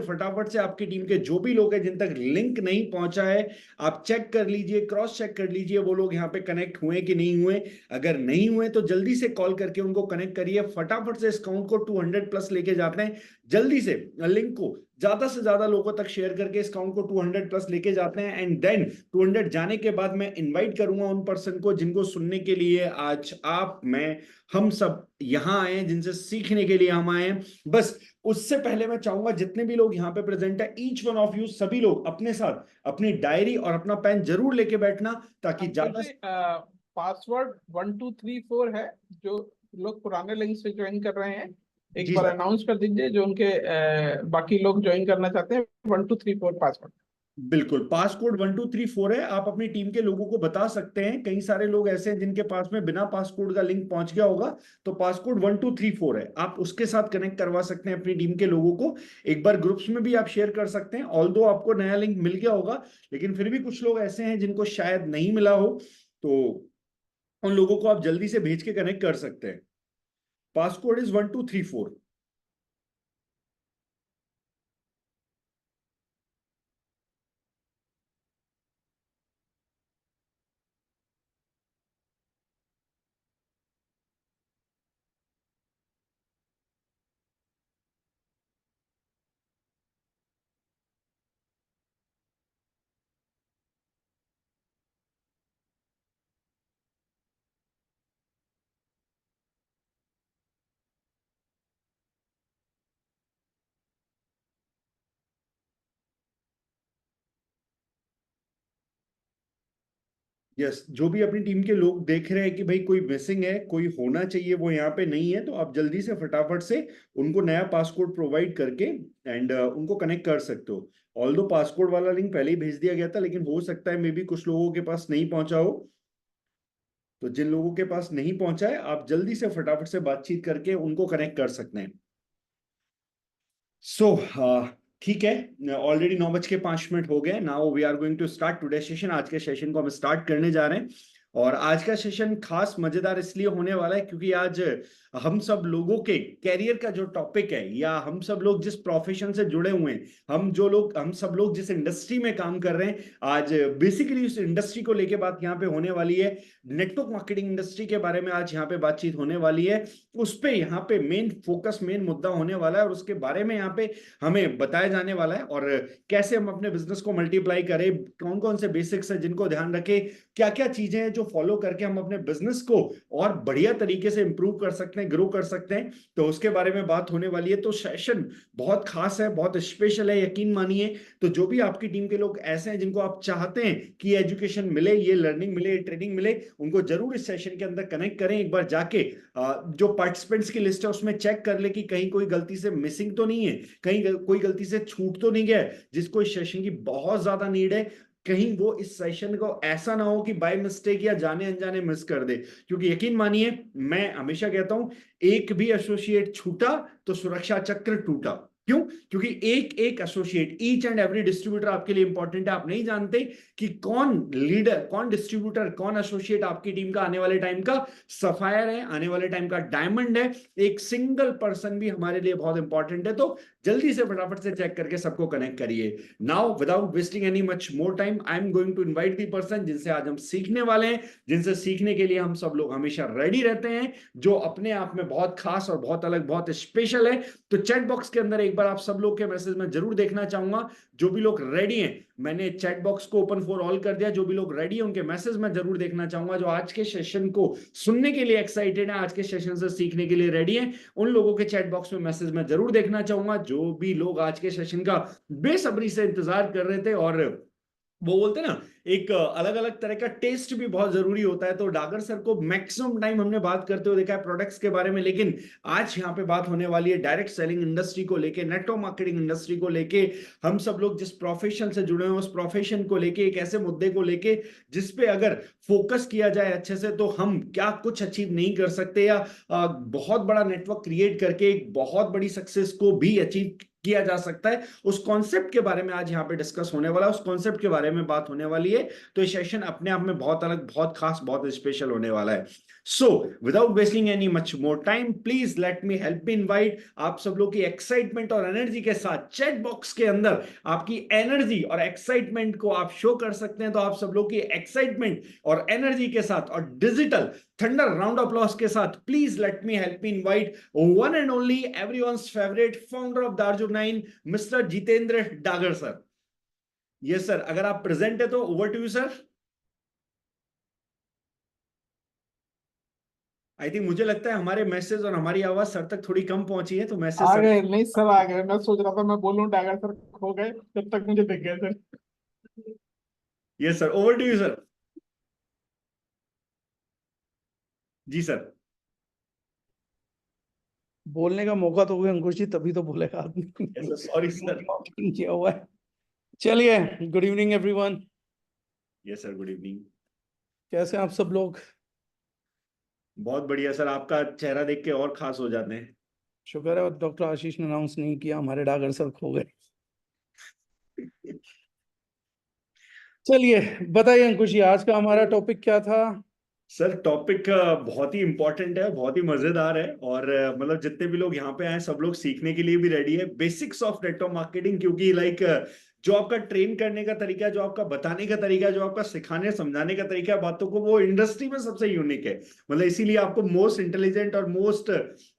फटाफट से आपकी टीम के जो भी लोग हैं जिन तक लिंक नहीं पहुंचा है, आप चेक कर लीजिए, क्रॉस चेक कर लीजिए वो लोग यहाँ पे कनेक्ट हुए कि नहीं हुए। अगर नहीं हुए तो जल्दी से कॉल करके उनको कनेक्ट करिए। फटाफट से इस काउंट को 200 प्लस लेके जाते हैं। जल्दी से लिंक को ज्यादा से ज्यादा लोगों तक शेयर करके इस काउंट को 200 प्लस लेके जाते हैं। एंड देन 200 जाने के बाद मैं इनवाइट करूंगा उन पर्सन को जिनको सुनने के लिए आज आप, मैं, हम सब यहाँ आए हैं, जिनसे सीखने के लिए हम आए हैं। बस उससे पहले मैं चाहूंगा जितने भी लोग यहाँ पे प्रेजेंट है, ईच वन ऑफ यू, सभी लोग अपने साथ अपनी डायरी और अपना पेन जरूर लेके बैठना, ताकि ज्यादा पासवर्ड 1234 है। जो लोग पुराने लिंक से ज्वाइन कर रहे हैं एक जी बार सर, अनाउंस कर दीजिए, जो उनके बाकी लोग ज्वाइन करना चाहते हैं। 1234 पासवर्ड। बिल्कुल पासकोड 1234 है। आप अपनी टीम के लोगों को बता सकते हैं, कई सारे लोग ऐसे हैं जिनके पास में बिना पासकोड का लिंक पहुंच गया होगा, तो पासकोड 1234 है, आप उसके साथ कनेक्ट करवा सकते हैं अपनी टीम के लोगों को। एक बार ग्रुप्स में भी आप शेयर कर सकते हैं। ऑल्दो आपको नया लिंक मिल गया होगा, लेकिन फिर भी कुछ लोग ऐसे हैं जिनको शायद नहीं मिला हो, तो उन लोगों को आप जल्दी से भेज के कनेक्ट कर सकते हैं। Passcode is 1234। यस, जो भी अपनी टीम के लोग देख रहे हैं कि भाई कोई मिसिंग है, कोई होना चाहिए, वो यहाँ पे नहीं है, तो आप जल्दी से फटाफट से उनको नया पासकोड प्रोवाइड करके एंड उनको कनेक्ट कर सकते हो। ऑल्दो पासकोड वाला लिंक पहले ही भेज दिया गया था, लेकिन हो सकता है मे बी कुछ लोगों के पास नहीं पहुंचा हो। तो जिन लोगों के पास नहीं पहुंचा है, आप जल्दी से फटाफट से बातचीत करके उनको कनेक्ट कर सकते हैं। सो ठीक है, ऑलरेडी 9:05 हो गए। Now we are going to start today session. आज के सेशन को हम स्टार्ट करने जा रहे हैं, और आज का सेशन खास मजेदार इसलिए होने वाला है क्योंकि आज हम सब लोगों के कैरियर का जो टॉपिक है, या हम सब लोग जिस प्रोफेशन से जुड़े हुए हैं, हम सब लोग जिस इंडस्ट्री में काम कर रहे हैं, आज बेसिकली उस इंडस्ट्री को लेके बात यहाँ पे होने वाली है। नेटवर्क मार्केटिंग इंडस्ट्री के बारे में आज यहाँ पे बातचीत होने वाली है। उस पे यहाँ पे मेन फोकस, मेन मुद्दा होने वाला है, और उसके बारे में यहाँ पे हमें बताया जाने वाला है, और कैसे हम अपने बिजनेस को मल्टीप्लाई करें, कौन कौन से बेसिक्स है जिनको ध्यान रखें, क्या क्या चीजें हैं जो फॉलो करके हम अपने बिजनेस को और बढ़िया तरीके से इंप्रूव कर सकते हैं, ग्रो कर सकते हैं। तो उसके बारे में बात होने वाली है। तो सेशन बहुत खास है, बहुत स्पेशल है, यकीन मानिए। तो जो भी आपकी टीम के लोग ऐसे हैं जिनको आप चाहते हैं कि एजुकेशन मिले, ये लर्निंग मिले, ये ट्रेनिंग मिले, उनको जरूर इस सेशन के अंदर कनेक्ट करें। एक बार जाके जो पार्टिसिपेंट्स की लिस्ट है उसमें चेक कर ले कि कहीं कोई गलती से मिसिंग तो नहीं है, कहीं कोई गलती से छूट तो नहीं गया, जिसको इस सेशन की बहुत ज्यादा नीड है। कहीं वो इस सेशन को ऐसा ना हो कि बाय मिस्टेक या जाने अनजाने मिस कर दे। क्योंकि यकीन मानिए, मैं हमेशा कहता हूं, एक भी एसोसिएट छूटा तो सुरक्षा चक्र टूटा। क्यों? क्योंकि एक एक associate, each and every distributor आपके लिए इंपॉर्टेंट है। आप नहीं जानते कि कौन लीडर, कौन डिस्ट्रीब्यूटर, कौन एसोसिएट आपकी टीम का आने वाले टाइम का सफायर है, आने वाले टाइम का डायमंड है। एक सिंगल पर्सन भी हमारे लिए बहुत इंपॉर्टेंट है। तो जल्दी से फटाफट से चेक करके सबको कनेक्ट करिए। Now without wasting any much more time, I am going to invite the person जिनसे आज हम सीखने वाले हैं, जिनसे सीखने के लिए हम सब लोग हमेशा रेडी रहते हैं, जो अपने आप में बहुत खास और बहुत अलग, बहुत स्पेशल है। तो चैट बॉक्स के अंदर एक बार आप सब लोग के मैसेज में जरूर देखना चाहूंगा। जो भी लोग रेडी हैं, मैंने चैट बॉक्स को ओपन फॉर ऑल कर दिया। जो भी लोग रेडी हैं उनके मैसेज में जरूर देखना चाहूंगा। जो आज के सेशन को सुनने के लिए एक्साइटेड है, आज के सेशन से सीखने के लिए रेडी हैं, उन लोगों के चैट बॉक्स में मैसेज में जरूर देखना चाहूंगा। जो भी लोग आज के सेशन का बेसब्री से इंतजार कर रहे थे, और वो बोलते ना, एक अलग अलग तरह का टेस्ट भी बहुत जरूरी होता है। तो डागर सर को मैक्सिमम टाइम हमने बात करते हुए देखा है प्रोडक्ट्स के बारे में, लेकिन आज यहाँ पे बात होने वाली है डायरेक्ट सेलिंग इंडस्ट्री को लेके, नेटवर्क मार्केटिंग इंडस्ट्री को लेके। हम सब लोग जिस प्रोफेशन से जुड़े हैं उस प्रोफेशन को लेके, एक ऐसे मुद्दे को लेके जिसपे अगर फोकस किया जाए अच्छे से तो हम क्या कुछ अचीव नहीं कर सकते, या बहुत बड़ा नेटवर्क क्रिएट करके एक बहुत बड़ी सक्सेस को भी अचीव किया जा सकता है, उस कॉन्सेप्ट के बारे में आज यहाँ पे डिस्कस होने वाला है, उस कॉन्सेप्ट के बारे में बात होने वाली है। तो ये सेशन अपने आप में बहुत अलग, बहुत खास, बहुत स्पेशल होने वाला है। So without wasting any much more time, please let me help me invite आप सब लोग की एक्साइटमेंट और एनर्जी के साथ चैट बॉक्स के अंदर आपकी एनर्जी और एक्साइटमेंट को आप शो कर सकते हैं। तो आप सब लोग की एक्साइटमेंट और एनर्जी के साथ और digital thunder round of applause के साथ please let me help me invite one and only everyone's favourite founder of दार्जुक 9, mister Jitendra Dagar sir. Yes sir, अगर आप प्रेजेंट है तो over to you sir. I think, मुझे लगता है हमारे मैसेज और हमारी आवाज सर तक थोड़ी कम पहुंची है, तो मैसेज आ सर। गए नहीं सर, आ गए। मैं सोच रहा था मैं बोलूं डैगर सर खो गए, जब तक मुझे दिख गए sir. Yes sir, over to you sir. जी सर। बोलने का मौका तो हुआ अंकुश जी, तभी तो बोलेगा आदमी। Yes sir, sorry sir. किया हुआ है। चलिए, good evening everyone. Yes sir, good evening. कैसे हैं आप सब लोग? बहुत बढ़िया सर, आपका चेहरा देख के और खास हो जाते हैं। शुक्र है डॉक्टर आशीष ने अनाउंस नहीं किया हमारे डागर सर खो गए। चलिए बताइए अंकुश जी, आज का हमारा टॉपिक क्या था? सर टॉपिक बहुत ही इंपॉर्टेंट है, बहुत ही मजेदार है, और मतलब जितने भी लोग यहाँ पे आए सब लोग सीखने के लिए भी रेडी है। बेसिक्स ऑफ नेटवर्क मार्केटिंग, क्योंकि लाइक जो आपका ट्रेन करने का तरीका है, जो आपका बताने का तरीका है, जो आपका सिखाने समझाने का तरीका है बातों को, वो इंडस्ट्री में सबसे यूनिक है। मतलब इसीलिए आपको मोस्ट इंटेलिजेंट और मोस्ट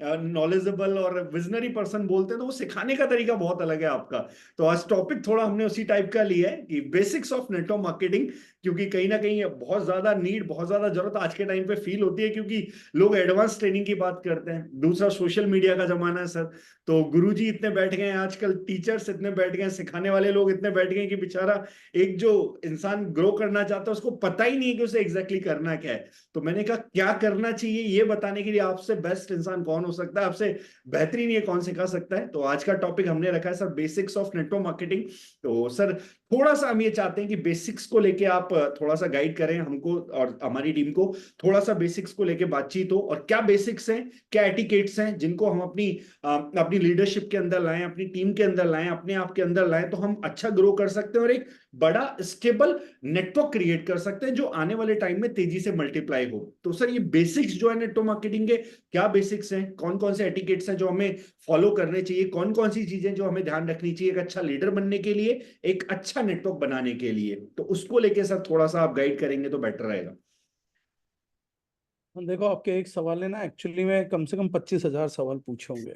नॉलेजेबल और विजनरी पर्सन बोलते हैं, तो वो सिखाने का तरीका बहुत अलग है आपका। तो आज टॉपिक थोड़ा हमने उसी टाइप का लिया है कि बेसिक्स ऑफ नेटवर्क मार्केटिंग, क्योंकि कहीं ना कहीं बहुत ज्यादा नीड, बहुत ज्यादा जरूरत आज के टाइम पे फील होती है, क्योंकि लोग एडवांस ट्रेनिंग की बात करते हैं। दूसरा, सोशल मीडिया का जमाना है सर, तो गुरुजी इतने बैठ गए हैं आजकल, टीचर्स इतने बैठ गए हैं, सिखाने वाले लोग इतने बैठ गए हैं कि बेचारा एक जो इंसान ग्रो करना चाहता है उसको पता ही नहीं है कि उसे एग्जैक्टली करना क्या है। तो मैंने कहा क्या करना चाहिए ये बताने के लिए आपसे बेस्ट इंसान कौन हो सकता है, आपसे बेहतरीन ये कौन सिखा सकता है। तो आज का टॉपिक हमने रखा है sir basics of network marketing. तो सर थोड़ा सा हम ये चाहते हैं कि बेसिक्स को लेके आप थोड़ा सा गाइड करें हमको और हमारी टीम को, थोड़ा सा बेसिक्स को लेके बातचीत हो, और क्या बेसिक्स हैं, क्या एटिकेट्स हैं जिनको हम अपनी लीडरशिप के अंदर लाएं, अपनी टीम के अंदर लाएं, अपने आप के अंदर लाएं, तो हम अच्छा ग्रो कर सकते हैं और एक बड़ा स्टेबल नेटवर्क क्रिएट कर सकते हैं जो आने वाले टाइम में तेजी से मल्टीप्लाई हो। तो सर ये बेसिक्स जो है नेटवर्क मार्केटिंग के, क्या बेसिक्स हैं, कौन कौन से एटिकेट्स हैं जो हमें फॉलो करने चाहिए, कौन कौन सी चीजें जो हमें ध्यान रखनी चाहिए एक अच्छा लीडर बनने के लिए, एक अच्छा नेटवर्क बनाने के लिए, तो उसको लेके सर थोड़ा सा आप गाइड करेंगे तो बेटर रहेगा। देखो, आपके एक सवाल ने ना एक्चुअली में कम से कम 25,000 सवाल पूछे होंगे।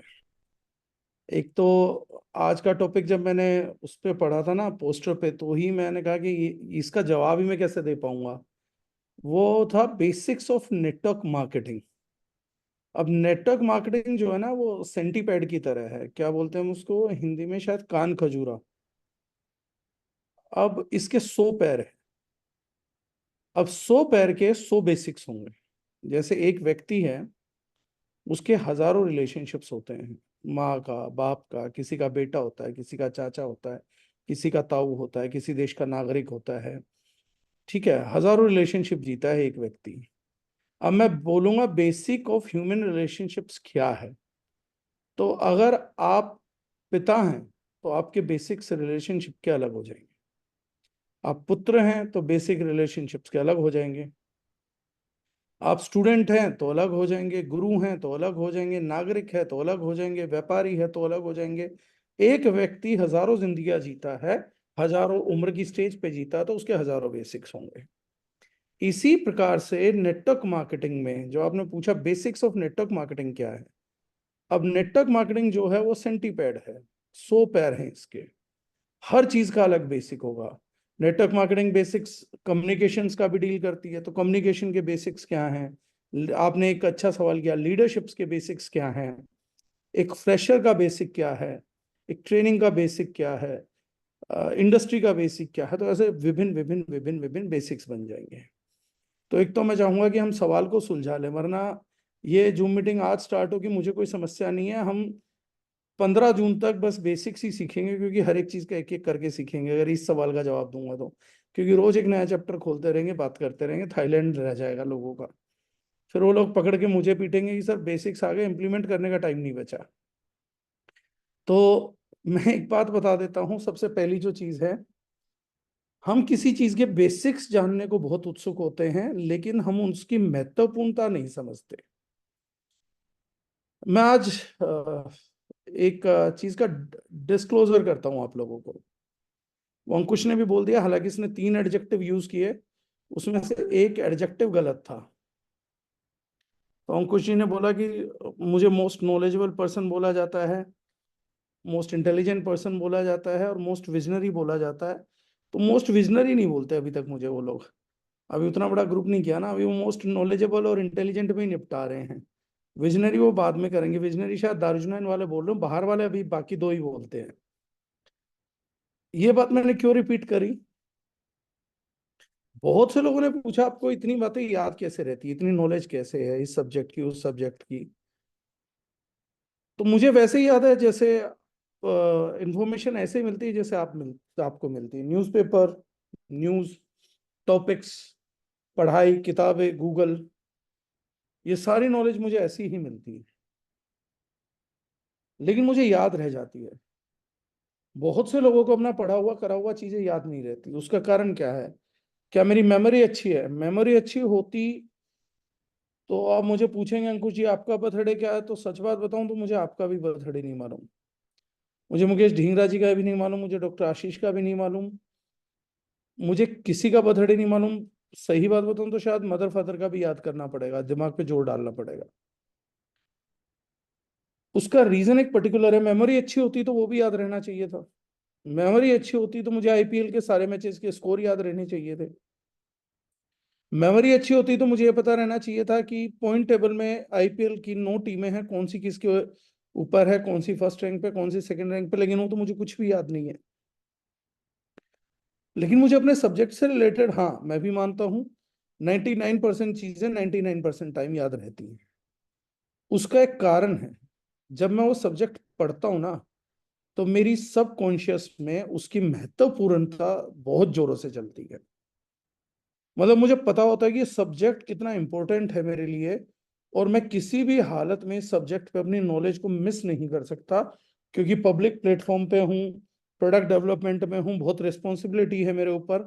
एक तो आज का टॉपिक जब मैंने उस पर पढ़ा था ना पोस्टर पे, तो ही मैंने कहा कि इसका जवाब ही मैं कैसे दे पाऊंगा। वो था बेसिक्स ऑफ नेटवर्क मार्केटिंग। अब नेटवर्क मार्केटिंग जो है ना, वो सेंटीपैड की तरह है। क्या बोलते हैं हम उसको हिंदी में? शायद कान खजूरा। अब इसके 100 पैर है। अब 100 पैर के 100 बेसिक्स होंगे। जैसे एक व्यक्ति है, उसके हजारों रिलेशनशिप्स होते हैं। माँ का, बाप का, किसी का बेटा होता है, किसी का चाचा होता है, किसी का ताऊ होता है, किसी देश का नागरिक होता है। ठीक है, हजारों रिलेशनशिप जीता है एक व्यक्ति। अब मैं बोलूंगा बेसिक ऑफ ह्यूमन रिलेशनशिप्स क्या है। तो अगर आप पिता हैं तो आपके बेसिक से रिलेशनशिप के अलग हो जाएंगे। आप पुत्र हैं तो बेसिक रिलेशनशिप्स के अलग हो जाएंगे। आप स्टूडेंट हैं तो अलग हो जाएंगे, गुरु हैं तो अलग हो जाएंगे, नागरिक है तो अलग हो जाएंगे, व्यापारी है तो अलग हो जाएंगे। एक व्यक्ति हजारों जिंदगियां जीता है, हजारों उम्र की स्टेज पे जीता है, तो उसके हजारों बेसिक्स होंगे। इसी प्रकार से नेटवर्क मार्केटिंग में जो आपने पूछा बेसिक्स ऑफ नेटवर्क मार्केटिंग क्या है, अब नेटवर्क मार्केटिंग जो है वो सेंटीपैड है। 100 पैर हैं इसके, हर चीज का अलग बेसिक होगा। नेटवर्क मार्केटिंग बेसिक्स कम्युनिकेशंस का भी डील करती है, तो कम्युनिकेशन के बेसिक्स क्या हैं? आपने एक अच्छा सवाल किया, लीडरशिप्स के बेसिक्स क्या हैं, एक फ्रेशर का बेसिक क्या है, एक ट्रेनिंग का बेसिक क्या है, इंडस्ट्री का बेसिक क्या है। तो ऐसे विभिन्न विभिन्न विभिन्न विभिन्न बेसिक्स बन जाएंगे। तो एक तो मैं चाहूंगा कि हम सवाल को सुलझा लें, वरना ये जूम मीटिंग आज स्टार्ट होगी, मुझे कोई समस्या नहीं है। हम 15 जून तक बस बेसिक्स ही सीखेंगे, क्योंकि हर एक चीज का एक एक करके सीखेंगे अगर इस सवाल का जवाब दूंगा तो। क्योंकि रोज एक नया चैप्टर खोलते रहेंगे, बात करते रहेंगे, थाईलैंड रह जाएगा लोगों का। फिर वो लोग पकड़ के मुझे पीटेंगे कि सर बेसिक्स आ गए, इंप्लीमेंट करने का टाइम नहीं बचा। तो मैं एक बात बता देता हूं, सबसे पहली जो चीज है, हम किसी चीज के बेसिक्स जानने को बहुत उत्सुक होते हैं, लेकिन हम उसकी महत्वपूर्णता नहीं समझते। मैं आज एक चीज का डिस्क्लोजर करता हूं आप लोगों को। वो अंकुश ने भी बोल दिया, हालांकि इसने 3 एडजेक्टिव यूज किए, उसमें से एक एडजेक्टिव गलत था। तो अंकुश जी ने बोला कि मुझे मोस्ट नॉलेजेबल पर्सन बोला जाता है, मोस्ट इंटेलिजेंट पर्सन बोला जाता है और मोस्ट विजनरी बोला जाता है। तो मोस्ट विजनरी नहीं बोलते अभी तक मुझे वो लोग, अभी उतना बड़ा ग्रुप नहीं किया ना, अभी वो मोस्ट नॉलेजेबल और इंटेलिजेंट में ही निपटा रहे हैं। विजनरी वो बाद में करेंगे, विजनरी शायद दारुजनैन वाले बोल रहे हो, बाहर वाले अभी बाकी 2 ही बोलते हैं। ये बात मैंने क्यों रिपीट करी? बहुत से लोगों ने पूछा आपको इतनी बातें याद कैसे रहती है, इतनी नॉलेज कैसे है इस सब्जेक्ट की उस सब्जेक्ट की। तो मुझे वैसे ही याद है जैसे इंफॉर्मेशन ऐसे ही मिलती है जैसे आपको मिलती है, न्यूज़पेपर, न्यूज़, टॉपिक्स, पढ़ाई, किताबें, गूगल, ये सारी नॉलेज मुझे ऐसी ही मिलती है, लेकिन मुझे याद रह जाती है। बहुत से लोगों को अपना पढ़ा हुआ करा हुआ चीजें याद नहीं रहती। उसका कारण क्या है? क्या मेरी मेमोरी अच्छी है? मेमोरी अच्छी होती तो आप मुझे पूछेंगे अंकुश जी आपका बर्थडे क्या है, तो सच बात बताऊं तो मुझे आपका भी बर्थडे नहीं मालूम, मुझे मुकेश ढींगरा जी का भी नहीं मालूम, मुझे डॉक्टर आशीष का भी नहीं मालूम, मुझे किसी का बर्थडे नहीं मालूम। सही बात बताऊं तो शायद मदर फादर का भी याद करना पड़ेगा, दिमाग पे जोर डालना पड़ेगा। उसका रीजन एक पर्टिकुलर है। मेमोरी अच्छी होती तो वो भी याद रहना चाहिए था। मेमोरी अच्छी होती तो मुझे आईपीएल के सारे मैचेस के स्कोर याद रहने चाहिए थे। मेमोरी अच्छी होती तो मुझे ये पता रहना चाहिए था कि पॉइंट टेबल में आईपीएल की 9 टीमें हैं, कौन सी किसके ऊपर है, कौन सी फर्स्ट रैंक पे, कौन सी सेकंड रैंक पे। लेकिन वो तो मुझे कुछ भी याद नहीं है। लेकिन मुझे अपने सब्जेक्ट से रिलेटेड, हाँ मैं भी मानता हूँ, 99% चीजें 99% टाइम याद रहती हैं। उसका एक कारण है, जब मैं वो सब्जेक्ट पढ़ता हूँ ना, तो मेरी सबकॉन्शियस में उसकी महत्वपूर्णता बहुत जोरों से चलती है। मतलब मुझे पता होता है कि ये सब्जेक्ट कितना इंपॉर्टेंट है मेरे लिए, और मैं किसी भी हालत में सब्जेक्ट पे अपनी नॉलेज को मिस नहीं कर सकता, क्योंकि पब्लिक प्लेटफॉर्म पे हूँ, प्रोडक्ट डेवलपमेंट में हूँ, बहुत रिस्पॉन्सिबिलिटी है मेरे ऊपर।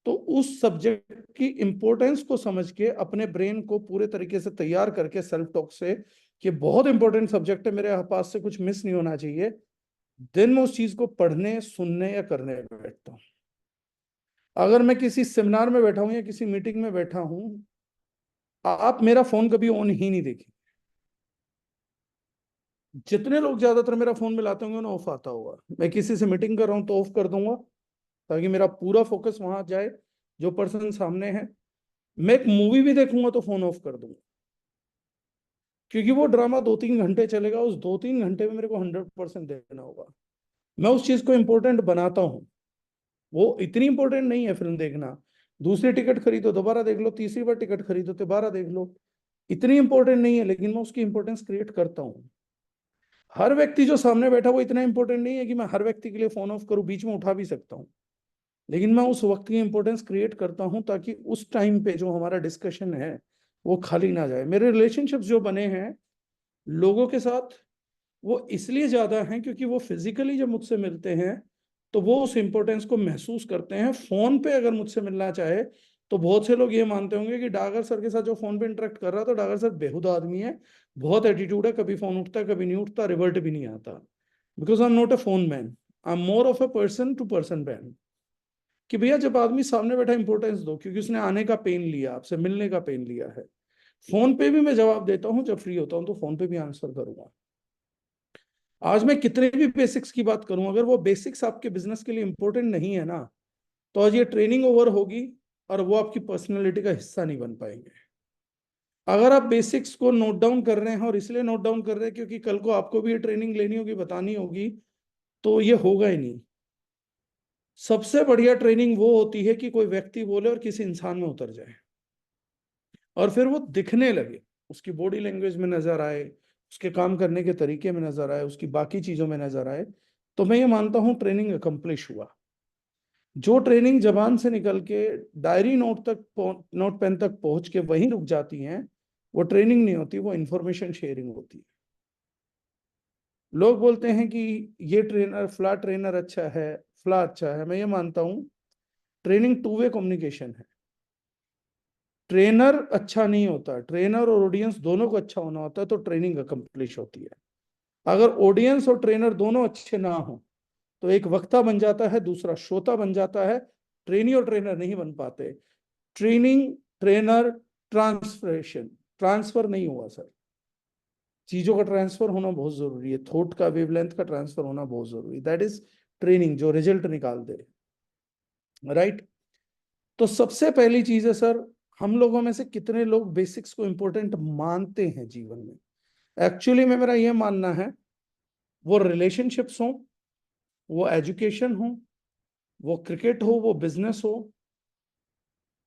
तो उस सब्जेक्ट की इंपॉर्टेंस को समझ के अपने ब्रेन को पूरे तरीके से तैयार करके सेल्फ टॉक से कि बहुत इंपॉर्टेंट सब्जेक्ट है, मेरे पास से कुछ मिस नहीं होना चाहिए, दिन में उस चीज को पढ़ने, सुनने या करने बैठता हूँ। अगर मैं किसी सेमिनार में बैठा हूं या किसी मीटिंग में बैठा हूं, आप मेरा फोन कभी ऑन ही नहीं देखें। जितने लोग ज्यादातर मेरा फोन मिलाते होंगे ना, ऑफ आता होगा। मैं किसी से मीटिंग कर रहा हूं तो ऑफ कर दूंगा, ताकि मेरा पूरा फोकस वहां जाए जो पर्सन सामने है। मैं एक मूवी भी देखूंगा तो फोन ऑफ कर दूंगा, क्योंकि वो ड्रामा 2-3 घंटे चलेगा, उस 2-3 घंटे में मेरे को 100% देना होगा। मैं उस चीज को इंपॉर्टेंट बनाता हूँ। वो इतनी इंपॉर्टेंट नहीं है फिल्म देखना, दूसरी टिकट खरीदो दोबारा देख लो, तीसरी बार टिकट खरीदो दोबारा देख लो, इतनी इंपॉर्टेंट नहीं है, लेकिन मैं उसकी इंपॉर्टेंस क्रिएट करता हूँ। हर व्यक्ति जो सामने बैठा वो इतना इंपॉर्टेंट नहीं है कि मैं हर व्यक्ति के लिए फोन ऑफ करूं, बीच में उठा भी सकता हूँ। लेकिन मैं उस वक्त की इंपॉर्टेंस क्रिएट करता हूं, ताकि उस टाइम पे जो हमारा डिस्कशन है वो खाली ना जाए। मेरे रिलेशनशिप्स जो बने हैं लोगों के साथ, वो इसलिए ज्यादा हैं क्योंकि वो फिजिकली जब मुझसे मिलते हैं तो वो उस इंपॉर्टेंस को महसूस करते हैं। फोन पे अगर मुझसे मिलना चाहे तो बहुत से लोग ये मानते होंगे कि डागर सर के साथ जो फोन पे इंटरेक्ट कर रहा है तो डागर सर बेहुदा आदमी है, बहुत एटीट्यूड है, कभी फोन उठता है कभी नहीं उठता, रिवर्ट भी नहीं आता। Because I am not a phone man, I am more of a person to person man. कि भैया जब आदमी सामने बैठा इंपॉर्टेंस दो, क्योंकि उसने आने का पेन लिया, आपसे मिलने का पेन लिया है। फोन पे भी मैं जवाब देता हूँ, जब फ्री होता हूँ तो फोन पे भी आंसर करूंगा। आज मैं कितने भी बेसिक्स की बात करूं, अगर वो बेसिक्स आपके बिजनेस के लिए इंपॉर्टेंट नहीं है ना, तो आज ये ट्रेनिंग ओवर होगी और वो आपकी पर्सनैलिटी का हिस्सा नहीं बन पाएंगे। अगर आप बेसिक्स को नोट डाउन कर रहे हैं, और इसलिए नोट डाउन कर रहे हैं क्योंकि कल को आपको भी ये ट्रेनिंग लेनी होगी, बतानी होगी, तो ये होगा ही नहीं। सबसे बढ़िया ट्रेनिंग वो होती है कि कोई व्यक्ति बोले और किसी इंसान में उतर जाए, और फिर वो दिखने लगे, उसकी बॉडी लैंग्वेज में नजर आए, उसके काम करने के तरीके में नजर आए, उसकी बाकी चीजों में नजर आए, तो मैं ये मानता हूं ट्रेनिंग अकम्प्लिश हुआ। जो ट्रेनिंग जबान से निकल के डायरी नोट पेन तक पहुंच के वहीं रुक जाती हैं, वो ट्रेनिंग नहीं होती, वो इंफॉर्मेशन शेयरिंग होती है। लोग बोलते हैं कि ये ट्रेनर फ्ला ट्रेनर अच्छा है, फ्ला अच्छा है। मैं ये मानता हूं ट्रेनिंग टू वे कम्युनिकेशन है। ट्रेनर अच्छा नहीं होता, ट्रेनर और ऑडियंस दोनों को अच्छा होना होता है तो ट्रेनिंग अकम्प्लिश होती है। अगर ऑडियंस और ट्रेनर दोनों अच्छे ना हो तो एक वक्ता बन जाता है, दूसरा श्रोता बन जाता है, ट्रेनी और ट्रेनर नहीं बन पाते। ट्रेनिंग, ट्रेनर, ट्रांसफरेशन, ट्रांसफर नहीं हुआ सर। चीजों का ट्रांसफर होना बहुत जरूरी है, थॉट का वेवलेंथ का ट्रांसफर होना बहुत जरूरी है। दैट इज ट्रेनिंग, जो रिजल्ट निकाल दे, राइट। तो सबसे पहली चीज है सर, हम लोगों में से कितने लोग बेसिक्स को इंपॉर्टेंट मानते हैं जीवन में। एक्चुअली में मेरा यह मानना है, वो रिलेशनशिप्स हो, वो एजुकेशन हो, वो क्रिकेट हो, वो बिजनेस हो,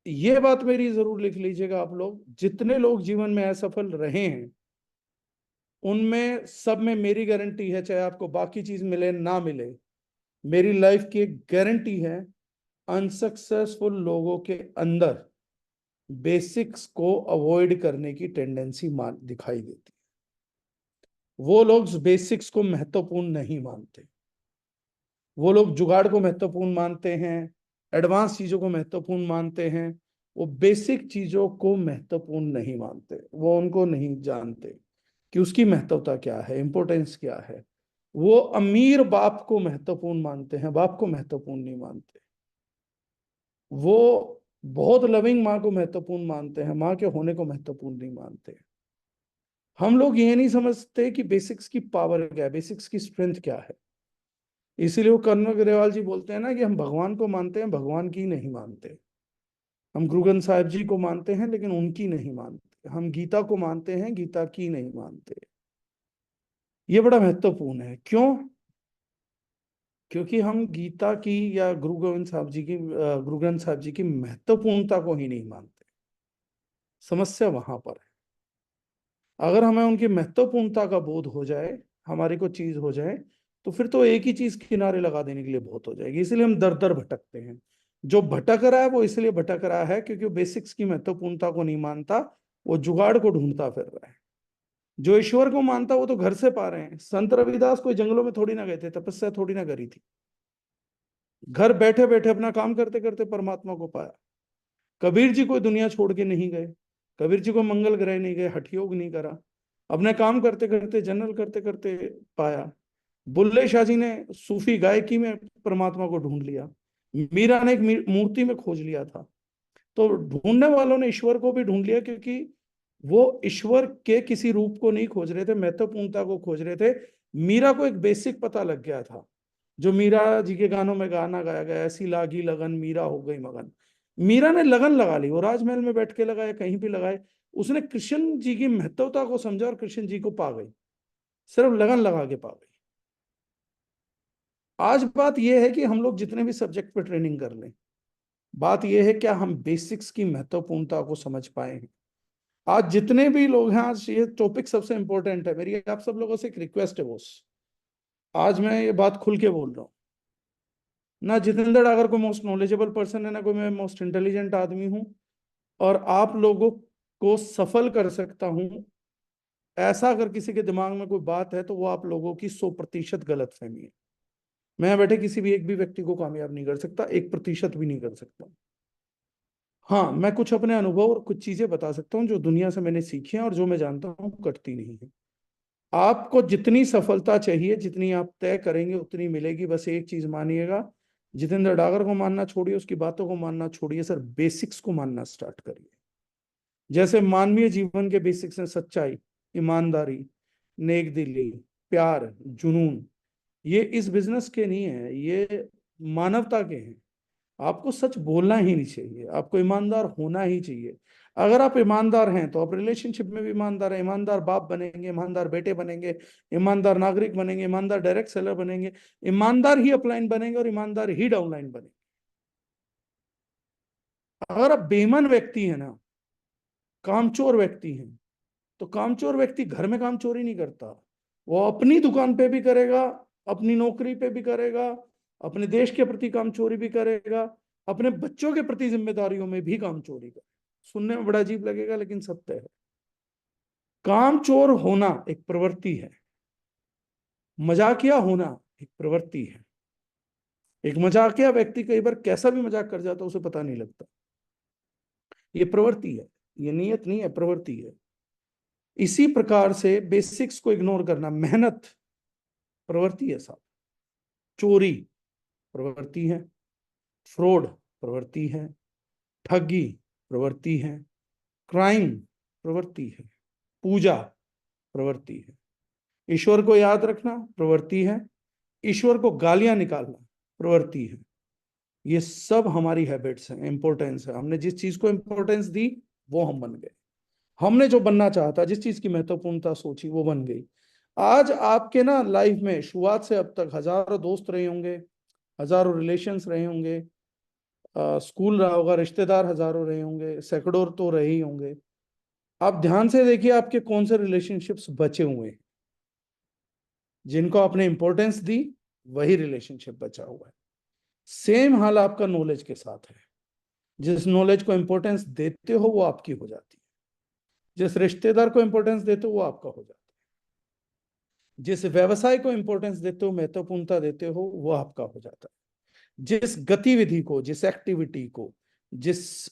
ये बात मेरी जरूर लिख लीजिएगा आप लोग। जितने लोग जीवन में असफल रहे हैं उनमें सब में मेरी गारंटी है, चाहे आपको बाकी चीज मिले ना मिले, मेरी लाइफ की एक गारंटी है, अनसक्सेसफुल लोगों के अंदर बेसिक्स को अवॉइड करने की टेंडेंसी दिखाई देती है। वो लोग बेसिक्स को महत्वपूर्ण नहीं मानते, वो लोग जुगाड़ को महत्वपूर्ण मानते हैं, एडवांस चीजों को महत्वपूर्ण मानते हैं। वो बेसिक चीजों को महत्वपूर्ण नहीं मानते, वो उनको नहीं जानते कि उसकी महत्वता क्या है, इंपॉर्टेंस क्या है। वो अमीर बाप को महत्वपूर्ण मानते हैं, बाप को महत्वपूर्ण नहीं मानते। वो बहुत लविंग माँ को महत्वपूर्ण मानते हैं, माँ के होने को महत्वपूर्ण नहीं मानते। हम लोग ये नहीं समझते कि बेसिक्स की पावर क्या है, बेसिक्स की स्ट्रेंथ क्या है। इसीलिए वो कर्नल ग्रेवाल जी बोलते हैं ना कि हम भगवान को मानते हैं, भगवान की नहीं मानते। हम गुरु ग्रंथ साहिब जी को मानते हैं लेकिन उनकी नहीं मानते। हम गीता को मानते हैं, गीता की नहीं मानते। ये बड़ा महत्वपूर्ण है। क्यों? क्योंकि हम गीता की या गुरु गोविंद साहब जी की, गुरु ग्रंथ साहब जी की महत्वपूर्णता को ही नहीं मानते। समस्या वहां पर है। अगर हमें उनकी महत्वपूर्णता का बोध हो जाए, हमारी को चीज हो जाए, तो फिर तो एक ही चीज किनारे लगा देने के लिए बहुत हो जाएगी। इसलिए हम दर दर भटकते हैं। जो भटक रहा है वो इसलिए भटक रहा है क्योंकि वो बेसिक्स की महत्वपूर्णता को नहीं मानता, वो जुगाड़ को ढूंढता फिर रहा है। जो ईश्वर को मानता वो तो घर से पा रहे हैं। संत रविदास कोई जंगलों में थोड़ी ना गए थे, तपस्या थोड़ी ना करी थी, घर बैठे बैठे अपना काम करते करते परमात्मा को पाया। कबीर जी कोई दुनिया छोड़ के नहीं गए, कबीर जी को मंगल ग्रह नहीं गए, हठ योग नहीं करा, अपने काम करते करते, जनरल करते करते पाया। बुल्ले शाह जी ने सूफी गायकी में परमात्मा को ढूंढ लिया। मीरा ने एक मूर्ति में खोज लिया था। तो ढूंढने वालों ने ईश्वर को भी ढूंढ लिया, क्योंकि वो ईश्वर के किसी रूप को नहीं खोज रहे थे, महत्वपूर्णता को खोज रहे थे। मीरा को एक बेसिक पता लग गया था, जो मीरा जी के गानों में गाना गाया गया, ऐसी लागी लगन मीरा हो गई मगन। मीरा ने लगन लगा ली, वो राजमहल में बैठ के लगाए, कहीं भी लगाए। उसने कृष्ण जी की महत्वता को समझा और कृष्ण जी को पा गई, सिर्फ लगन लगा के पा गई। आज बात यह है कि हम लोग जितने भी सब्जेक्ट पे ट्रेनिंग कर लें, बात यह है क्या हम बेसिक्स की महत्वपूर्णता को समझ पाए हैं। आज जितने भी लोग हैं, आज ये टॉपिक सबसे इंपॉर्टेंट है। मेरी आप सब लोगों से एक रिक्वेस्ट है बॉस, आज मैं ये बात खुल के बोल रहा हूँ। ना जितेंद्र अगर कोई मोस्ट नॉलेजेबल पर्सन है, ना कोई मैं मोस्ट इंटेलिजेंट आदमी हूँ, और आप लोगों को सफल कर सकता हूँ ऐसा अगर किसी के दिमाग में कोई बात है तो वो आप लोगों की 100% गलत फहमी है। मैं बैठे किसी भी एक भी व्यक्ति को कामयाब नहीं कर सकता, 1% भी नहीं कर सकता। हाँ, मैं कुछ अपने अनुभव और कुछ चीजें बता सकता हूँ जो दुनिया से मैंने सीखी हैं और जो मैं जानता हूँ कटती नहीं है। आपको जितनी सफलता चाहिए, जितनी आप तय करेंगे उतनी मिलेगी। बस एक चीज मानिएगा, जितेंद्र डागर को मानना छोड़िए, उसकी बातों को मानना छोड़िए, सर बेसिक्स को मानना स्टार्ट करिए। जैसे मानवीय जीवन के बेसिक्स हैं, सच्चाई, ईमानदारी, नेक दिली, प्यार, जुनून, ये इस बिजनेस के नहीं है, ये मानवता के हैं। आपको सच बोलना ही नहीं चाहिए, आपको ईमानदार होना ही चाहिए। अगर आप ईमानदार हैं तो आप रिलेशनशिप में भी ईमानदार हैं, ईमानदार बाप बनेंगे, ईमानदार बेटे बनेंगे, ईमानदार नागरिक बनेंगे, ईमानदार डायरेक्ट सेलर बनेंगे, ईमानदार ही अपलाइन बनेंगे और ईमानदार ही डाउनलाइन बनेंगे। अगर आप बेईमान व्यक्ति है ना, कामचोर व्यक्ति हैं, तो कामचोर व्यक्ति घर में काम चोरी नहीं करता, वो अपनी दुकान पे भी करेगा, अपनी नौकरी पे भी करेगा, अपने देश के प्रति काम चोरी भी करेगा, अपने बच्चों के प्रति जिम्मेदारियों में भी काम चोरी करेगा। सुनने में बड़ा अजीब लगेगा लेकिन सत्य है। काम चोर होना एक प्रवृत्ति है। मजाकिया होना एक प्रवृत्ति है। एक मजाकिया व्यक्ति कई बार कैसा भी मजाक कर जाता है उसे पता नहीं लगता। ये प्रवृत्ति है, ये नियत नहीं है, प्रवृत्ति है। इसी प्रकार से बेसिक्स को इग्नोर करना, मेहनत प्रवृत्ति है साहब। चोरी प्रवृत्ति है, फ्रॉड प्रवृत्ति है, ठगी प्रवृत्ति है, क्राइम प्रवृत्ति है, पूजा प्रवृत्ति है, ईश्वर को याद रखना प्रवृत्ति है, ईश्वर को गालियां निकालना प्रवृत्ति है। ये सब हमारी हैबिट्स हैं, इंपॉर्टेंस है। हमने जिस चीज को इंपॉर्टेंस दी वो हम बन गए। हमने जो बनना चाहा था, जिस चीज की महत्वपूर्णता सोची, वो बन गई। आज आपके ना लाइफ में शुरुआत से अब तक हजारों दोस्त रहे होंगे, हजारों रिलेशंस रहे होंगे, स्कूल रहा होगा, रिश्तेदार हजारों रहे होंगे, सैकड़ों तो रहे ही होंगे। आप ध्यान से देखिए आपके कौन से रिलेशनशिप्स बचे हुए हैं। जिनको आपने इंपॉर्टेंस दी वही रिलेशनशिप बचा हुआ है। सेम हाल आपका नॉलेज के साथ है। जिस नॉलेज को इंपॉर्टेंस देते हो वो आपकी हो जाती है, जिस रिश्तेदार को इंपॉर्टेंस देते हो वो आपका हो जाता है, जिस व्यवसाय को इंपॉर्टेंस देते हो, महत्वपूर्णता देते हो, वो आपका हो जाता है। जिस गतिविधि को, जिस एक्टिविटी को, जिस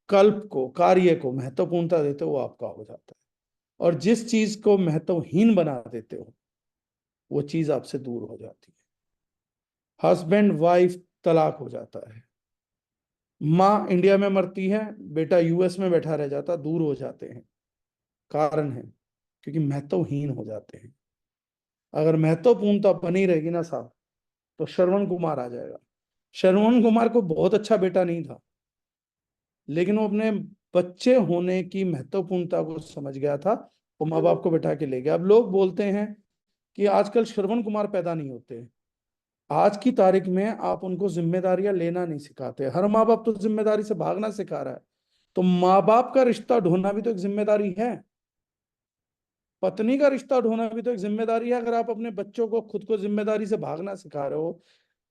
कल्प को, कार्य को महत्वपूर्णता देते हो वो आपका हो जाता है। और जिस चीज को महत्वहीन बना देते हो वो चीज आपसे दूर हो जाती है। हस्बैंड वाइफ तलाक हो जाता है, माँ इंडिया में मरती है, बेटा यूएस में बैठा रह जाता, दूर हो जाते हैं। कारण है क्योंकि महत्वहीन हो जाते हैं। अगर महत्वपूर्णता बनी रहेगी ना साहब तो श्रवण कुमार आ जाएगा। श्रवण कुमार को बहुत अच्छा बेटा नहीं था, लेकिन वो अपने बच्चे होने की महत्वपूर्णता को समझ गया था, वो माँ बाप को बैठा के ले गया। अब लोग बोलते हैं कि आजकल श्रवण कुमार पैदा नहीं होते। आज की तारीख में आप उनको जिम्मेदारियां लेना नहीं सिखाते। हर माँ बाप तो जिम्मेदारी से भागना सिखा रहा है। तो माँ बाप का रिश्ता ढूंढना भी तो एक जिम्मेदारी है, पत्नी का रिश्ता ढूंढना भी तो एक जिम्मेदारी है। अगर आप अपने बच्चों को खुद को जिम्मेदारी से भागना सिखा रहे हो,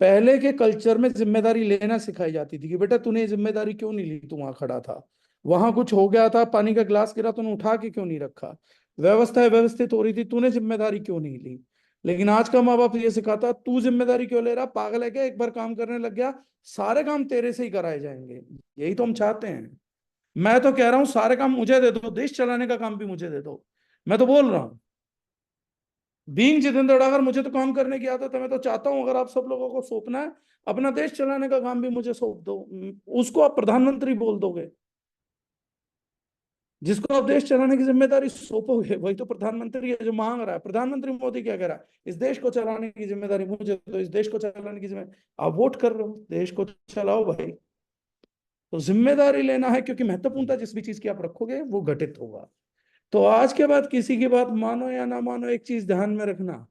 पहले के कल्चर में जिम्मेदारी लेना सिखाई जाती थी कि बेटा तूने जिम्मेदारी क्यों नहीं ली, तू वहां खड़ा था, वहां कुछ हो गया था, पानी का गिलास गिरा, तूने उठा के क्यों नहीं रखा, व्यवस्था व्यवस्थित हो रही थी, तूने जिम्मेदारी क्यों नहीं ली। लेकिन आज का माँ बाप ये सिखाता तू जिम्मेदारी क्यों ले रहा, पागल है क्या, एक बार काम करने लग गया सारे काम तेरे से ही कराए जाएंगे। यही तो हम चाहते हैं। मैं तो कह रहा हूं सारे काम मुझे दे दो, देश चलाने का काम भी मुझे दे दो। मैं तो बोल रहा हूं बीइंग जितेंद्र, अगर मुझे तो काम करने की आदत है, मैं तो चाहता हूं अगर आप सब लोगों को सौंपना है अपना देश चलाने का काम भी मुझे सौंप दो। उसको आप प्रधानमंत्री बोल दोगे। जिसको आप देश चलाने की जिम्मेदारी सौंपोगे वही तो प्रधानमंत्री है जो मांग रहा है। प्रधानमंत्री मोदी क्या कह रहा है, इस देश को चलाने की जिम्मेदारी मुझे दो, इस देश को चलाने की जिम्मेदारी। आप वोट कर रहे हो, देश को चलाओ भाई। तो जिम्मेदारी लेना है, क्योंकि महत्वपूर्णता जिस भी चीज की आप रखोगे वो घटित होगा। तो आज के बाद किसी की बात मानो या ना मानो, एक चीज ध्यान में रखना,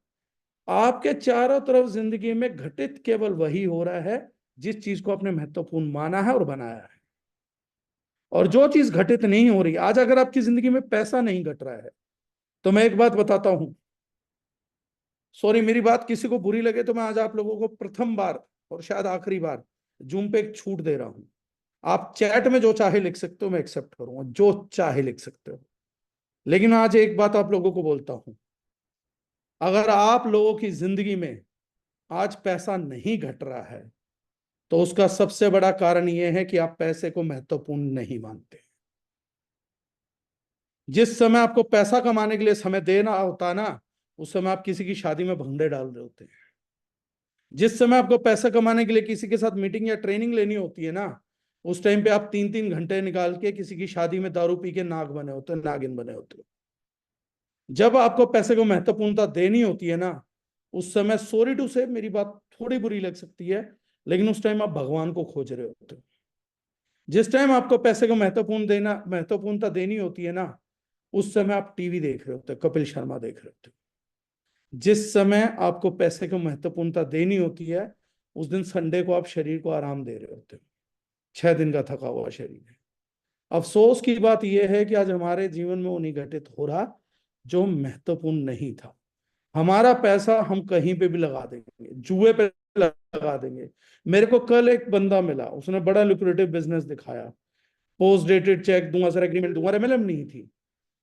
आपके चारों तरफ जिंदगी में घटित केवल वही हो रहा है जिस चीज को आपने महत्वपूर्ण माना है और बनाया है। और जो चीज घटित नहीं हो रही, आज अगर आपकी जिंदगी में पैसा नहीं घट रहा है तो मैं एक बात बताता हूं, सॉरी मेरी बात किसी को बुरी लगे तो मैं आज आप लोगों को प्रथम बार और शायद आखिरी बार जूम पे एक छूट दे रहा हूं। आप चैट में जो चाहे लिख सकते हो, मैं एक्सेप्ट करूंगा, जो चाहे लिख सकते हो। लेकिन आज एक बात आप लोगों को बोलता हूं, अगर आप लोगों की जिंदगी में आज पैसा नहीं घट रहा है तो उसका सबसे बड़ा कारण यह है कि आप पैसे को महत्वपूर्ण नहीं मानते। जिस समय आपको पैसा कमाने के लिए समय देना होता है ना, उस समय आप किसी की शादी में भंगड़े डाल रहे होते हैं। जिस समय आपको पैसा कमाने के लिए किसी के साथ मीटिंग या ट्रेनिंग लेनी होती है ना, उस टाइम पे आप 3-3 घंटे निकाल के किसी की शादी में दारू पी के नाग बने होते, नागिन बने होते हो। जब आपको पैसे को महत्वपूर्णता देनी होती है ना, उस समय सॉरी टू से मेरी बात थोड़ी बुरी लग सकती है, लेकिन उस टाइम आप भगवान को खोज रहे होते हो। जिस टाइम आपको पैसे को महत्वपूर्णता देनी होती है ना, उस समय आप टीवी देख रहे होते हो, कपिल शर्मा देख रहे होते हो। जिस समय आपको पैसे को महत्वपूर्णता देनी होती है, उस दिन संडे को आप शरीर को आराम दे रहे होते हो, 6 दिन का थका हुआ शरीर है। अफसोस की बात यह है कि आज हमारे जीवन में वो नहीं घटित हो रहा जो महत्वपूर्ण नहीं था। हमारा पैसा हम कहीं पे भी लगा देंगे, जुए पे लगा देंगे। मेरे को कल एक बंदा मिला, उसने बड़ा लुक्रेटिव बिजनेस दिखाया, पोस्ट डेटेड चेक दूंगा सर, एग्रीमेंट दूंगा, एमएलएम नहीं थी,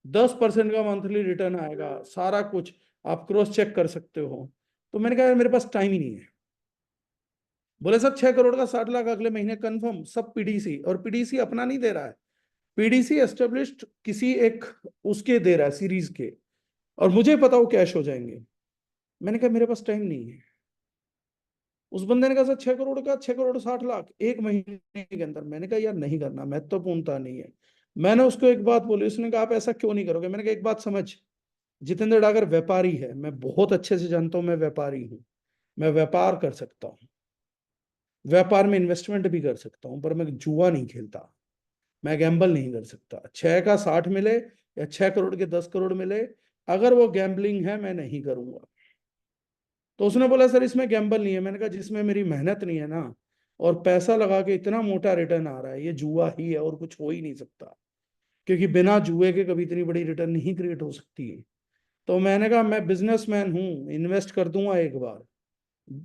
10% का मंथली रिटर्न आएगा, सारा कुछ आप क्रॉस चेक कर सकते हो। तो मैंने कहा यार मेरे पास टाइम ही नहीं है। बोले सर 6 करोड़ का 60 लाख अगले महीने कंफर्म, सब पीडीसी, और पीडीसी अपना नहीं दे रहा है, पीडीसी एस्टेब्लिश्ड किसी एक उसके दे रहा है सीरीज के, और मुझे पता वो कैश हो जाएंगे। मैंने कहा मेरे पास टाइम नहीं है। उस बंदे ने कहा सर 6 करोड़ का 6 करोड़ 60 लाख 1 महीने के अंदर। मैंने कहा यार नहीं करना, महत्वपूर्णता नहीं है। मैंने उसको एक बात बोली, उसने कहा आप ऐसा क्यों नहीं करोगे। मैंने कहा एक बात समझ, जितेंद्र डागर व्यापारी है, मैं बहुत अच्छे से जानता हूं, मैं व्यापारी हूं, मैं व्यापार कर सकता हूं, व्यापार में इन्वेस्टमेंट भी कर सकता हूं, पर मैं जुआ नहीं खेलता, मैं गैम्बल नहीं कर सकता। 6 का 60 मिले या 6 करोड़ के 10 करोड़ मिले, अगर वो गैम्बलिंग है मैं नहीं करूंगा। तो उसने बोला सर इसमें गैम्बल नहीं है। मैंने कहा जिसमें मेरी मेहनत नहीं है ना, और पैसा लगा के इतना मोटा रिटर्न आ रहा है, ये जुआ ही है और कुछ हो ही नहीं सकता, क्योंकि बिना जुए के कभी इतनी बड़ी रिटर्न नहीं क्रिएट हो सकती है। तो मैंने कहा मैं बिजनेसमैन हूँ, इन्वेस्ट कर दूंगा एक बार,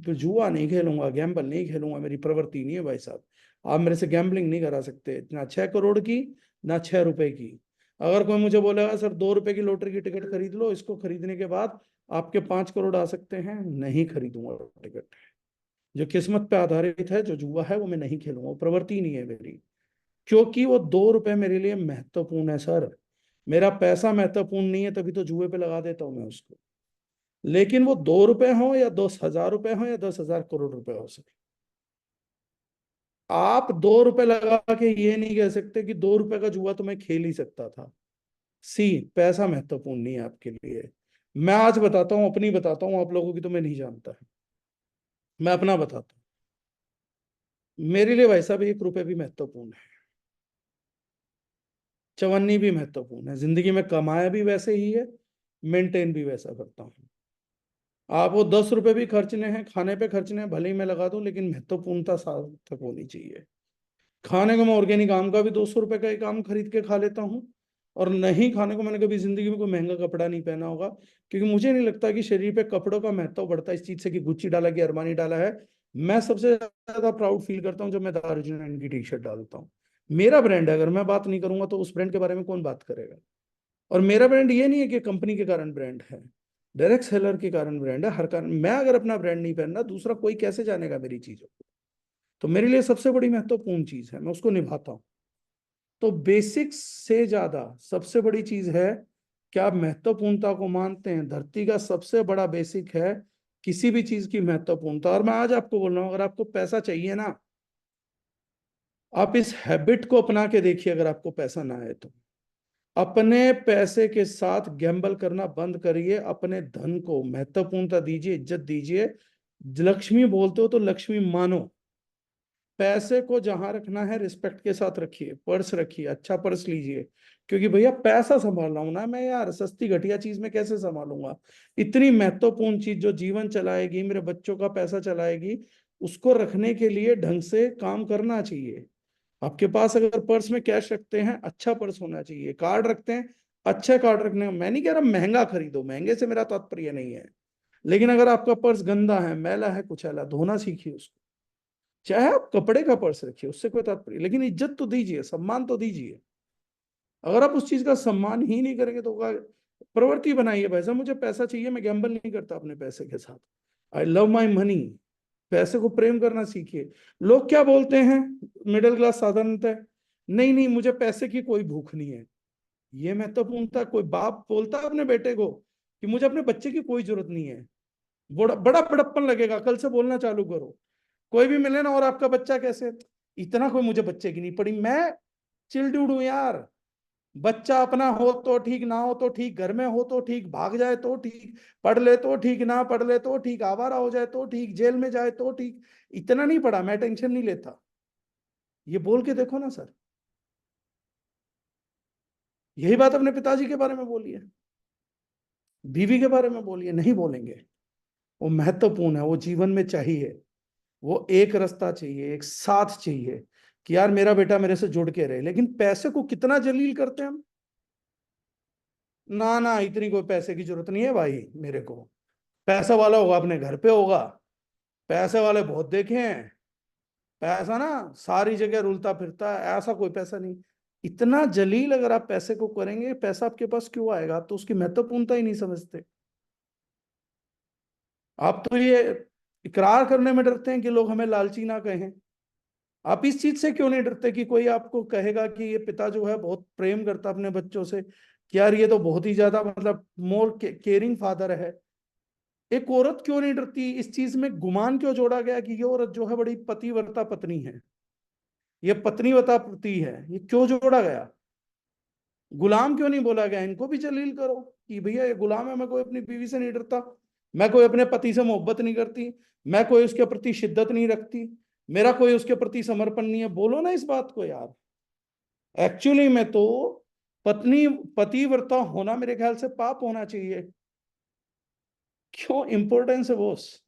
तो जुआ नहीं खेलूंगा, गैम्बल नहीं खेलूंगा, मेरी प्रवृत्ति नहीं है भाई साहब। आप मेरे से गैम्बलिंग नहीं करा सकते, ना 6 करोड़ की, ना 6 रुपए की। अगर कोई मुझे बोलेगा सर 2 रुपए की लॉटरी की टिकट खरीद लो, इसको खरीदने के बाद आपके 5 करोड़ आ सकते हैं, नहीं खरीदूंगा टिकट। जो किस्मत पे आधारित है, जो जुआ है, वो मैं नहीं खेलूंगा, वो प्रवृत्ति नहीं है मेरी, क्योंकि वो 2 रुपए मेरे लिए महत्वपूर्ण है सर। मेरा पैसा महत्वपूर्ण नहीं है, तभी तो जुए पे लगा देता हूं मैं उसको। लेकिन वो 2 रुपए हो या 10,000 रुपए हो या 10,000 करोड़ रुपए हो सके, आप 2 रुपए लगा के ये नहीं कह सकते कि 2 रुपए का जुआ तो मैं खेल ही सकता था। सी, पैसा महत्वपूर्ण नहीं है आपके लिए। मैं आज बताता हूं, अपनी बताता हूं, आप लोगों की तो मैं नहीं जानता है, मैं अपना बताता हूं। मेरे लिए भाई साहब 1 रुपए भी महत्वपूर्ण है, चवन्नी भी महत्वपूर्ण है। जिंदगी में कमाया भी वैसे ही है, मेंटेन भी वैसा करता हूँ। आप वो 10 रुपए भी खर्चने हैं, खाने पे खर्चने हैं, भले ही मैं लगा दूं, लेकिन महत्वपूर्णता सार्थक होनी चाहिए। खाने को मैं ऑर्गेनिक आम का भी 200 रुपए का एक आम खरीद के खा लेता हूँ, और नहीं खाने को मैंने कभी जिंदगी में कोई महंगा कपड़ा नहीं पहना होगा, क्योंकि मुझे नहीं लगता कि शरीर पे कपड़ों का महत्व बढ़ता है इस चीज से कि गुच्ची डाला कि अरमानी डाला है। मैं सबसे ज्यादा प्राउड फील करता हूँ जब मैं दार्जिलिंग की टी शर्ट डालता हूँ। मेरा ब्रांड है, अगर मैं बात नहीं करूंगा तो उस ब्रांड के बारे में कौन बात करेगा। और मेरा ब्रांड ये नहीं है कि कंपनी के कारण ब्रांड है, डायरेक्ट सेलर के कारण ब्रांड है। हर कारण, मैं अगर अपना ब्रांड नहीं पहन रहा, दूसरा कोई कैसे जानेगा मेरी चीजों को। तो मेरे लिए सबसे बड़ी महत्वपूर्ण चीज है, मैं उसको निभाता हूं। तो बेसिक्स से ज्यादा सबसे बड़ी चीज है, क्या आप महत्वपूर्णता को मानते हैं। धरती का सबसे बड़ा बेसिक है किसी भी चीज की महत्वपूर्णता। और मैं आज आपको बोल रहा हूं, अगर आपको पैसा चाहिए ना, आप इस हैबिट को अपना के देखिए। अगर आपको पैसा ना आए तो अपने पैसे के साथ गैम्बल करना बंद करिए, अपने धन को महत्वपूर्णता दीजिए, इज्जत दीजिए। लक्ष्मी बोलते हो तो लक्ष्मी मानो। पैसे को जहां रखना है रिस्पेक्ट के साथ रखिए, पर्स रखिए, अच्छा पर्स लीजिए, क्योंकि भैया पैसा संभाल रहा हूं ना मैं यार, सस्ती घटिया चीज में कैसे संभालूंगा। इतनी महत्वपूर्ण चीज जो जीवन चलाएगी, मेरे बच्चों का पैसा चलाएगी, उसको रखने के लिए ढंग से काम करना चाहिए। आपके पास अगर पर्स में कैश रखते हैं, अच्छा पर्स होना चाहिए। कार्ड रखते हैं, अच्छा कार्ड रखने, मैं नहीं कह रहा महंगा खरीदो, महंगे से मेरा तात्पर्य नहीं है। लेकिन अगर आपका पर्स गंदा है, मैला है, कुचैला, धोना सीखिए उसको। चाहे आप कपड़े का पर्स रखिए, उससे कोई तात्पर्य, लेकिन इज्जत तो दीजिए, सम्मान तो दीजिए। अगर आप उस चीज का सम्मान ही नहीं करेंगे तो प्रवृत्ति बनाइए भाई साहब, मुझे पैसा चाहिए, मैं गैम्बल नहीं करता अपने पैसे के साथ। I love my money. पैसे को प्रेम करना सीखिए। लोग क्या बोलते हैं, मिडिल क्लास साधारणतः, नहीं नहीं मुझे पैसे की कोई भूख नहीं है। ये महत्वपूर्णता, कोई बाप बोलता है अपने बेटे को कि मुझे अपने बच्चे की कोई जरूरत नहीं है, बड़ा बड़ा बड़प्पन लगेगा। कल से बोलना चालू करो, कोई भी मिले ना, और आपका बच्चा कैसे, इतना कोई मुझे बच्चे की नहीं पड़ी, मैं चिल्ड्यूड हूं यार। बच्चा अपना हो तो ठीक, ना हो तो ठीक, घर में हो तो ठीक, भाग जाए तो ठीक, पढ़ ले तो ठीक, ना पढ़ ले तो ठीक, आवारा हो जाए तो ठीक, जेल में जाए तो ठीक, इतना नहीं पढ़ा, मैं टेंशन नहीं लेता। ये बोल के देखो ना सर, यही बात अपने पिताजी के बारे में बोलिए, बीवी के बारे में बोलिए, नहीं बोलेंगे। वो महत्वपूर्ण है, वो जीवन में चाहिए, वो एक रास्ता चाहिए, एक साथ चाहिए कि यार मेरा बेटा मेरे से जुड़ के रहे। लेकिन पैसे को कितना जलील करते हैं हम, ना ना इतनी कोई पैसे की जरूरत नहीं है भाई मेरे को। पैसा वाला होगा अपने घर पे होगा, पैसे वाले बहुत देखे हैं, पैसा ना सारी जगह रुलता फिरता है, ऐसा कोई पैसा नहीं। इतना जलील अगर आप पैसे को करेंगे, पैसा आपके पास क्यों आएगा, आप तो उसकी महत्वपूर्णता ही नहीं समझते। आप तो ये इकरार करने में डरते हैं कि लोग हमें लालची ना कहें। आप इस चीज से क्यों नहीं डरते कि कोई आपको कहेगा कि ये पिता जो है बहुत प्रेम करता अपने बच्चों से, कि यार ये तो बहुत ही ज्यादा मतलब मोर केयरिंग फादर है। एक औरत क्यों नहीं डरती? इस चीज में गुमान क्यों जोड़ा गया कि ये औरत जो है बड़ी पतिव्रता पत्नी है, ये पत्नीवता पति है, ये क्यों जोड़ा गया? गुलाम क्यों नहीं बोला गया? इनको भी जलील करो कि भैया ये गुलाम है, मैं कोई अपनी बीवी से नहीं डरता, मैं कोई अपने पति से मोहब्बत नहीं करती, मैं कोई उसके प्रति शिद्दत नहीं रखती, मेरा कोई उसके प्रति समर्पण नहीं है। बोलो ना इस बात को यार। एक्चुअली में तो पत्नी पतिव्रता होना मेरे ख्याल से पाप होना चाहिए। क्यों इंपॉर्टेंस है boss?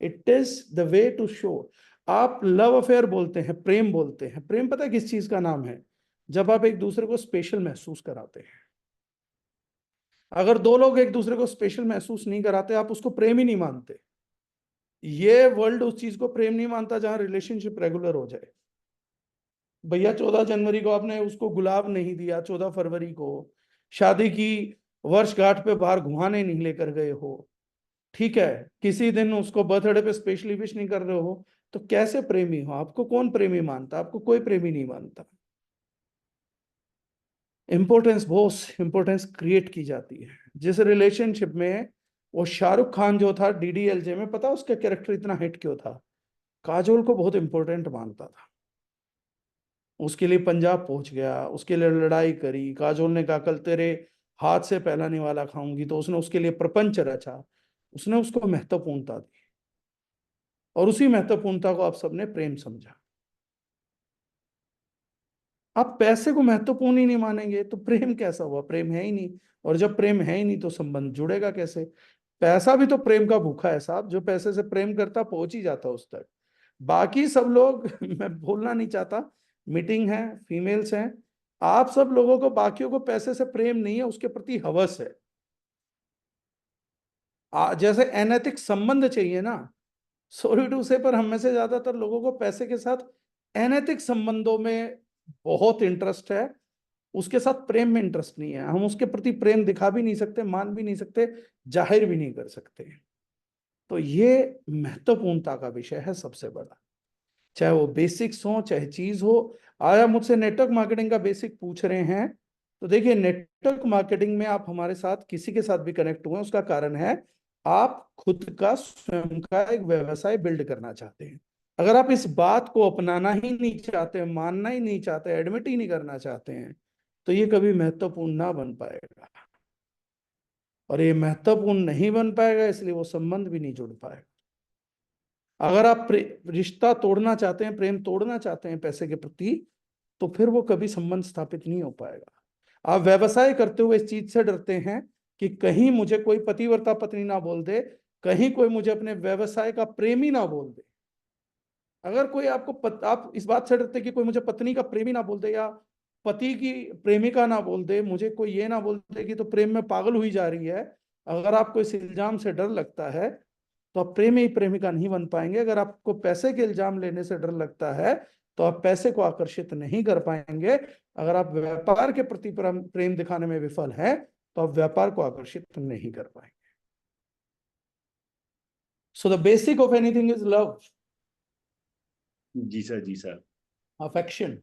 It is the way to show. आप लव अफेयर बोलते हैं, प्रेम बोलते हैं। प्रेम पता है किस चीज का नाम है? जब आप एक दूसरे को स्पेशल महसूस कराते हैं। अगर दो लोग एक दूसरे को स्पेशल महसूस नहीं कराते, आप उसको प्रेम ही नहीं मानते। ये वर्ल्ड उस चीज को प्रेम नहीं मानता जहां रिलेशनशिप रेगुलर हो जाए। भैया 14 जनवरी को आपने उसको गुलाब नहीं दिया, 14 फरवरी को शादी की वर्षगांठ पे बाहर घुमाने नहीं लेकर गए हो, ठीक है, किसी दिन उसको बर्थडे पे स्पेशली विश नहीं कर रहे हो, तो कैसे प्रेमी हो? आपको कौन प्रेमी मानता? आपको कोई प्रेमी नहीं मानता। इंपॉर्टेंस बोस, इंपॉर्टेंस क्रिएट की जाती है। जिस रिलेशनशिप में वो शाहरुख खान जो था डीडीएलजे में, पता उसका कैरेक्टर इतना हिट क्यों था? काजोल को बहुत इंपॉर्टेंट मानता था, उसके लिए पंजाब पहुंच गया, उसके लिए लड़ाई करी। काजोल ने कहा कल तेरे हाथ से पहला निवाला खाऊंगी, तो उसने उसके लिए प्रपंच रचा। उसने उसको महत्वपूर्णता दी, और उसी महत्वपूर्णता को आप सबने प्रेम समझा। आप पैसे को महत्वपूर्ण ही नहीं मानेंगे तो प्रेम कैसा हुआ? प्रेम है ही नहीं। और जब प्रेम है ही नहीं तो संबंध जुड़ेगा कैसे? पैसा भी तो प्रेम का भूखा है साहब। जो पैसे से प्रेम करता पहुंच ही जाता उस तक। बाकी सब लोग मैं बोलना नहीं चाहता, मीटिंग है, फीमेल्स हैं, आप सब लोगों को, बाकियों को पैसे से प्रेम नहीं है, उसके प्रति हवस है। जैसे अनैतिक संबंध चाहिए ना, सॉरी टू से, पर हम में से ज्यादातर लोगों को पैसे के साथ अनैतिक संबंधों में बहुत इंटरेस्ट है, उसके साथ प्रेम में इंटरेस्ट नहीं है। हम उसके प्रति प्रेम दिखा भी नहीं सकते, मान भी नहीं सकते, जाहिर भी नहीं कर सकते। तो ये महत्वपूर्णता का विषय है सबसे बड़ा, चाहे वो बेसिक्स हो चाहे चीज हो। आया मुझसे नेटवर्क मार्केटिंग का बेसिक पूछ रहे हैं, तो देखिए नेटवर्क मार्केटिंग में आप हमारे साथ किसी के साथ भी कनेक्ट हुए, उसका कारण है आप खुद का स्वयं का एक व्यवसाय बिल्ड करना चाहते हैं। अगर आप इस बात को अपनाना ही नहीं चाहते, मानना ही नहीं चाहते, एडमिट ही नहीं करना चाहते हैं, तो ये कभी महत्वपूर्ण ना बन पाएगा। और ये महत्वपूर्ण नहीं बन पाएगा, इसलिए वो संबंध भी नहीं जुड़ पाएगा। अगर आप रिश्ता तोड़ना चाहते हैं, प्रेम तोड़ना चाहते हैं पैसे के प्रति, तो फिर वो कभी संबंध स्थापित नहीं हो पाएगा। आप व्यवसाय करते हुए इस चीज से डरते हैं कि कहीं मुझे कोई पतिव्रता पत्नी ना बोल दे, कहीं कोई मुझे अपने व्यवसाय का प्रेमी ना बोल दे। अगर कोई आप इस बात से डरते कि कोई मुझे पत्नी का प्रेमी ना बोल दे, या पति की प्रेमिका ना बोल दे, मुझे कोई ये ना बोल दे कि तो प्रेम में पागल हुई जा रही है। अगर आपको इस इल्जाम से डर लगता है तो आप प्रेमी प्रेमिका नहीं बन पाएंगे। अगर आपको पैसे के इल्जाम लेने से डर लगता है तो आप पैसे को आकर्षित नहीं कर पाएंगे। अगर आप व्यापार के प्रति प्रेम दिखाने में विफल हैं तो आप व्यापार को आकर्षित नहीं कर पाएंगे। So the basic of anything is love, जी सर, जी सर। अफेक्शन।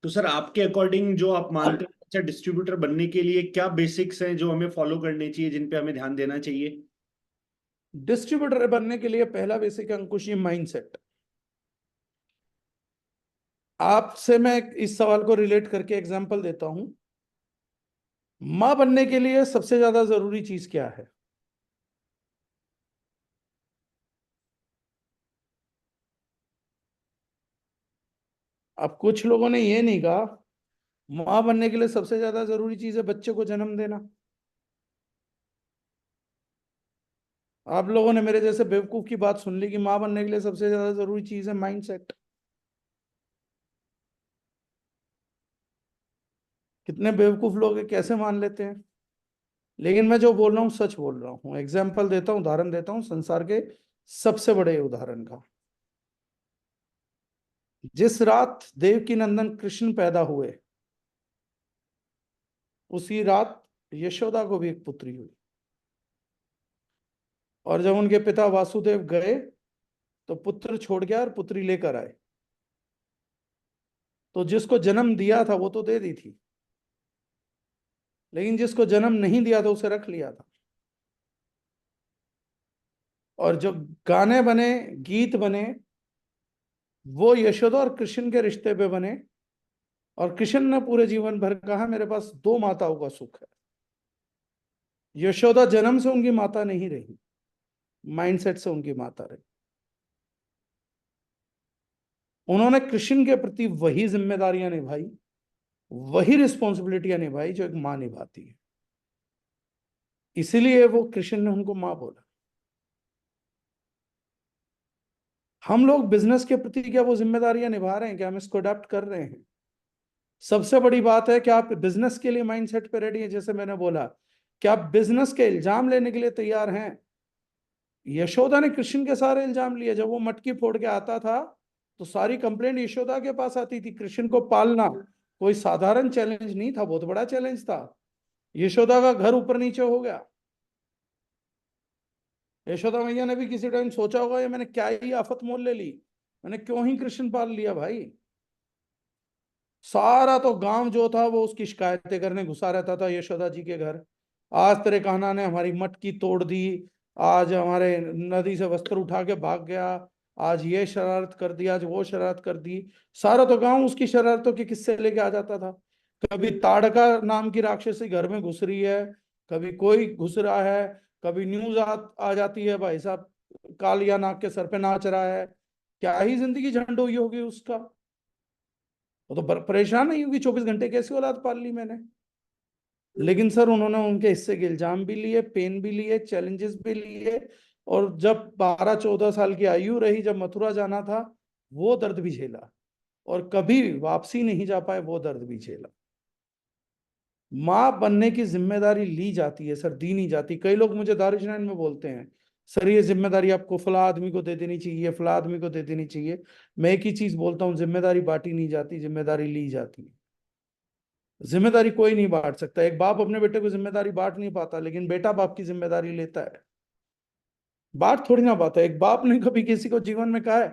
तो सर आपके अकॉर्डिंग जो आप मानते हैं अच्छा डिस्ट्रीब्यूटर बनने के लिए क्या बेसिक्स हैं जो हमें फॉलो करने चाहिए, जिन पे हमें ध्यान देना चाहिए? डिस्ट्रीब्यूटर बनने के लिए पहला बेसिक अंकुश, माइंडसेट। आपसे मैं इस सवाल को रिलेट करके एग्जांपल देता हूं। मां बनने के लिए सबसे ज्यादा जरूरी चीज क्या है? अब कुछ लोगों ने ये नहीं कहा मां बनने के लिए सबसे ज्यादा जरूरी चीज है बच्चे को जन्म देना। आप लोगों ने मेरे जैसे बेवकूफ की बात सुन ली कि मां बनने के लिए सबसे ज्यादा जरूरी चीज है माइंडसेट। कितने बेवकूफ लोग हैं, कैसे मान लेते हैं? लेकिन मैं जो बोल रहा हूँ सच बोल रहा हूँ। एग्जाम्पल देता हूँ, उदाहरण देता हूँ संसार के सबसे बड़े उदाहरण का। जिस रात देवकी नंदन कृष्ण पैदा हुए, उसी रात यशोदा को भी एक पुत्री हुई। और जब उनके पिता वासुदेव गए तो पुत्र छोड़ गया और पुत्री लेकर आए। तो जिसको जन्म दिया था वो तो दे दी थी, लेकिन जिसको जन्म नहीं दिया था उसे रख लिया था। और जो गाने बने, गीत बने, वो यशोदा और कृष्ण के रिश्ते पे बने। और कृष्ण ने पूरे जीवन भर कहा मेरे पास 2 माताओं का सुख है। यशोदा जन्म से उनकी माता नहीं रही, माइंडसेट से उनकी माता रही। उन्होंने कृष्ण के प्रति वही जिम्मेदारियां निभाई, वही रिस्पॉन्सिबिलिटियां निभाई जो एक मां निभाती है। इसीलिए वो कृष्ण ने उनको मां बोला। हम लोग बिजनेस के प्रति क्या वो जिम्मेदारियां निभा रहे हैं? क्या हम इसको अडॉप्ट कर रहे हैं? सबसे बड़ी बात है कि आप बिजनेस के लिए माइंडसेट पे रेडी हैं? जैसे मैंने बोला, क्या आप बिजनेस के इल्जाम लेने के लिए तैयार हैं? यशोदा ने कृष्ण के सारे इल्जाम लिए। जब वो मटकी फोड़ के आता था तो सारी कंप्लेंट यशोदा के पास आती थी। कृष्ण को पालना कोई साधारण चैलेंज नहीं था, बहुत बड़ा चैलेंज था। यशोदा का घर ऊपर नीचे हो गया। यशोदा मैया ने भी किसी टाइम सोचा होगा ये मैंने क्या ही आफत मोल ले ली, मैंने क्यों ही कृष्ण पाल लिया भाई। सारा तो गांव जो था वो उसकी शिकायतें करने घुसा रहता था यशोदा जी के घर। आज तेरे कान्हा ने हमारी मटकी तोड़ दी, आज हमारे नदी से वस्त्र उठा के भाग गया, आज ये शरारत कर दी, आज वो शरारत कर दी। सारा तो गांव उसकी शरारतों के किस्से लेके आ जाता था। कभी ताड़का नाम की राक्षसी घर में घुस रही है, कभी कोई घुस रहा है, कभी न्यूज आ जाती है भाई साहब कालिया नाग के सर पे नाच रहा है। क्या ही जिंदगी झंड हुई होगी उसका। वो तो परेशान नहीं होगी 24 घंटे कैसी औलाद पाल ली मैंने। लेकिन सर उन्होंने उनके हिस्से के इल्जाम भी लिए, पेन भी लिए, चैलेंजेस भी लिए। और जब 12-14 साल की आयु रही, जब मथुरा जाना था, वो दर्द भी झेला। और कभी वापसी नहीं जा पाए, वो दर्द भी झेला। माँ बनने की जिम्मेदारी ली जाती है सर, दी नहीं जाती। कई लोग मुझे दारुशनान में बोलते हैं सर ये जिम्मेदारी आपको फला आदमी को दे देनी चाहिए, फला आदमी को दे देनी चाहिए। मैं एक ही चीज बोलता हूँ, जिम्मेदारी बांटी नहीं जाती, जिम्मेदारी ली जाती है। जिम्मेदारी कोई नहीं बांट सकता। एक बाप अपने बेटे को जिम्मेदारी बांट नहीं पाता, लेकिन बेटा बाप की जिम्मेदारी लेता है। बात थोड़ी ना पाता है। एक बाप ने कभी किसी को जीवन में कहा है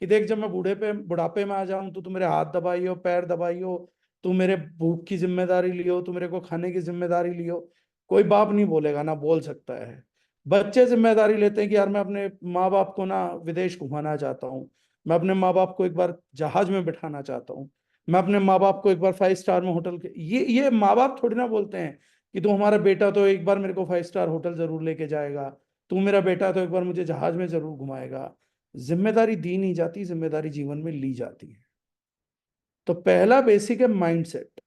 कि देख जब मैं बुढ़ापे में आ जाऊं तो तू मेरे हाथ दबाइयो, पैर दबाइयो, तू मेरे भूख की जिम्मेदारी लियो, तू मेरे को खाने की जिम्मेदारी लियो? कोई बाप नहीं बोलेगा, ना बोल सकता है। बच्चे जिम्मेदारी लेते हैं कि यार मैं अपने माँ बाप को ना विदेश घुमाना चाहता हूँ, मैं अपने माँ बाप को एक बार जहाज में बिठाना चाहता हूँ, मैं अपने माँ बाप को एक बार 5 स्टार में होटल के। ये माँ बाप थोड़ी ना बोलते हैं कि तू हमारा बेटा तो एक बार मेरे को 5 स्टार होटल जरूर लेके जाएगा, तू मेरा बेटा तो एक बार मुझे जहाज में जरूर घुमाएगा। जिम्मेदारी दी नहीं जाती, जिम्मेदारी जीवन में ली जाती है। तो पहला बेसिक है माइंडसेट।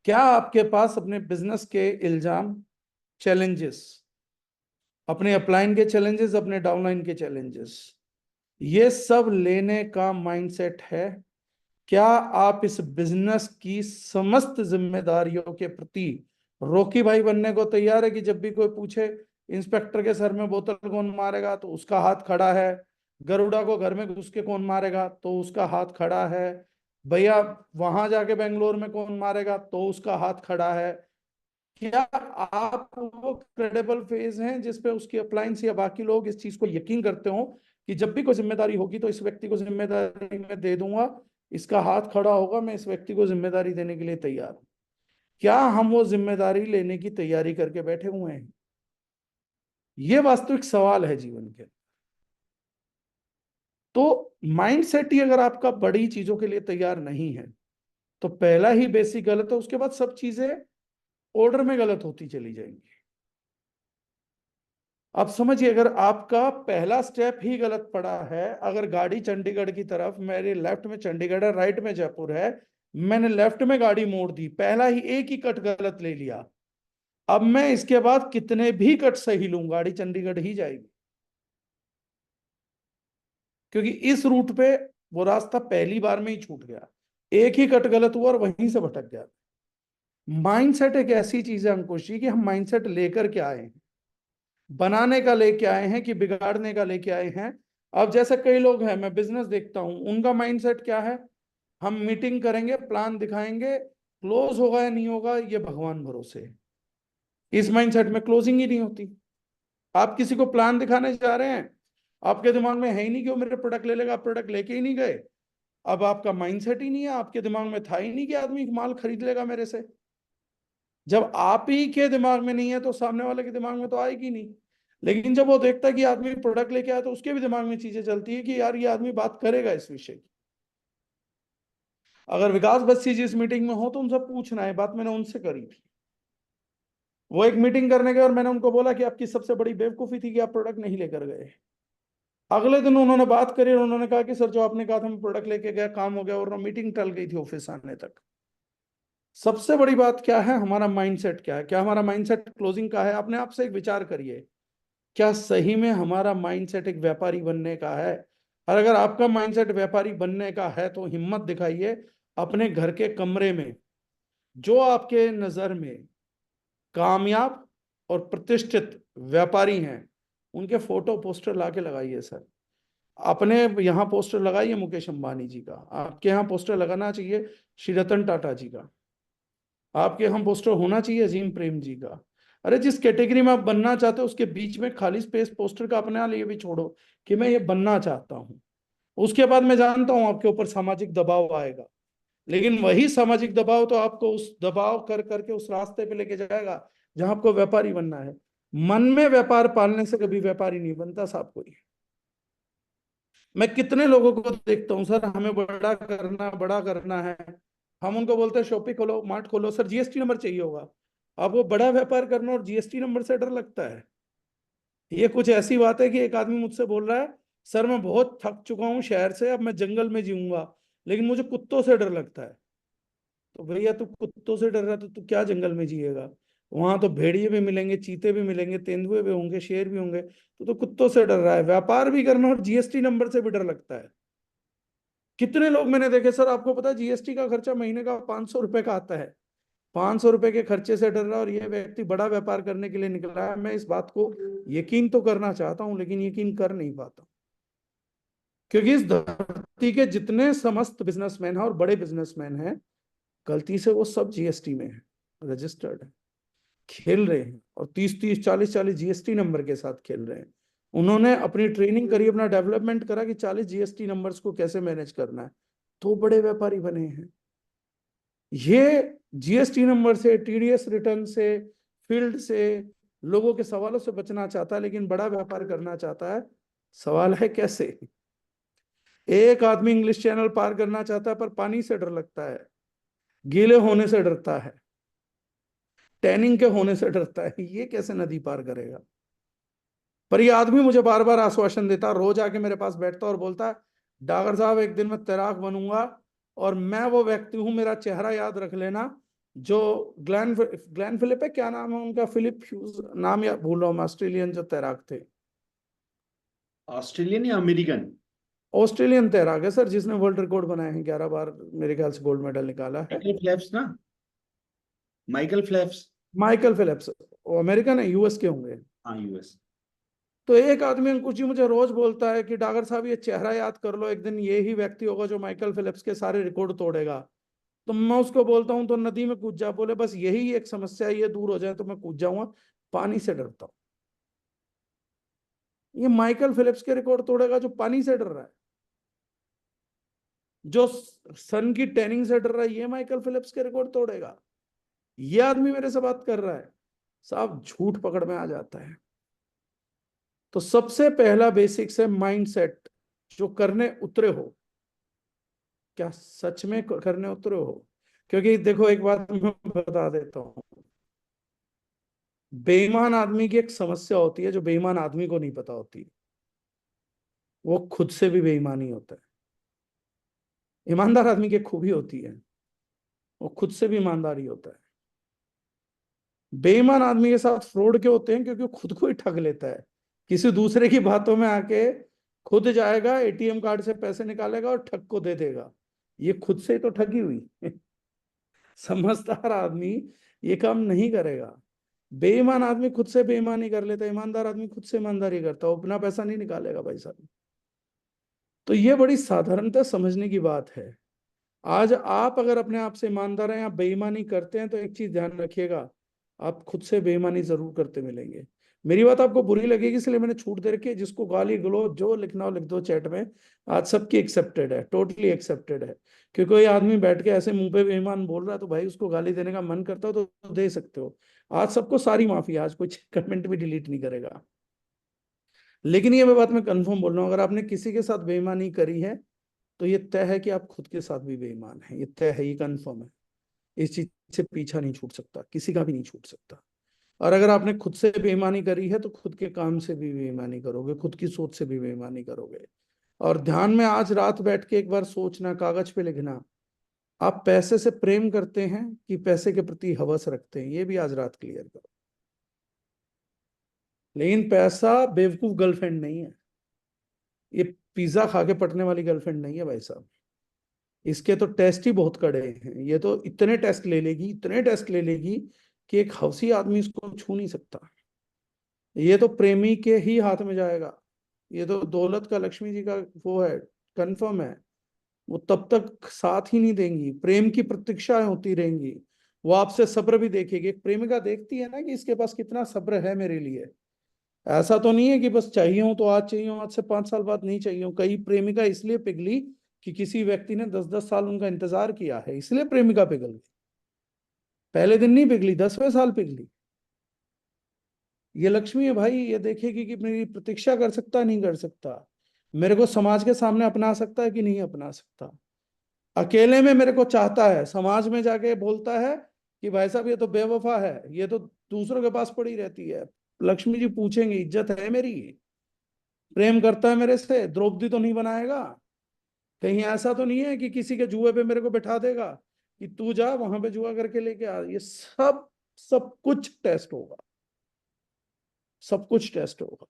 क्या आपके पास अपने बिजनेस के इल्जाम, चैलेंजेस, अपने अपलाइन के चैलेंजेस, अपने डाउनलाइन के चैलेंजेस, ये सब लेने का माइंडसेट है? क्या आप इस बिजनेस की समस्त जिम्मेदारियों के प्रति रोकी भाई बनने को तैयार है कि जब भी कोई पूछे इंस्पेक्टर के सर में बोतल कौन मारेगा तो उसका हाथ खड़ा है, गरुड़ा को घर में घुस के कौन मारेगा तो उसका हाथ खड़ा है, भैया वहां जाके बेंगलोर में कौन मारेगा तो उसका हाथ खड़ा है? क्या आप वो क्रेडिबल फेज हैं जिसपे उसकी अप्लायंस या बाकी लोग इस चीज को यकीन करते हो कि जब भी कोई जिम्मेदारी होगी तो इस व्यक्ति को जिम्मेदारी मैं दे दूंगा, इसका हाथ खड़ा होगा, मैं इस व्यक्ति को जिम्मेदारी देने के लिए तैयार हूं? क्या हम वो जिम्मेदारी लेने की तैयारी करके बैठे हुए हैं? ये वास्तविक सवाल है जीवन के। तो माइंडसेट ही अगर आपका बड़ी चीजों के लिए तैयार नहीं है तो पहला ही बेसिक गलत है। उसके बाद सब चीजें ऑर्डर में गलत होती चली जाएंगी। अब समझिए, अगर आपका पहला स्टेप ही गलत पड़ा है, अगर गाड़ी चंडीगढ़ की तरफ, मेरे लेफ्ट में चंडीगढ़ है, राइट में जयपुर है, मैंने लेफ्ट में गाड़ी मोड़ दी, पहला ही एक ही कट गलत ले लिया, अब मैं इसके बाद कितने भी कट सही लूं गाड़ी चंडीगढ़ ही जाएगी, क्योंकि इस रूट पे वो रास्ता पहली बार में ही छूट गया, एक ही कट गलत हुआ और वहीं से भटक गया। माइंडसेट एक ऐसी चीज है अंकुश जी कि हम माइंडसेट लेकर के आए हैं, बनाने का लेके आए हैं कि बिगाड़ने का लेके आए हैं? अब जैसे कई लोग हैं, मैं बिजनेस देखता हूं, उनका माइंडसेट क्या है, हम मीटिंग करेंगे, प्लान दिखाएंगे, क्लोज होगा या नहीं होगा ये भगवान भरोसे है। इस माइंडसेट में क्लोजिंग ही नहीं होती। आप किसी को प्लान दिखाने जा रहे हैं, आपके दिमाग में है ही नहीं कि वो मेरे प्रोडक्ट ले लेगा, आप प्रोडक्ट लेके ही नहीं गए। अब आपका माइंडसेट ही नहीं है, आपके दिमाग में था ही नहीं कि आदमी माल खरीद लेगा मेरे से। जब आप ही के दिमाग में नहीं है तो सामने वाले के दिमाग में तो आएगी नहीं। लेकिन जब वो देखता है कि आदमी प्रोडक्ट लेके आया तो उसके भी दिमाग में चीजें चलती है कि यार ये आदमी बात करेगा इस विषय की। अगर विकास बस्सी जी इस मीटिंग में हो तो उनसे पूछना है, बात मैंने उनसे करी थी। वो एक मीटिंग करने गए और मैंने उनको बोला कि आपकी सबसे बड़ी बेवकूफी थी कि आप प्रोडक्ट नहीं लेकर गए। अगले दिन उन्होंने बात करी और उन्होंने कहा कि सर जो आपने कहा था मैं प्रोडक्ट लेके गया, काम हो गया, और मीटिंग टल गई थी ऑफिस आने तक। सबसे बड़ी बात क्या है, हमारा माइंडसेट क्या है। क्या हमारा माइंडसेट क्लोजिंग का है? अपने आप से एक विचार करिए, क्या सही में हमारा माइंडसेट एक व्यापारी बनने का है? और अगर आपका माइंडसेट व्यापारी बनने का है तो हिम्मत दिखाइए, अपने घर के कमरे में जो आपके नजर में कामयाब और प्रतिष्ठित व्यापारी हैं उनके फोटो पोस्टर लाके लगाइए। सर अपने यहाँ पोस्टर लगाइए मुकेश अंबानी जी का, आपके यहाँ पोस्टर लगाना चाहिए श्री रतन टाटा जी का, आपके यहाँ पोस्टर होना चाहिए अजीम प्रेम जी का। अरे जिस कैटेगरी में आप बनना चाहते हो उसके बीच में खाली स्पेस पोस्टर का अपने लिए भी छोड़ो कि मैं ये बनना चाहता हूँ। उसके बाद मैं जानता हूँ आपके ऊपर सामाजिक दबाव आएगा, लेकिन वही सामाजिक दबाव तो आपको उस दबाव कर करके उस रास्ते पे लेके जाएगा जहां आपको व्यापारी बनना है। मन में व्यापार पालने से कभी व्यापारी नहीं बनता साहब कोई। मैं कितने लोगों को देखता हूँ, सर हमें बड़ा करना है। हम उनको बोलते हैं शॉपिंग खोलो, मार्ट खोलो, सर जीएसटी नंबर चाहिए होगा। आपको बड़ा व्यापार करना और जीएसटी नंबर से डर लगता है। ये कुछ ऐसी बात है कि एक आदमी मुझसे बोल रहा है सर मैं बहुत थक चुका हूँ शहर से, अब मैं जंगल में जीऊंगा, लेकिन मुझे कुत्तों से डर लगता है। तो भैया तू कुत्तों से डर रहा है तो तू क्या जंगल में जिएगा? वहां तो भेड़िए भी मिलेंगे, चीते भी मिलेंगे, तेंदुए भी होंगे, शेर भी होंगे। तो कुत्तों से डर रहा है, व्यापार भी करना और जीएसटी नंबर से भी डर लगता है। कितने लोग मैंने देखे, सर आपको पता है जीएसटी का खर्चा महीने का 500 रुपए का आता है। 500 रुपए के खर्चे से डर रहा है और ये व्यक्ति बड़ा व्यापार करने के लिए निकला है। मैं इस बात को यकीन तो करना चाहता हूं लेकिन यकीन कर नहीं पाता, क्योंकि इस धरती के जितने समस्त बिजनेसमैन हैं और बड़े बिजनेसमैन हैं, गलती से वो सब जीएसटी में है, रजिस्टर्ड है, खेल रहे हैं और 30-30 40-40 जीएसटी नंबर के साथ खेल रहे हैं। उन्होंने अपनी ट्रेनिंग करी, अपना डेवलपमेंट करा कि 40 जीएसटी नंबर्स को कैसे मैनेज करना है, तो बड़े व्यापारी बने हैं। ये जीएसटी नंबर से, टीडीएस रिटर्न से, फील्ड से, लोगों के सवालों से बचना चाहता है लेकिन बड़ा व्यापार करना चाहता है। सवाल है कैसे? एक आदमी इंग्लिश चैनल पार करना चाहता है पर पानी से डर लगता है, गीले होने से डरता है, टैनिंग के होने से डरता है। ये कैसे नदी पार करेगा? पर ये आदमी मुझे बार बार आश्वासन देता, रोज आके मेरे पास बैठता और बोलता है डागर साहब एक दिन मैं तैराक बनूंगा और मैं वो व्यक्ति हूं, मेरा चेहरा याद रख लेना जो ग्लैन फिलिप है, क्या नाम है उनका, फिलिप ह्यूज नाम या भूल रहा हूं मैं, ऑस्ट्रेलियन जो तैराक थे। ऑस्ट्रेलियन या अमेरिकन? ऑस्ट्रेलियन तैराक है सर, जिसने वर्ल्ड रिकॉर्ड बनाए हैं, 11 बार मेरे ख्याल से गोल्ड मेडल निकाला है। माइकल फ्लेप्स ना? Michael Phelps. माइकल फिलिप्स, वो अमेरिकन है, यूएस के होंगे। हाँ, यूएस। तो एक आदमी अंकुश जी मुझे रोज बोलता है कि डागर साहब ये चेहरा याद कर लो, एक दिन ये ही व्यक्ति होगा जो माइकल फिलिप्स के सारे रिकॉर्ड तोड़ेगा। तो मैं उसको बोलता हूँ तो नदी में कूद जा, बोले बस यही एक समस्या है, ये दूर हो जाए तो मैं कूद जाऊंगा, पानी से डरता हूँ। ये माइकल फिलिप्स के रिकॉर्ड तोड़ेगा जो पानी से डर रहा है, जो सन की टैनिंग से डर रहा है, ये माइकल फिलिप्स के रिकॉर्ड तोड़ेगा। ये आदमी मेरे से बात कर रहा है, साहब झूठ पकड़ में आ जाता है। तो सबसे पहला बेसिक्स है माइंडसेट, जो करने उतरे हो, क्या सच में करने उतरे हो? क्योंकि देखो एक बात मैं बता देता हूँ, बेईमान आदमी की एक समस्या होती है जो बेईमान आदमी को नहीं पता होती, वो खुद से भी बेईमानी होता है। ईमानदार आदमी की खूबी होती है, वो खुद से भी ईमानदारी होता है। बेईमान आदमी के साथ फ्रॉड क्यों होते हैं? क्योंकि वो खुद को ही ठग लेता है, किसी दूसरे की बातों में आके खुद जाएगा, एटीएम कार्ड से पैसे निकालेगा और ठग को दे देगा। ये खुद से तो ठगी हुई। समझदार आदमी ये काम नहीं करेगा। बेईमान आदमी खुद से बेईमानी कर लेता है, ईमानदार आदमी खुद से ईमानदारी करता है, वो अपना पैसा नहीं निकालेगा भाई साहब। तो ये बड़ी साधारणतः समझने की बात है। आज आप अगर अपने आप से ईमानदार हैं या बेईमानी करते हैं तो एक चीज ध्यान रखिएगा, आप खुद से बेईमानी जरूर करते मिलेंगे। मेरी बात आपको बुरी लगेगी इसलिए मैंने छूट दे रखी है। जिसको गाली गलौज जो लिखना हो लिख दो चैट में, आज सबकी एक्सेप्टेड है, टोटली एक्सेप्टेड है। क्योंकि कोई आदमी बैठ के ऐसे मुंह पे बेईमान बोल रहा है तो भाई उसको गाली देने का मन करता हो तो दे सकते हो। आज सबको सारी माफी, आज कोई कमेंट भी डिलीट नहीं करेगा। लेकिन ये बात मैं कंफर्म बोल रहा हूँ, अगर आपने किसी के साथ बेईमानी करी है तो ये तय है कि आप खुद के साथ भी बेईमान है। ये तय है, ये कंफर्म है। इस चीज से पीछा नहीं छूट सकता, किसी का भी नहीं छूट सकता। और अगर आपने खुद से बेईमानी करी है तो खुद के काम से भी बेईमानी करोगे, खुद की सोच से भी बेईमानी करोगे। और ध्यान में आज रात बैठ के एक बार सोचना, कागज पे लिखना, आप पैसे से प्रेम करते हैं कि पैसे के प्रति हवस रखते हैं, ये भी आज रात क्लियर करो। लेकिन पैसा बेवकूफ गर्लफ्रेंड नहीं है, ये पिज्जा खा के पटने वाली गर्लफ्रेंड नहीं है भाई साहब। इसके तो टेस्ट ही बहुत कड़े हैं। ये तो इतने टेस्ट ले लेगी, इतने टेस्ट ले लेगी कि एक हवसी आदमी इसको छू नहीं सकता। ये तो प्रेमी के ही हाथ में जाएगा। ये तो दौलत का, लक्ष्मी जी का वो है, कंफर्म है। वो तब तक साथ ही नहीं देंगी, प्रेम की प्रतीक्षाएं होती रहेंगी। वो आपसे सब्र भी देखेगी। एक प्रेमिका देखती है ना कि इसके पास कितना सब्र है मेरे लिए। ऐसा तो नहीं है कि बस चाहिए हूं तो आज चाहिए हूं, आज से 5 साल बाद नहीं चाहिए हूं। कई प्रेमिका इसलिए पिघली कि किसी व्यक्ति ने 10-10 साल उनका इंतजार किया है, इसलिए प्रेमिका पिघल गई। पहले दिन नहीं पिघली, 10वें साल पिघली। ये लक्ष्मी है भाई, ये देखेगी कि मेरी प्रतीक्षा कर सकता है नहीं कर सकता, मेरे को समाज के सामने अपना सकता है कि नहीं अपना सकता। अकेले में मेरे को चाहता है, समाज में जाके बोलता है कि भाई साहब ये तो बेवफा है, ये तो दूसरों के पास पड़ी रहती है। लक्ष्मी जी पूछेंगे इज्जत है मेरी, प्रेम करता है मेरे से, द्रौपदी तो नहीं बनाएगा। कहीं ऐसा तो नहीं है कि किसी के जुए पे मेरे को बैठा देगा कि तू जा वहां पे जुआ करके लेके आ। ये सब सब कुछ टेस्ट होगा, सब कुछ टेस्ट होगा।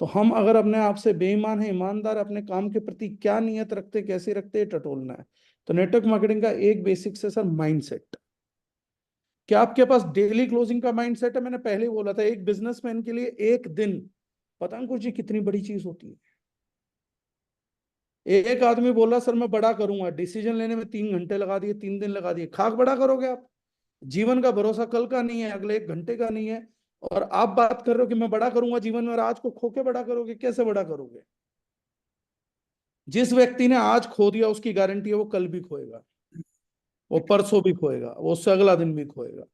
तो हम अगर अपने आप से बेईमान है, ईमानदार, अपने काम के प्रति क्या नियत रखते, कैसे रखते, टटोलना है। तो नेटवर्क मार्केटिंग का एक बेसिक्स है सर, माइंडसेट। क्या आपके पास डेली क्लोजिंग का माइंडसेट है? मैंने पहले ही बोला था, एक बिजनेसमैन के लिए एक दिन, पता अंकुर जी, कितनी बड़ी चीज होती है। एक आदमी बोला सर मैं बड़ा करूंगा, डिसीजन लेने में 3 घंटे लगा दिए, 3 दिन लगा दिए। खाक बड़ा करोगे आप? जीवन का भरोसा कल का नहीं है, अगले 1 घंटे का नहीं है। और आप बात कर रहे हो कि मैं बड़ा करूंगा जीवन में, और आज को खो के बड़ा करोगे? कैसे बड़ा करोगे? जिस व्यक्ति ने आज खो दिया उसकी गारंटी है वो कल भी खोएगा, वो परसों भी खोएगा, वो उससे अगला दिन भी खोएगा।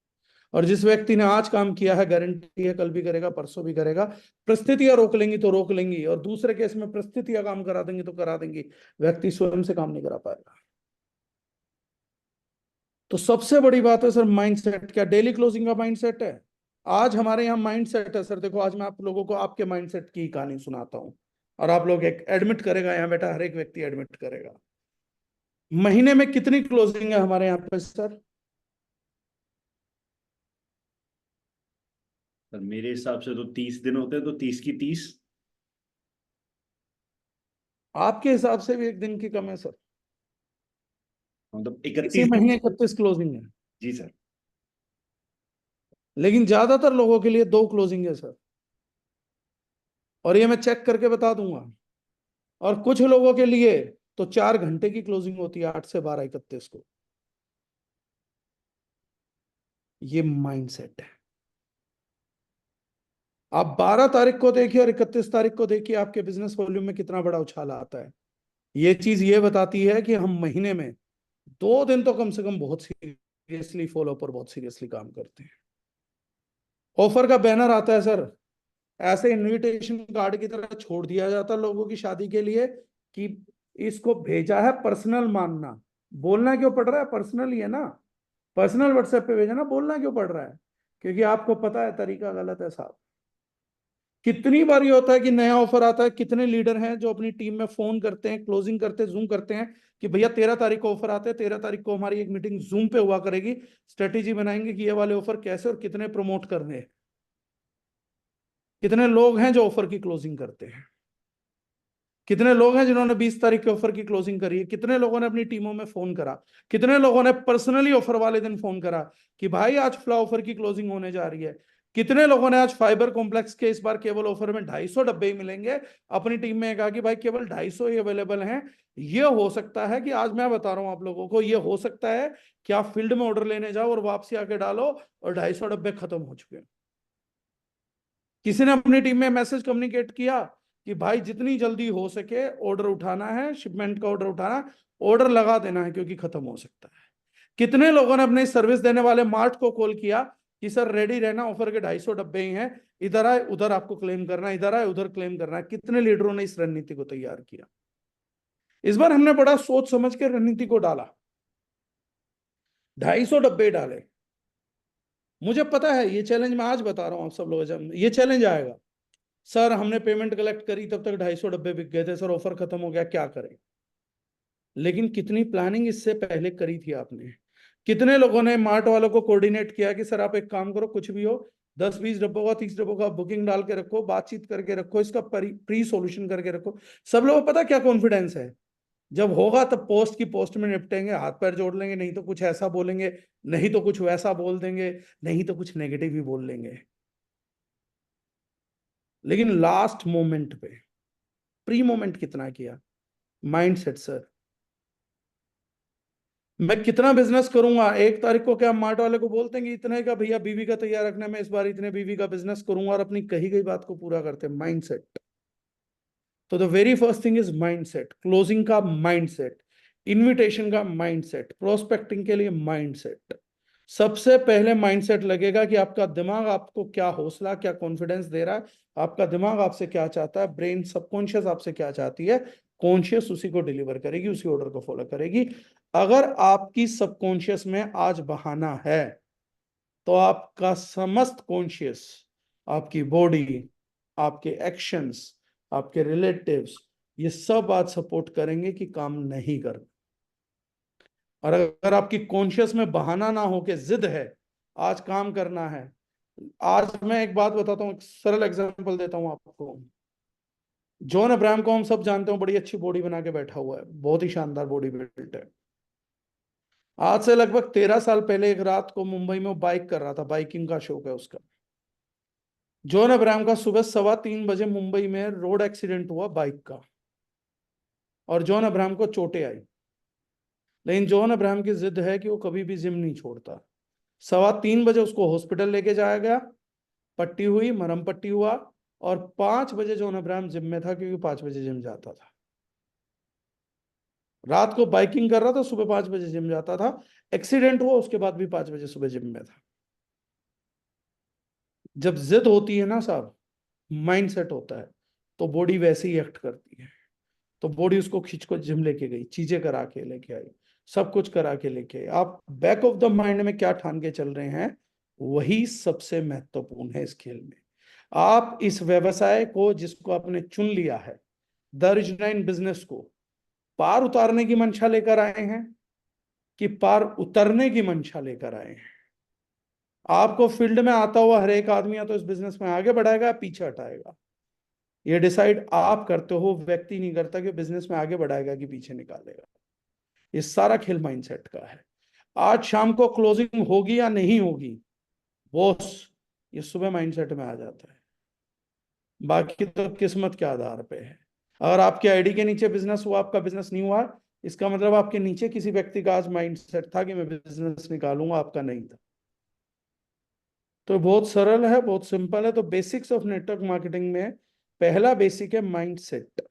और जिस व्यक्ति ने आज काम किया है गारंटी है कल भी करेगा, परसों भी करेगा। परिस्थितियां रोक लेंगी तो रोक लेंगी, और दूसरे केस में परिस्थितियां काम करा देंगी तो करा देंगी, व्यक्ति स्वयं से काम नहीं करा पाएगा। तो सबसे बड़ी बात है सर माइंडसेट। क्या डेली क्लोजिंग का माइंडसेट है? आज हमारे यहाँ माइंडसेट है सर। देखो आज मैं आप लोगों को आपके माइंडसेट की कहानी सुनाता हूँ, और आप लोग एक एडमिट करेगा, यहाँ बेटा हर एक व्यक्ति एडमिट करेगा। महीने में कितनी क्लोजिंग है हमारे यहाँ पे सर? सर मेरे हिसाब से तो 30 दिन होते हैं, तो 30 की 30। आपके हिसाब से भी एक दिन की कम है सर। मतलब इसी 31 दिन। महीने 31 क्लोजिंग है, जी सर। लेकिन ज्यादातर लोगों के लिए 2 क्लोजिंग है सर। और ये मैं चेक करके बता दूंगा। और कुछ लोगों के लिए तो 4 घंटे की क्लोजिंग होती है, 8 से 12 31 को। ये माइंडसेट है। आप 12 तारीख को देखिए और 31 तारीख को देखिए, आपके बिजनेस वॉल्यूम में कितना बड़ा उछाल आता है। ये चीज ये बताती है कि हम महीने में 2 दिन तो कम से कम बहुत सीरियसली फॉलो पर बहुत सीरियसली काम करते हैं। ऑफर का बैनर आता है सर, ऐसे इनविटेशन कार्ड की तरह छोड़ दिया जाता लोगों की शादी के लिए कि इसको भेजा है पर्सनल मानना। बोलना क्यों पड़ रहा है? पर्सनल ही है ना, पर्सनल व्हाट्सएप पे भेजा ना, बोलना क्यों पड़ रहा है? क्योंकि आपको पता है तरीका गलत है साहब। कितनी बार ये होता है कि नया ऑफर आता है, कितने लीडर हैं जो अपनी टीम में फोन करते हैं, क्लोजिंग करते हैं, जूम करते हैं कि भैया 13 तारीख को ऑफर आते हैं, 13 तारीख को हमारी एक मीटिंग जूम पे हुआ करेगी, स्ट्रेटेजी बनाएंगे कि ये वाले ऑफर कैसे और कितने प्रमोट करने हैं। कितने लोग हैं जो ऑफर की क्लोजिंग करते हैं? कितने लोग हैं जिन्होंने 20 तारीख के ऑफर की क्लोजिंग करी है? कितने लोगों ने अपनी टीमों में फोन करा? कितने लोगों ने पर्सनली ऑफर वाले दिन फोन करा कि भाई आज फ्ला ऑफर की क्लोजिंग होने जा रही है? कितने लोगों ने आज फाइबर कॉम्प्लेक्स के इस बार केवल ऑफर में 250 डब्बे ही मिलेंगे, अपनी टीम में कहा कि भाई केवल 250 ही अवेलेबल हैं? ये हो सकता है कि आज मैं बता रहा हूं आप लोगों को, ये हो सकता है कि आप फील्ड में ऑर्डर लेने जाओ और वापसी आके डालो और 250 डब्बे खत्म हो चुके हैं। किसी ने अपनी टीम में मैसेज कम्युनिकेट किया कि भाई जितनी जल्दी हो सके ऑर्डर उठाना है, शिपमेंट का ऑर्डर उठाना, ऑर्डर लगा देना है क्योंकि खत्म हो सकता है। कितने लोगों ने अपने सर्विस देने वाले मार्ट को कॉल किया कि सर रेडी रहना, ऑफर के 250 डब्बे ही हैं, इधर आए उधर आपको क्लेम करना है, इधर आए उधर क्लेम करना है। कितने लीडरों ने इस रणनीति को तैयार किया? इस बार हमने बड़ा सोच समझ के रणनीति को डाला, 250 डब्बे डाले। मुझे पता है ये चैलेंज, मैं आज बता रहा हूं आप सब लोग, जब ये चैलेंज आएगा, सर हमने पेमेंट कलेक्ट करी तब तक 250 डब्बे बिक गए थे, सर ऑफर खत्म हो गया, क्या करें? लेकिन कितनी प्लानिंग इससे पहले करी थी आपने? कितने लोगों ने मार्ट वालों को कोऑर्डिनेट किया कि सर आप एक काम करो, कुछ भी हो 10-20 डब्बों का 30 डब्बों का बुकिंग डाल के रखो, बातचीत करके रखो, इसका प्री सोल्यूशन करके रखो। सब लोगों को पता क्या कॉन्फिडेंस है, जब होगा तब पोस्ट की पोस्ट में निपटेंगे, हाथ पैर जोड़ लेंगे, नहीं तो कुछ ऐसा बोलेंगे, नहीं तो कुछ वैसा बोल देंगे, नहीं तो कुछ नेगेटिव ही बोल लेंगे। लेकिन लास्ट मोमेंट पे प्री मोमेंट कितना किया? माइंडसेट सर, मैं कितना बिजनेस करूंगा, 1 तारीख को क्या मार्ट वाले को बोलते हैं कि इतने का भैया बीवी का तैयार रखना, मैं इस बार इतने बीवी का बिजनेस करूंगा, और अपनी कही गई बात को पूरा करते हैं। माइंडसेट। तो the very first thing is mindset. Closing का माइंडसेट, इनविटेशन का माइंडसेट, प्रोस्पेक्टिंग के लिए माइंडसेट। सबसे पहले माइंडसेट लगेगा कि आपका दिमाग आपको क्या हौसला, क्या कॉन्फिडेंस दे रहा है, आपका दिमाग आपसे क्या चाहता है, ब्रेन सबकॉन्शियस आपसे क्या चाहती है, कॉन्शियस उसी को डिलीवर करेगी, उसी ऑर्डर को फॉलो करेगी। अगर आपकी सबकॉन्शियस में आज बहाना है तो आपका समस्त कॉन्शियस, आपकी बॉडी, आपके एक्शंस, आपके रिलेटिव्स, ये सब आज सपोर्ट करेंगे कि काम नहीं करना। और अगर आपकी कॉन्शियस में बहाना ना हो के जिद है, आज काम करना है। आज मैं एक बात बताता हूँ, एक सरल एग्जांपल देता हूँ आपको। जॉन अब्राहम को हम सब जानते हो, बड़ी अच्छी बॉडी बना के बैठा हुआ है, बहुत ही शानदार बॉडी बिल्ट है। आज से लगभग 13 साल पहले एक रात को मुंबई में वो बाइक कर रहा था, बाइकिंग का शौक है उसका। जॉन अब्राहम का सुबह 3:15 बजे मुंबई में रोड एक्सीडेंट हुआ बाइक का, और जॉन अब्राहम को चोटें आई। लेकिन जॉन अब्राहम की जिद है कि वो कभी भी जिम नहीं छोड़ता। 3:15 बजे उसको हॉस्पिटल लेके जाया गया, पट्टी हुई, मरहम पट्टी हुआ, और 5 बजे जॉन अब्राहम जिम में था, क्योंकि 5 बजे जिम जाता था। रात को बाइकिंग कर रहा था, सुबह 5 बजे जिम जाता था। एक्सीडेंट हुआ, उसके बाद भी 5 बजे सुबह जिम में था। जब जिद होती है ना साहब, माइंडसेट होता है, तो बॉडी वैसे ही एक्ट करती है। तो बॉडी उसको खींच को जिम लेके गई, चीजें करा के लेके आई, सब कुछ करा के लेके आई। आप बैक ऑफ द माइंड में क्या ठान के चल रहे हैं, वही सबसे महत्वपूर्ण है इस खेल में। आप इस व्यवसाय को, जिसको आपने चुन लिया है, द ओरिजिनल बिजनेस को, पार उतारने की मंशा लेकर आए हैं कि पार उतरने की मंशा लेकर आए हैं? आपको फील्ड में आता हुआ हर एक आदमी या तो इस बिजनेस में आगे बढ़ाएगा या पीछे हटाएगा। ये डिसाइड आप करते हो, व्यक्ति नहीं करता कि बिजनेस में आगे बढ़ाएगा कि पीछे निकालेगा। ये सारा खेल माइंडसेट का है। आज शाम को क्लोजिंग होगी या नहीं होगी, बॉस, ये सुबह माइंडसेट में आ जाता है। बाकी तो किस्मत के आधार पे है। अगर आपके आईडी के नीचे बिजनेस हुआ, आपका बिजनेस नहीं हुआ, इसका मतलब आपके नीचे किसी व्यक्ति का आज माइंडसेट था कि मैं बिजनेस निकालूंगा, आपका नहीं था। तो बहुत सरल है, बहुत सिंपल है। तो बेसिक्स ऑफ नेटवर्क मार्केटिंग में पहला बेसिक है माइंडसेट,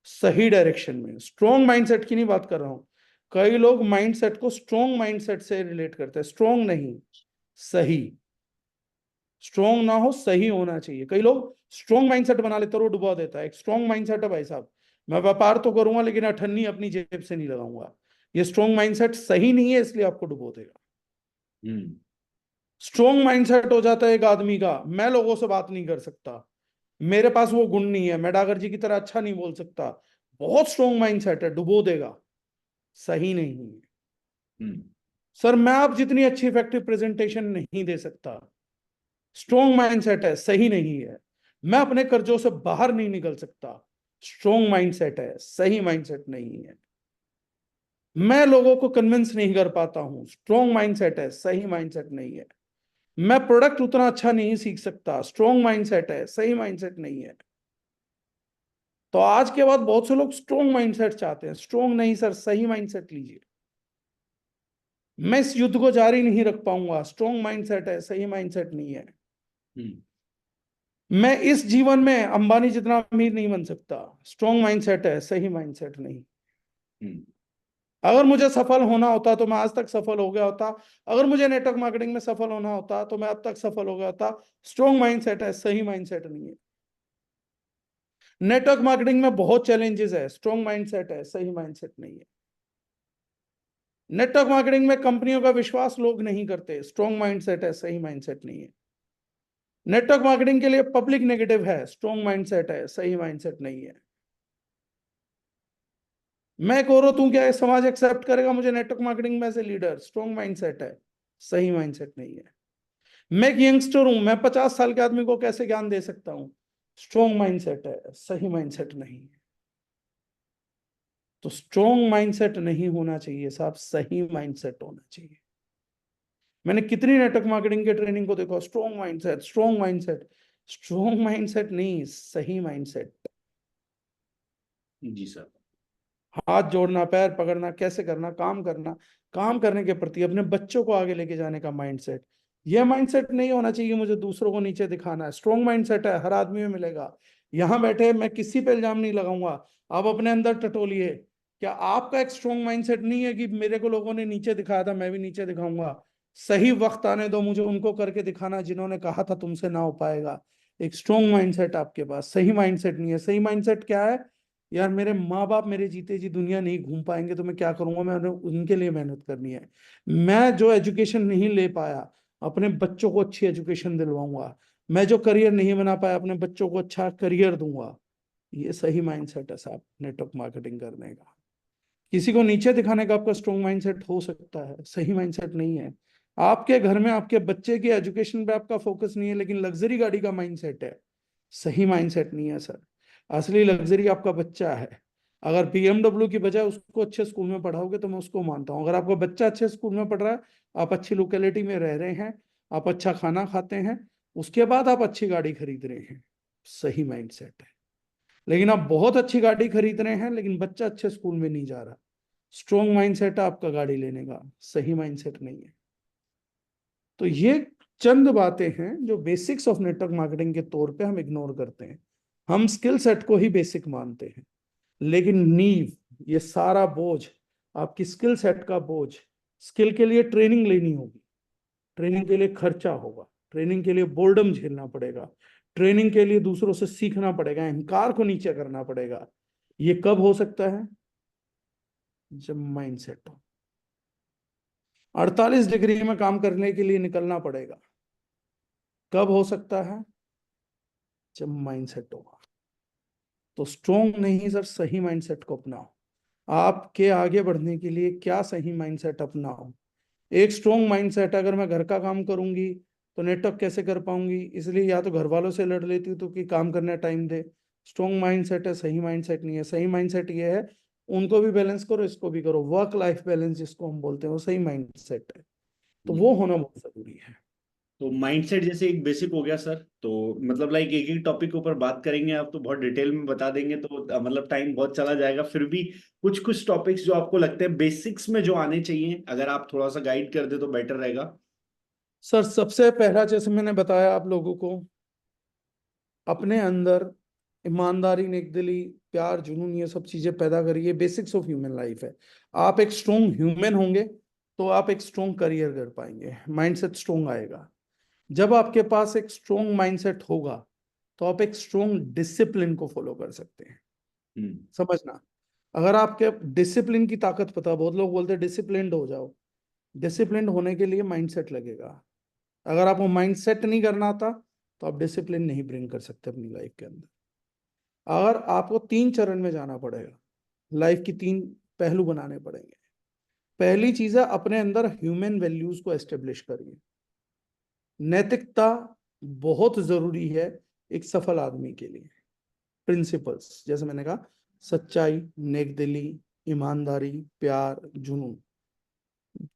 सही डायरेक्शन में। स्ट्रॉन्ग माइंडसेट की नहीं बात कर रहा हूं। कई लोग माइंडसेट को स्ट्रॉन्ग माइंडसेट से रिलेट करते हैं। स्ट्रॉन्ग नहीं, सही। स्ट्रॉन्ग ना हो, सही होना चाहिए। कई लोग स्ट्रॉन्ग माइंडसेट बना लेते हैं, वो डुबा देता है। एक स्ट्रॉन्ग माइंडसेट है भाई साहब, मैं व्यापार तो करूंगा लेकिन अठन्नी अपनी जेब से नहीं लगाऊंगा। ये स्ट्रॉन्ग माइंडसेट सही नहीं है, इसलिए आपको डुबो देगा। स्ट्रॉन्ग माइंडसेट हो जाता है एक आदमी का, मैं लोगों से बात नहीं कर सकता, मेरे पास वो गुण नहीं है, मैं डागर जी की तरह अच्छा नहीं बोल सकता। बहुत स्ट्रॉन्ग माइंडसेट है, डुबो देगा। सही नहीं है। सर मैं आप जितनी अच्छी इफेक्टिव प्रेजेंटेशन नहीं दे सकता। स्ट्रॉन्ग माइंडसेट है, सही नहीं है। मैं अपने कर्जों से बाहर नहीं निकल सकता। स्ट्रॉन्ग माइंडसेट है, सही माइंडसेट नहीं है। मैं लोगों को कन्विंस नहीं कर पाता हूं, स्ट्रॉन्ग माइंडसेट है, सही माइंडसेट नहीं है। मैं प्रोडक्ट उतना अच्छा नहीं सीख सकता, स्ट्रॉन्ग माइंडसेट है, सही माइंडसेट नहीं है। तो आज के बाद बहुत से लोग स्ट्रॉन्ग माइंडसेट चाहते हैं। स्ट्रॉन्ग नहीं सर, सही माइंडसेट लीजिए। मैं इस युद्ध को जारी नहीं रख पाऊंगा, स्ट्रॉन्ग माइंडसेट है, सही माइंडसेट नहीं है। मैं इस जीवन में अंबानी जितना अमीर नहीं बन सकता। स्ट्रॉन्ग माइंडसेट है, सही माइंडसेट नहीं। हम्म, अगर मुझे सफल होना होता तो मैं आज तक सफल हो गया होता। अगर मुझे नेटवर्क मार्केटिंग में सफल होना होता तो मैं अब तक सफल हो गया होता। स्ट्रॉन्ग माइंडसेट है, सही माइंडसेट नहीं है। नेटवर्क मार्केटिंग में बहुत चैलेंजेस है, स्ट्रॉन्ग माइंडसेट है, सही माइंडसेट नहीं है। नेटवर्क मार्केटिंग में कंपनियों का विश्वास लोग नहीं करते, स्ट्रॉन्ग माइंडसेट है, सही माइंडसेट नहीं है। नेटवर्क मार्केटिंग के लिए पब्लिक नेगेटिव है, स्ट्रॉन्ग माइंडसेट है, सही माइंडसेट नहीं है। मैं एक औरत हूं, क्या ये समाज एक्सेप्ट करेगा मुझे नेटवर्क मार्केटिंग में से लीडर? स्ट्रॉन्ग माइंडसेट है, सही माइंडसेट नहीं है। मैं एक यंगस्टर हूं, मैं 50 साल के आदमी को कैसे ज्ञान दे सकता हूं? स्ट्रॉन्ग माइंडसेट है, सही माइंडसेट नहीं है। तो स्ट्रॉन्ग माइंडसेट नहीं होना चाहिए साहब, सही माइंडसेट होना चाहिए। मैंने कितनी नेटवर्क मार्केटिंग के ट्रेनिंग को देखा, strong mindset, strong mindset. Strong mindset नहीं, सही माइंडसेट। जी सर। हाथ जोड़ना, पैर पकड़ना, कैसे करना, काम करना, काम करने के प्रति अपने बच्चों को आगे लेके जाने का माइंडसेट। यह माइंडसेट नहीं होना चाहिए मुझे दूसरों को नीचे दिखाना है। स्ट्रॉन्ग माइंडसेट है, हर आदमी में मिलेगा। यहां बैठे मैं किसी पे इल्जाम नहीं लगाऊंगा, आप अपने अंदर टटोलिए। क्या आपका एक स्ट्रॉन्ग माइंडसेट नहीं है कि मेरे को लोगों ने नीचे दिखाया था, मैं भी नीचे दिखाऊंगा? सही वक्त आने दो मुझे उनको करके दिखाना जिन्होंने कहा था तुमसे ना हो पाएगा। एक स्ट्रॉन्ग माइंडसेट आपके पास, सही माइंडसेट नहीं है। सही माइंडसेट क्या है? यार मेरे माँ बाप मेरे जीते जी दुनिया नहीं घूम पाएंगे तो मैं क्या करूंगा, मैं उनके लिए मेहनत करनी है। मैं जो एजुकेशन नहीं ले पाया, अपने बच्चों को अच्छी एजुकेशन दिलवाऊंगा। मैं जो करियर नहीं बना पाया, अपने बच्चों को अच्छा करियर दूंगा। ये सही माइंडसेट है साहब नेटवर्क मार्केटिंग करने का। किसी को नीचे दिखाने का आपका स्ट्रॉन्ग माइंडसेट हो सकता है, सही माइंडसेट नहीं है। आपके घर में आपके बच्चे की एजुकेशन पे आपका फोकस नहीं है, लेकिन लग्जरी गाड़ी का माइंडसेट है, सही माइंडसेट नहीं है सर। असली लग्जरी आपका बच्चा है। अगर BMW की बजाय उसको अच्छे स्कूल में पढ़ाओगे तो मैं उसको मानता हूँ। अगर आपका बच्चा अच्छे स्कूल में पढ़ रहा है, आप अच्छी लोकेलिटी में रह रहे हैं, आप अच्छा खाना खाते हैं, उसके बाद आप अच्छी गाड़ी खरीद रहे हैं, सही माइंडसेट है। लेकिन आप बहुत अच्छी गाड़ी खरीद रहे हैं लेकिन बच्चा अच्छे स्कूल में नहीं जा रहा, स्ट्रॉन्ग माइंडसेट है आपका गाड़ी लेने का, सही माइंडसेट नहीं है। तो ये चंद बातें हैं जो बेसिक्स ऑफ नेटवर्क मार्केटिंग के तौर पे हम इग्नोर करते हैं। हम स्किल सेट को ही बेसिक मानते हैं, लेकिन नींव, ये सारा बोझ, आपकी स्किल सेट का बोझ, स्किल के लिए ट्रेनिंग लेनी होगी, ट्रेनिंग के लिए खर्चा होगा, ट्रेनिंग के लिए बोर्डम झेलना पड़ेगा, ट्रेनिंग के लिए दूसरों से सीखना पड़ेगा, अहंकार को नीचे करना पड़ेगा। ये कब हो सकता है? जब माइंड सेट हो। 48 डिग्री में काम करने के लिए निकलना पड़ेगा। कब हो सकता है? जब माइंड सेट होगा। तो स्ट्रोंग नहीं सर, सही माइंडसेट को अपनाओ। आपके आगे बढ़ने के लिए क्या सही माइंडसेट अपनाओ? एक स्ट्रोंग माइंडसेट, अगर मैं घर का काम करूंगी तो नेटवर्क कैसे कर पाऊंगी, इसलिए या तो घर वालों से लड़ लेती हूँ तो कि काम करने टाइम दे। स्ट्रोंग माइंडसेट है, सही माइंडसेट नहीं है। सही माइंडसेट ये है, उनको भी बैलेंस करो, इसको भी करो, वर्क लाइफ बैलेंस जिसको हम बोलते हैं, वो सही माइंडसेट है। तो वो होना बहुत जरूरी है। तो माइंडसेट जैसे एक बेसिक हो गया सर, तो मतलब लाइक एक एक टॉपिक के ऊपर बात करेंगे आप तो बहुत डिटेल में बता देंगे, तो मतलब टाइम बहुत चला जाएगा। फिर भी कुछ कुछ टॉपिक्स जो आपको लगते हैं बेसिक्स में जो आने चाहिए, अगर आप थोड़ा सा गाइड कर दे तो बेटर रहेगा। सर सबसे पहला, जैसे मैंने बताया आप लोगों को, अपने अंदर ईमानदारी, नेकदिली, प्यार, जुनून, ये सब चीजें पैदा करिए। बेसिक्स ऑफ ह्यूमन लाइफ है। आप एक स्ट्रोंग ह्यूमन होंगे तो आप एक स्ट्रोंग करियर कर पाएंगे, माइंडसेट स्ट्रोंग आएगा। जब आपके पास एक स्ट्रोंग माइंडसेट होगा तो आप एक स्ट्रोंग डिसिप्लिन को फॉलो कर सकते हैं। हम्म। समझना, अगर आपके डिसिप्लिन की ताकत पता, बहुत लोग बोलते हैं डिसिप्लिन्ड हो जाओ। डिसिप्लिन्ड होने के लिए माइंडसेट लगेगा। अगर आपको माइंडसेट नहीं करना आता तो आप डिसिप्लिन नहीं ब्रिंग कर सकते अपनी लाइफ के अंदर। अगर आपको 3 चरण में जाना पड़ेगा, लाइफ की 3 पहलू बनाने पड़ेंगे। पहली चीज है, अपने अंदर ह्यूमन वैल्यूज को एस्टेब्लिश करिए। नैतिकता बहुत जरूरी है एक सफल आदमी के लिए। प्रिंसिपल्स, जैसे मैंने कहा, सच्चाई, नेकदिली, ईमानदारी, प्यार, जुनून।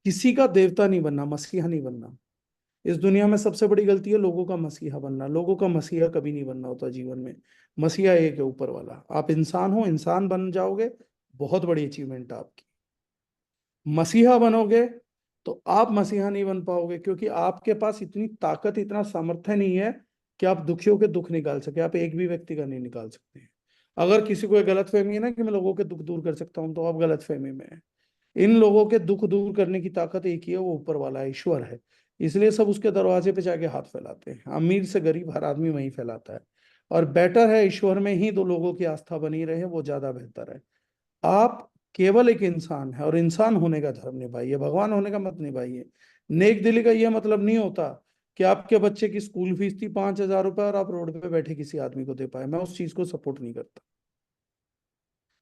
किसी का देवता नहीं बनना, मसीहा नहीं बनना। इस दुनिया में सबसे बड़ी गलती है लोगों का मसीहा बनना। लोगों का मसीहा कभी नहीं बनना होता जीवन में। मसीहा एक है, ऊपर वाला। आप इंसान हो, इंसान बन जाओगे, बहुत बड़ी अचीवमेंट है आपकी। मसीहा बनोगे तो आप मसीहा नहीं बन पाओगे, क्योंकि आपके पास इतनी ताकत, इतना सामर्थ्य नहीं है कि आप दुखियों के दुख निकाल सके, आप एक भी व्यक्ति का नहीं निकाल सकते हैं। अगर किसी को गलत फहमी है ना कि मैं लोगों के दुख दूर कर सकता हूं, तो आप गलत फहमी में है। इन लोगों के दुख दूर करने की ताकत एक ही है, वो ऊपर वाला है, ईश्वर है। इसलिए सब उसके दरवाजे पे जाके हाथ फैलाते हैं। अमीर से गरीब हर आदमी वहीं फैलाता है। और बेटर है ईश्वर में ही दो लोगों की आस्था बनी रहे, वो ज्यादा बेहतर है। आप केवल एक इंसान है और इंसान होने का धर्म निभाइए, भगवान होने का मत निभाइए। नेक दिली का यह मतलब नहीं होता कि आपके बच्चे की स्कूल फीस थी 5,000 रुपए और आप रोड पे बैठे किसी आदमी को दे पाए। मैं उस चीज को सपोर्ट नहीं करता।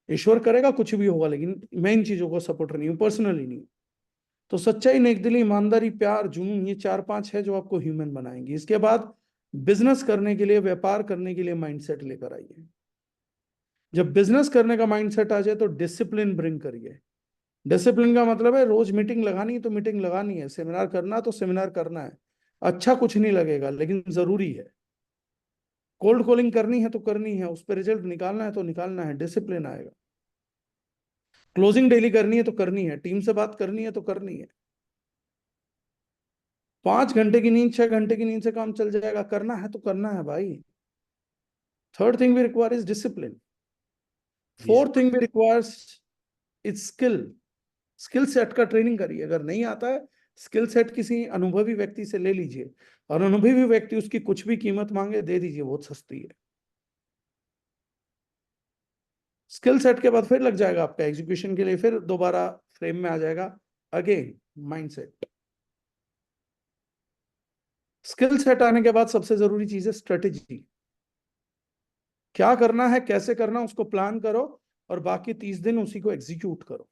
ईश्वर करेगा कुछ भी होगा, लेकिन मैं इन चीजों को सपोर्ट नहीं हूँ, पर्सनली नहीं। तो सच्चाई, नेकदिली, ईमानदारी, प्यार, जुनून, ये 4-5 है जो आपको ह्यूमन बनाएंगे। इसके बाद बिजनेस करने के लिए, व्यापार करने के लिए माइंडसेट लेकर आइए। जब बिजनेस करने का माइंडसेट आ जाए तो डिसिप्लिन ब्रिंग करिए। डिसिप्लिन का मतलब है रोज मीटिंग लगानी है तो मीटिंग लगानी है, सेमिनार करना तो सेमिनार करना है। अच्छा कुछ नहीं लगेगा लेकिन जरूरी है। कोल्ड कॉलिंग करनी है तो करनी है, उस पर रिजल्ट निकालना है तो निकालना है, डिसिप्लिन आएगा। क्लोजिंग डेली करनी है तो करनी है, टीम से बात करनी है तो करनी है। 5 घंटे की नींद, 6 घंटे की नींद से काम चल जाएगा, करना है तो करना है भाई। Third thing we require is discipline. Fourth thing we requires is skill. Skill set का ट्रेनिंग करिए। अगर नहीं आता है, स्किल सेट किसी अनुभवी व्यक्ति से ले लीजिए, और अनुभवी व्यक्ति उसकी कुछ भी कीमत मांगे दे दीजिए, बहुत सस्ती है। स्किल सेट के बाद फिर लग जाएगा आपका एग्जीक्यूशन के लिए, फिर दोबारा फ्रेम में आ जाएगा अगेन माइंडसेट। स्किल सेट आने के बाद सबसे जरूरी चीज है स्ट्रेटेजी। क्या करना है, कैसे करना, उसको प्लान करो और बाकी 30 दिन उसी को एग्जीक्यूट करो।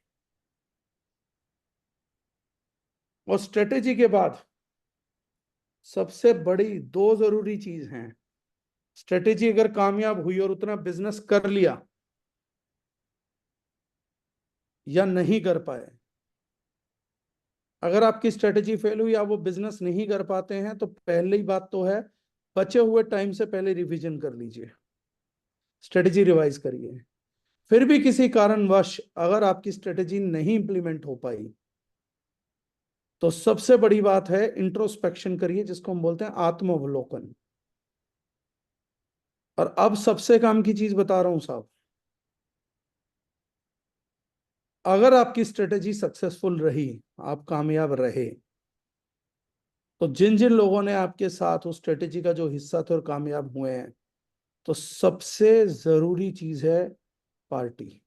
और स्ट्रेटेजी के बाद सबसे बड़ी 2 जरूरी चीज हैं। स्ट्रेटेजी अगर कामयाब हुई और उतना बिजनेस कर लिया या नहीं कर पाए, अगर आपकी स्ट्रेटेजी फेल हुई, आप वो बिजनेस नहीं कर पाते हैं, तो पहली बात तो है बचे हुए टाइम से पहले रिवीजन कर लीजिए, स्ट्रेटेजी रिवाइज करिए। फिर भी किसी कारणवश अगर आपकी स्ट्रेटेजी नहीं इंप्लीमेंट हो पाई, तो सबसे बड़ी बात है इंट्रोस्पेक्शन करिए, जिसको हम बोलते हैं आत्मावलोकन। और अब सबसे काम की चीज बता रहा हूं साहब, अगर आपकी स्ट्रेटेजी सक्सेसफुल रही, आप कामयाब रहे, तो जिन जिन लोगों ने आपके साथ उस स्ट्रेटेजी का जो हिस्सा थे और कामयाब हुए हैं, तो सबसे जरूरी चीज है पार्टी।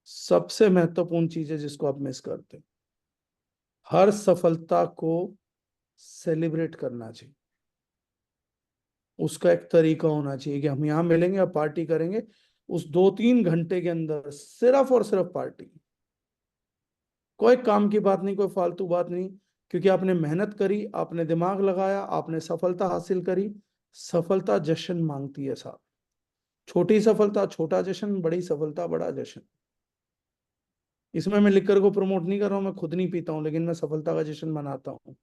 सबसे महत्वपूर्ण चीज है जिसको आप मिस करते हैं। हर सफलता को सेलिब्रेट करना चाहिए। उसका एक तरीका होना चाहिए कि हम यहां मिलेंगे और पार्टी करेंगे। उस 2-3 घंटे के अंदर सिर्फ और सिर्फ पार्टी। कोई काम की बात नहीं, कोई फालतू बात नहीं, क्योंकि आपने मेहनत करी, आपने दिमाग लगाया, आपने सफलता हासिल करी। सफलता जश्न मांगती है साहब। छोटी सफलता छोटा जश्न, बड़ी सफलता बड़ा जश्न। इसमें मैं लिकर को प्रमोट नहीं कर रहा हूँ, मैं खुद नहीं पीता हूँ, लेकिन मैं सफलता का जश्न मनाता हूँ।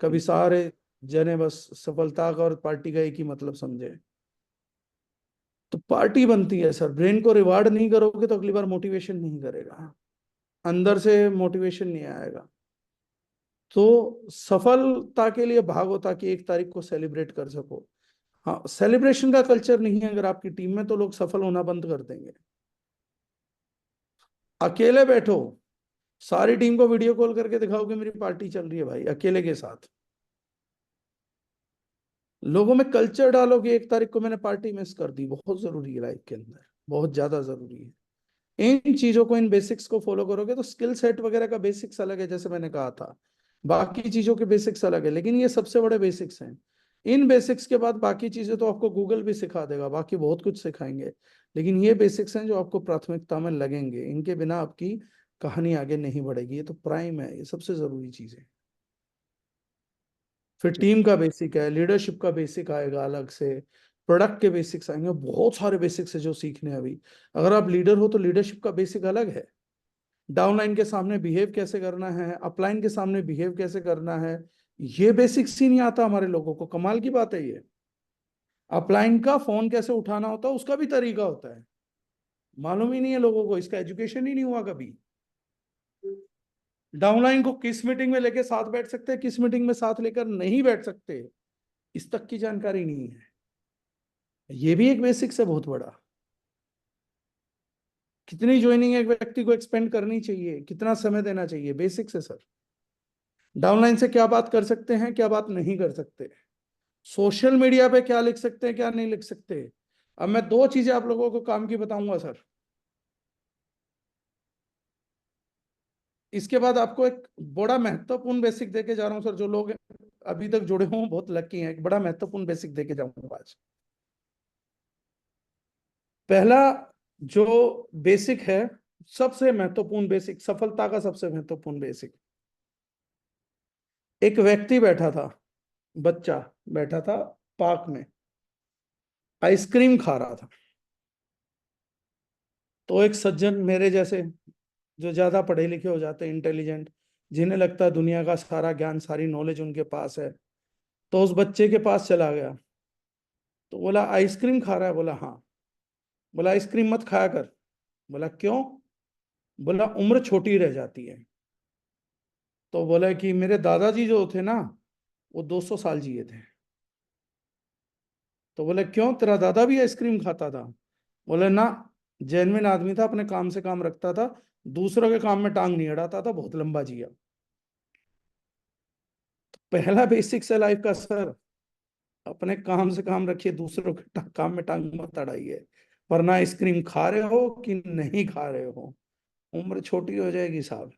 कभी सारे जने बस सफलता का और पार्टी का एक ही मतलब समझे। तो पार्टी बनती है सर। ब्रेन को रिवार्ड नहीं करोगे तो अगली बार मोटिवेशन नहीं करेगा, अंदर से मोटिवेशन नहीं आएगा। तो सफलता के लिए भागो ताकि 1 तारीख को सेलिब्रेट कर सको। हाँ, सेलिब्रेशन का कल्चर नहीं है अगर आपकी टीम में, तो लोग सफल होना बंद कर देंगे। अकेले बैठो, सारी टीम को वीडियो कॉल करके दिखाओ कि मेरी पार्टी चल रही है भाई, अकेले के साथ। लोगों में कल्चर डालो कि 1 तारीख को मैंने पार्टी मिस कर दी। बहुत जरूरी है लाइफ के अंदर, बहुत ज्यादा जरूरी है। इन चीजों को, इन बेसिक्स को फॉलो करोगे तो स्किल सेट वगैरह का बेसिक्स अलग है, जैसे मैंने कहा था, बाकी चीजों के बेसिक्स अलग है, लेकिन ये सबसे बड़े बेसिक्स हैं। इन बेसिक्स के बाद बाकी चीजें तो आपको गूगल भी सिखा देगा, बाकी बहुत कुछ सिखाएंगे, लेकिन ये बेसिक्स हैं जो आपको प्राथमिकता में लगेंगे। इनके बिना आपकी कहानी आगे नहीं बढ़ेगी। ये तो प्राइम है, ये सबसे जरूरी चीज है। फिर टीम का बेसिक है, लीडरशिप का बेसिक आएगा अलग से, प्रोडक्ट के बेसिक्स आएंगे, बहुत सारे बेसिक्स है जो सीखने हैं अभी। अगर आप लीडर हो तो लीडरशिप का बेसिक अलग है। डाउनलाइन के सामने बिहेव कैसे करना है, अपलाइन के सामने बिहेव कैसे करना है, ये बेसिक्स ही नहीं आता हमारे लोगों को। कमाल की बात है ये। अपलाइन का फोन कैसे उठाना होता है उसका भी तरीका होता है, मालूम ही नहीं है लोगों को, इसका एजुकेशन ही नहीं हुआ कभी। डाउनलाइन को किस मीटिंग में लेके साथ बैठ सकते हैं, किस मीटिंग में साथ लेकर नहीं बैठ सकते, इस तक की जानकारी नहीं है। ये भी एक बेसिक्स है बहुत बड़ा। कितनी ज्वाइनिंग एक व्यक्ति को एक्सपेंड करनी चाहिए, कितना समय देना चाहिए, बेसिक्स है सर। डाउनलाइन से क्या बात कर सकते हैं, क्या बात नहीं कर सकते, सोशल मीडिया पे क्या लिख सकते हैं, क्या नहीं लिख सकते। अब मैं दो चीजें आप लोगों को काम की बताऊंगा सर। इसके बाद आपको एक बड़ा महत्वपूर्ण बेसिक देके जा रहा हूं सर। जो लोग अभी तक जुड़े हों बहुत लकी हैं। एक बड़ा महत्वपूर्ण बेसिक देके जाऊंगा आज। पहला जो बेसिक है, सबसे महत्वपूर्ण बेसिक, सफलता का सबसे महत्वपूर्ण बेसिक। एक व्यक्ति बैठा था, बच्चा बैठा था पार्क में, आइसक्रीम खा रहा था। तो एक सज्जन मेरे जैसे, जो ज्यादा पढ़े लिखे हो जाते हैं, इंटेलिजेंट, जिन्हें लगता है दुनिया का सारा ज्ञान, सारी नॉलेज उनके पास है, तो उस बच्चे के पास चला गया। तो बोला आइसक्रीम खा रहा है? बोला हाँ। बोला आइसक्रीम मत खाया कर। बोला क्यों? बोला उम्र छोटी रह जाती है। तो बोला कि मेरे दादाजी जो थे ना, वो 200 साल जिए थे। तो बोले क्यों, तेरा दादा भी आइसक्रीम खाता था? बोले ना, जेन्युइन आदमी था, अपने काम से काम रखता था, दूसरों के काम में टांग नहीं अड़ाता था, बहुत लंबा जिया। तो पहला बेसिक्स है लाइफ का सर, अपने काम से काम रखिए, दूसरों के काम में टांग मत अड़ाइए। वरना आइसक्रीम खा रहे हो कि नहीं खा रहे हो, उम्र छोटी हो जाएगी साहब।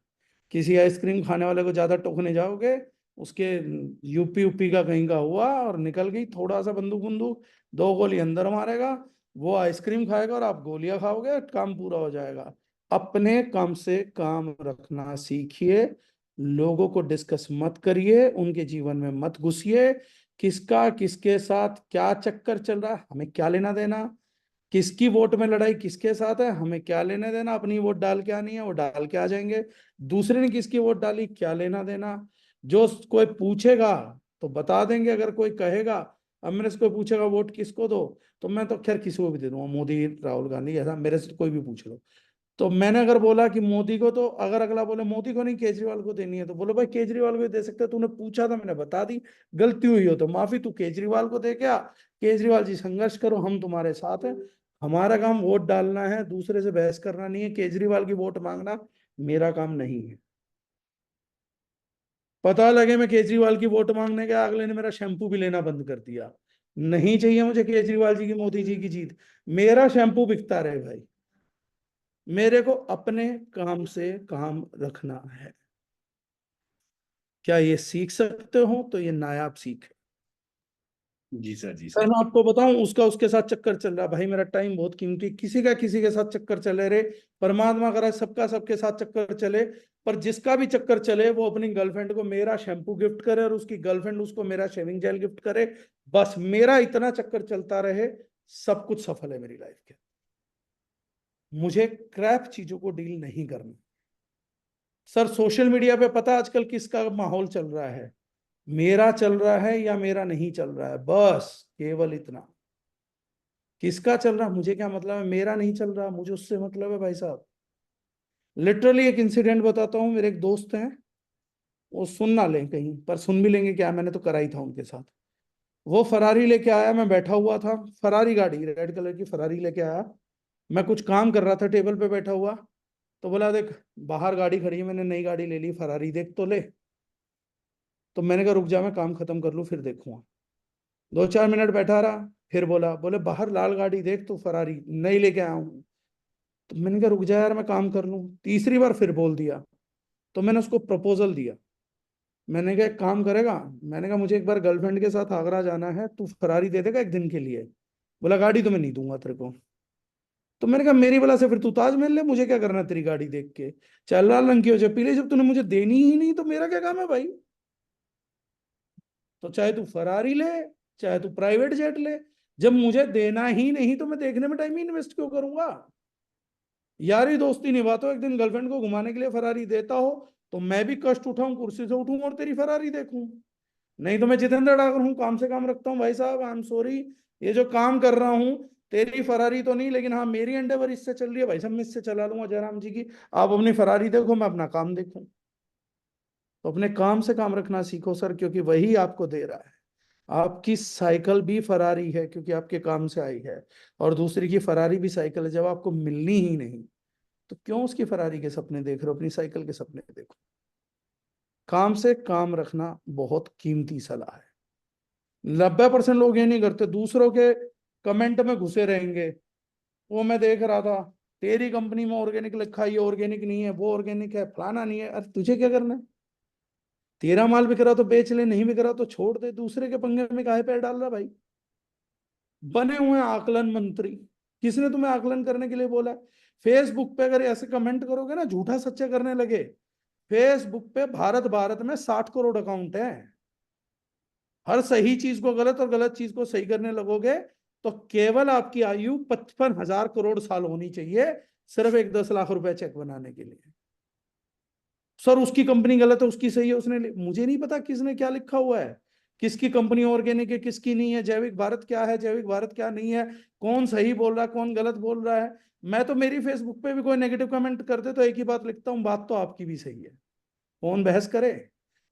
किसी आइसक्रीम खाने वाले को ज्यादा टोकने जाओगे, उसके यूपी यूपी का कहीं का हुआ और निकल गई, थोड़ा सा बंदूक बंदूक, 2 गोली अंदर मारेगा, वो आइसक्रीम खाएगा और आप गोलियां खाओगे, काम पूरा हो जाएगा। अपने काम से काम रखना सीखिए। लोगों को डिस्कस मत करिए, उनके जीवन में मत घुसिए। किसका किसके साथ क्या चक्कर चल रहा है हमें क्या लेना देना, किसकी वोट में लड़ाई किसके साथ है हमें क्या लेने देना। अपनी वोट डाल के आनी है, वो डाल के आ जाएंगे। दूसरे ने किसकी वोट डाली क्या लेना देना। जो कोई पूछेगा तो बता देंगे, अगर कोई कहेगा, अब मेरे से कोई पूछेगा वोट किसको दो, तो मैं तो खैर किसी को भी दे दूंगा, मोदी राहुल गांधी ऐसा मेरे से कोई भी पूछ लो। तो मैंने अगर बोला कि मोदी को, तो अगर अगला बोले मोदी को नहीं केजरीवाल को देनी है, तो बोलो भाई केजरीवाल को ही दे सकते, तूने पूछा था मैंने बता दी, गलती हुई हो तो माफी, तू केजरीवाल को दे क्या, केजरीवाल जी संघर्ष करो, हम तुम्हारे साथ हैं। हमारा काम वोट डालना है, दूसरे से बहस करना नहीं है, केजरीवाल की वोट मांगना मेरा काम नहीं है। पता लगे मैं केजरीवाल की वोट मांगने गया, अगले ने मेरा शैम्पू भी लेना बंद कर दिया। नहीं चाहिए मुझे केजरीवाल जी की, मोदी जी की जीत, मेरा शैम्पू बिकता रहे भाई। मेरे को अपने काम से काम रखना है। क्या ये सीख सकते हो? तो ये नायाब सीख है। जी सर, जी सर सर। मैं आपको बताऊं, उसका उसके साथ चक्कर चल रहा है भाई, मेरा टाइम बहुत कीमती, किसी का किसी के साथ चक्कर चले रे। परमात्मा करे सबका सबके साथ चक्कर चले, पर जिसका भी चक्कर चले वो अपनी गर्लफ्रेंड को मेरा शैम्पू गिफ्ट करे और उसकी गर्लफ्रेंड उसको मेरा शेविंग जेल गिफ्ट करे। बस मेरा इतना चक्कर चलता रहे, सब कुछ सफल है मेरी लाइफ के। मुझे क्रैप चीजों को डील नहीं करना। सर सोशल मीडिया पे पता आजकल किसका माहौल चल रहा है, मेरा चल रहा है या मेरा नहीं चल रहा है, बस केवल इतना। किसका चल रहा मुझे क्या मतलब है, मेरा नहीं चल रहा मुझे उससे मतलब है भाई साहब। लिटरली एक इंसिडेंट बताता हूँ, मेरे एक दोस्त हैं, वो सुन ना लें कहीं, पर सुन भी लेंगे क्या, मैंने तो करा ही था उनके साथ। वो फरारी लेके आया, मैं बैठा हुआ था, फरारी गाड़ी, रेड कलर की फरारी लेके आया। मैं कुछ काम कर रहा था टेबल पे बैठा हुआ, तो बोला देख बाहर गाड़ी खड़ी है, मैंने नई गाड़ी ले ली, फरारी देख तो ले। तो मैंने कहा रुक जा, मैं काम खत्म कर लूँ फिर देखूंगा। 2-4 मिनट बैठा रहा, फिर बोले बाहर लाल गाड़ी देख, तो फरारी नई लेके आया हूँ। तो मैंने कहा रुक जा यार मैं काम कर लूँ। तीसरी बार फिर बोल दिया, तो मैंने उसको प्रपोजल दिया। मैंने कहा एक काम करेगा, मैंने कहा मुझे एक बार गर्लफ्रेंड के साथ आगरा जाना है, तू फरारी दे देगा एक दिन के लिए? बोला गाड़ी तो मैं नहीं दूंगा तेरे को। तो मैंने कहा मेरी वजह से फिर तू ताजमहल ले, मुझे क्या करना तेरी गाड़ी देख के, चाहे लाल रंग की हो चाहे पीले, जब तूने मुझे देनी ही नहीं तो मेरा क्या काम है भाई। तो चाहे तू फरारी ले, चाहे तू प्राइवेट जेट ले, जब मुझे देना ही नहीं तो मैं देखने में टाइम ही इन्वेस्ट क्यों करूंगा। यारी दोस्ती निभाते हो, एक दिन गर्लफ्रेंड को घुमाने के लिए फरारी देता हो, तो मैं भी कष्ट उठाऊं, कुर्सी से उठूं और तेरी फरारी देखूं। नहीं तो मैं जितेंद्र डागर हूं, काम से काम रखता हूं भाई साहब, आई एम सॉरी। ये जो काम कर रहा हूं, तेरी फरारी तो नहीं, लेकिन हाँ मेरी एंडेवर इससे चल रही है भाई साहब, मैं इससे चला लूंगा जयराम जी की। आप अपनी फरारी देखो, मैं अपना काम देखूं। तो अपने काम से काम रखना सीखो सर, क्योंकि वही आपको दे रहा है। आपकी साइकिल भी फरारी है क्योंकि आपके काम से आई है, और दूसरी की फरारी भी साइकिल है। जब आपको मिलनी ही नहीं तो क्यों उसकी फरारी के सपने देख रहे हो, अपनी साइकिल के सपने देखो। काम से काम रखना बहुत कीमती सलाह है। 90% लोग ये नहीं करते, दूसरों के कमेंट में घुसे रहेंगे। वो मैं देख रहा था, तेरी कंपनी में ऑर्गेनिक लिखा है, ये ऑर्गेनिक नहीं है, वो ऑर्गेनिक है, फलाना नहीं है। अरे तुझे क्या करना है? तेरा माल बिक रहा तो बेच ले, नहीं बिक रहा तो छोड़ दे। दूसरे के पंगे में काहे पैर डाल रहा भाई? बने हुए हैं आकलन मंत्री। किसने तुम्हें आकलन करने के लिए बोला है? फेसबुक पे अगर ऐसे कमेंट करोगे ना, झूठा सच्चा करने लगे। फेसबुक पे भारत भारत में 60 करोड़ अकाउंट है। हर सही चीज को गलत और गलत चीज को सही करने लगोगे तो केवल आपकी आयु 55,000 करोड़ साल होनी चाहिए, सिर्फ एक 10 लाख रुपए चेक बनाने के लिए। सर उसकी कंपनी गलत है, उसकी सही है, मुझे नहीं पता किसने क्या लिखा हुआ है, किसकी कंपनी ऑर्गेनिक है, किसकी नहीं है, जैविक भारत क्या है, जैविक भारत क्या नहीं है, कौन सही बोल रहा है, कौन गलत बोल रहा है। मैं तो मेरी फेसबुक पे भी कोई नेगेटिव कमेंट करते तो एक ही बात लिखता हूँ, बात तो आपकी भी सही है, कौन बहस करे।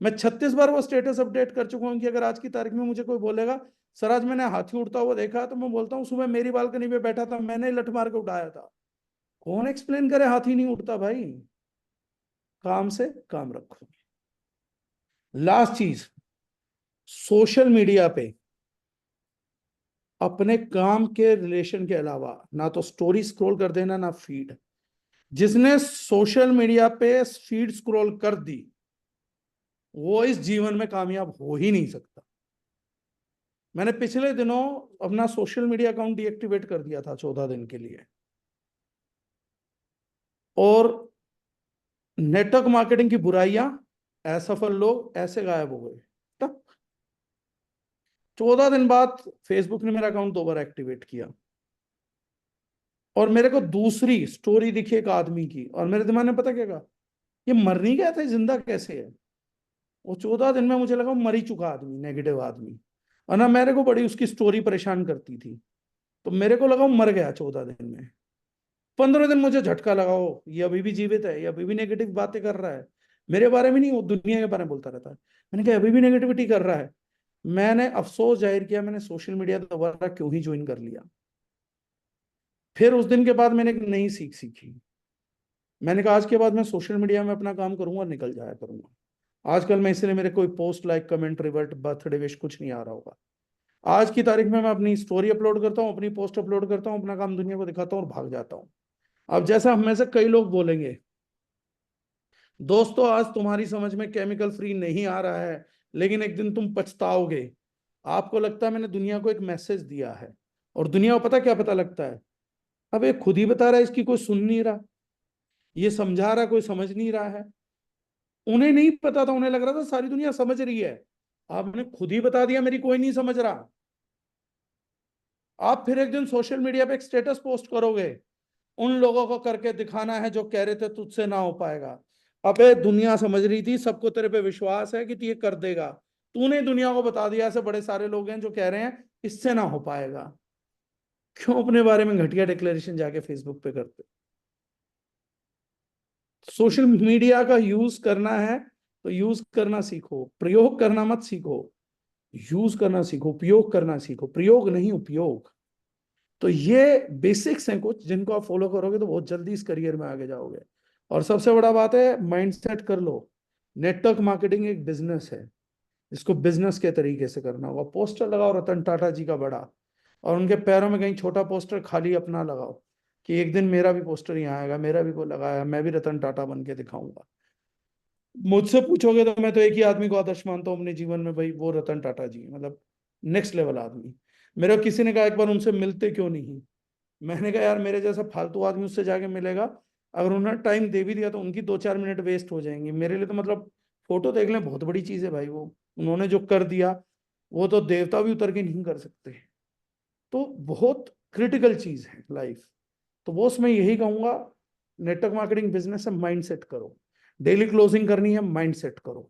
मैं 36 बार वो स्टेटस अपडेट कर चुका हूँ कि अगर आज की तारीख में मुझे कोई बोलेगा सर आज मैंने हाथी उड़ता हुआ देखा, तो मैं बोलता हूँ सुबह मेरी बालकनी पे बैठा था, मैंने लठ मार के उठाया था। कौन एक्सप्लेन करे हाथी नहीं उड़ता भाई? काम से काम रखो। लास्ट चीज, सोशल मीडिया पे अपने काम के रिलेशन के अलावा ना तो स्टोरी स्क्रॉल कर देना ना फीड। जिसने सोशल मीडिया पे फीड स्क्रॉल कर दी वो इस जीवन में कामयाब हो ही नहीं सकता। मैंने पिछले दिनों अपना सोशल मीडिया अकाउंट डीएक्टिवेट कर दिया था 14 दिन के लिए, और नेटवर्क मार्केटिंग की बुराइयां, असफल लोग ऐसे गायब हो गए। तब 14 दिन बाद फेसबुक ने मेरा अकाउंट दोबारा एक्टिवेट किया, और मेरे को दूसरी स्टोरी दिखी एक आदमी की, और मेरे दिमाग ने पता क्या कहा, ये मर नहीं गया था, जिंदा कैसे है? वो 14 दिन में मुझे लगा मर ही चुका आदमी, नेगेटिव आदमी। और ना मेरे को बड़ी उसकी स्टोरी परेशान करती थी, तो मेरे को लगा वो मर गया 14 दिन में। 15 दिन मुझे झटका लगा, हो ये अभी भी जीवित है, ये अभी भी नेगेटिव बातें कर रहा है, मेरे बारे में नहीं, वो दुनिया के बारे में बोलता रहता है। मैंने कहा अभी भी नेगेटिविटी कर रहा है। मैंने अफसोस जाहिर किया, मैंने सोशल मीडिया दोबारा क्यों ही ज्वाइन कर लिया। फिर उस दिन के बाद मैंने एक नई सीख सीखी। मैंने कहा आज के बाद मैं सोशल मीडिया में अपना काम करूंगा और निकल जाया करूंगा। आजकल मैं इसलिए मेरे कोई post like comment revert birthday wish कुछ नहीं आ रहा होगा। आज की तारीख में मैं अपनी स्टोरी अपलोड करता हूँ, अपनी पोस्ट अपलोड करता हूँ, अपना काम दुनिया को दिखाता हूँ और भाग जाता हूँ। अब जैसा हम में से कई लोग बोलेंगे दोस्तों आज तुम्हारी समझ में केमिकल फ्री नहीं आ रहा है, लेकिन एक दिन तुम पछताओगे। आपको लगता है मैंने दुनिया को एक मैसेज दिया है, और दुनिया को पता क्या पता लगता है, अब ये खुद ही बता रहा है, इसकी कोई सुन नहीं रहा, ये समझा रहा कोई समझ नहीं रहा है। उन्हें नहीं पता था, उन्हें लग रहा था सारी दुनिया समझ रही है। आपने खुद ही बता दिया मेरी कोई नहीं समझ रहा। आप फिर एक दिन सोशल मीडिया पे एक स्टेटस पोस्ट करोगे, उन लोगों को करके दिखाना है जो कह रहे थे तुझसे ना हो पाएगा। अबे दुनिया समझ रही थी, सबको तेरे पे विश्वास है कि तू ये कर देगा, तूने दुनिया को बता दिया। ऐसे बड़े सारे लोग हैं जो कह रहे हैं इससे ना हो पाएगा। क्यों अपने बारे में घटिया डिक्लेरेशन जाके फेसबुक पे करते? सोशल मीडिया का यूज करना है तो यूज करना सीखो, प्रयोग करना मत सीखो। यूज करना सीखो, उपयोग करना सीखो, प्रयोग नहीं उपयोग। तो ये बेसिक्स हैं कुछ जिनको आप फॉलो करोगे तो बहुत जल्दी इस करियर में आगे जाओगे। और सबसे बड़ा बात है माइंडसेट कर लो, नेटवर्क मार्केटिंग एक बिजनेस है, इसको बिजनेस के तरीके से करना होगा। पोस्टर लगाओ रतन टाटा जी का बड़ा, और उनके पैरों में कहीं छोटा पोस्टर खाली अपना लगाओ कि एक दिन मेरा भी पोस्टर यहाँ आएगा, मेरा भी कोई लगाया, मैं भी रतन टाटा बन के दिखाऊंगा। मुझसे पूछोगे तो मैं तो एक ही आदमी को आदर्श मानता हूँ अपने जीवन में भाई, वो रतन टाटा जी, मतलब नेक्स्ट लेवल आदमी। मेरे को किसी ने कहा एक बार उनसे मिलते क्यों नहीं, मैंने कहा यार मेरे जैसा फालतू आदमी उससे जाके मिलेगा, अगर उन्होंने टाइम दे भी दिया तो उनकी 2-4 मिनट वेस्ट हो जाएंगे मेरे लिए। तो मतलब फोटो देख लें बहुत बड़ी चीज है भाई, वो उन्होंने जो कर दिया वो तो देवता भी उतर के नहीं कर सकते। तो बहुत क्रिटिकल चीज है लाइफ। तो बॉस मैं यही कहूंगा, नेटवर्क मार्केटिंग बिजनेस है, माइंड सेट करो। डेली क्लोजिंग करनी है, माइंड सेट करो।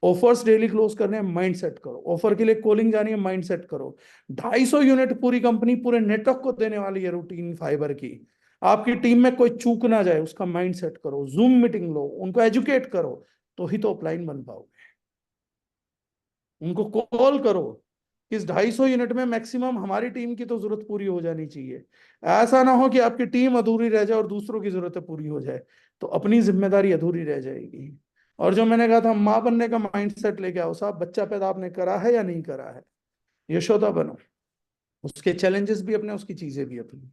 ऑफर्स डेली क्लोज करने हैं, माइंड सेट करो। ऑफर के लिए कॉलिंग जानी है, माइंड सेट करो। 250 यूनिट पूरी कंपनी पूरे नेटवर्क को देने वाली है रूटीन फाइबर की। आपकी टीम में कोई चूक ना जाए उसका माइंड सेट करो। जूम मीटिंग लो, उनको एजुकेट करो, तो ही तो अपलाइन बन पाओगे। उनको कॉल करो कि इस 250 यूनिट में मैक्सिमम हमारी टीम की तो जरूरत पूरी हो जानी चाहिए। ऐसा ना हो कि आपकी टीम अधूरी रह जाए और दूसरों की जरूरतें पूरी हो जाए, तो अपनी जिम्मेदारी अधूरी रह जाएगी। और जो मैंने कहा था, माँ बनने का माइंडसेट लेके आओ साहब। बच्चा पैदा आपने करा है या नहीं करा है, यशोदा बनो। उसके चैलेंजेस भी अपने, उसकी चीजें भी अपनी।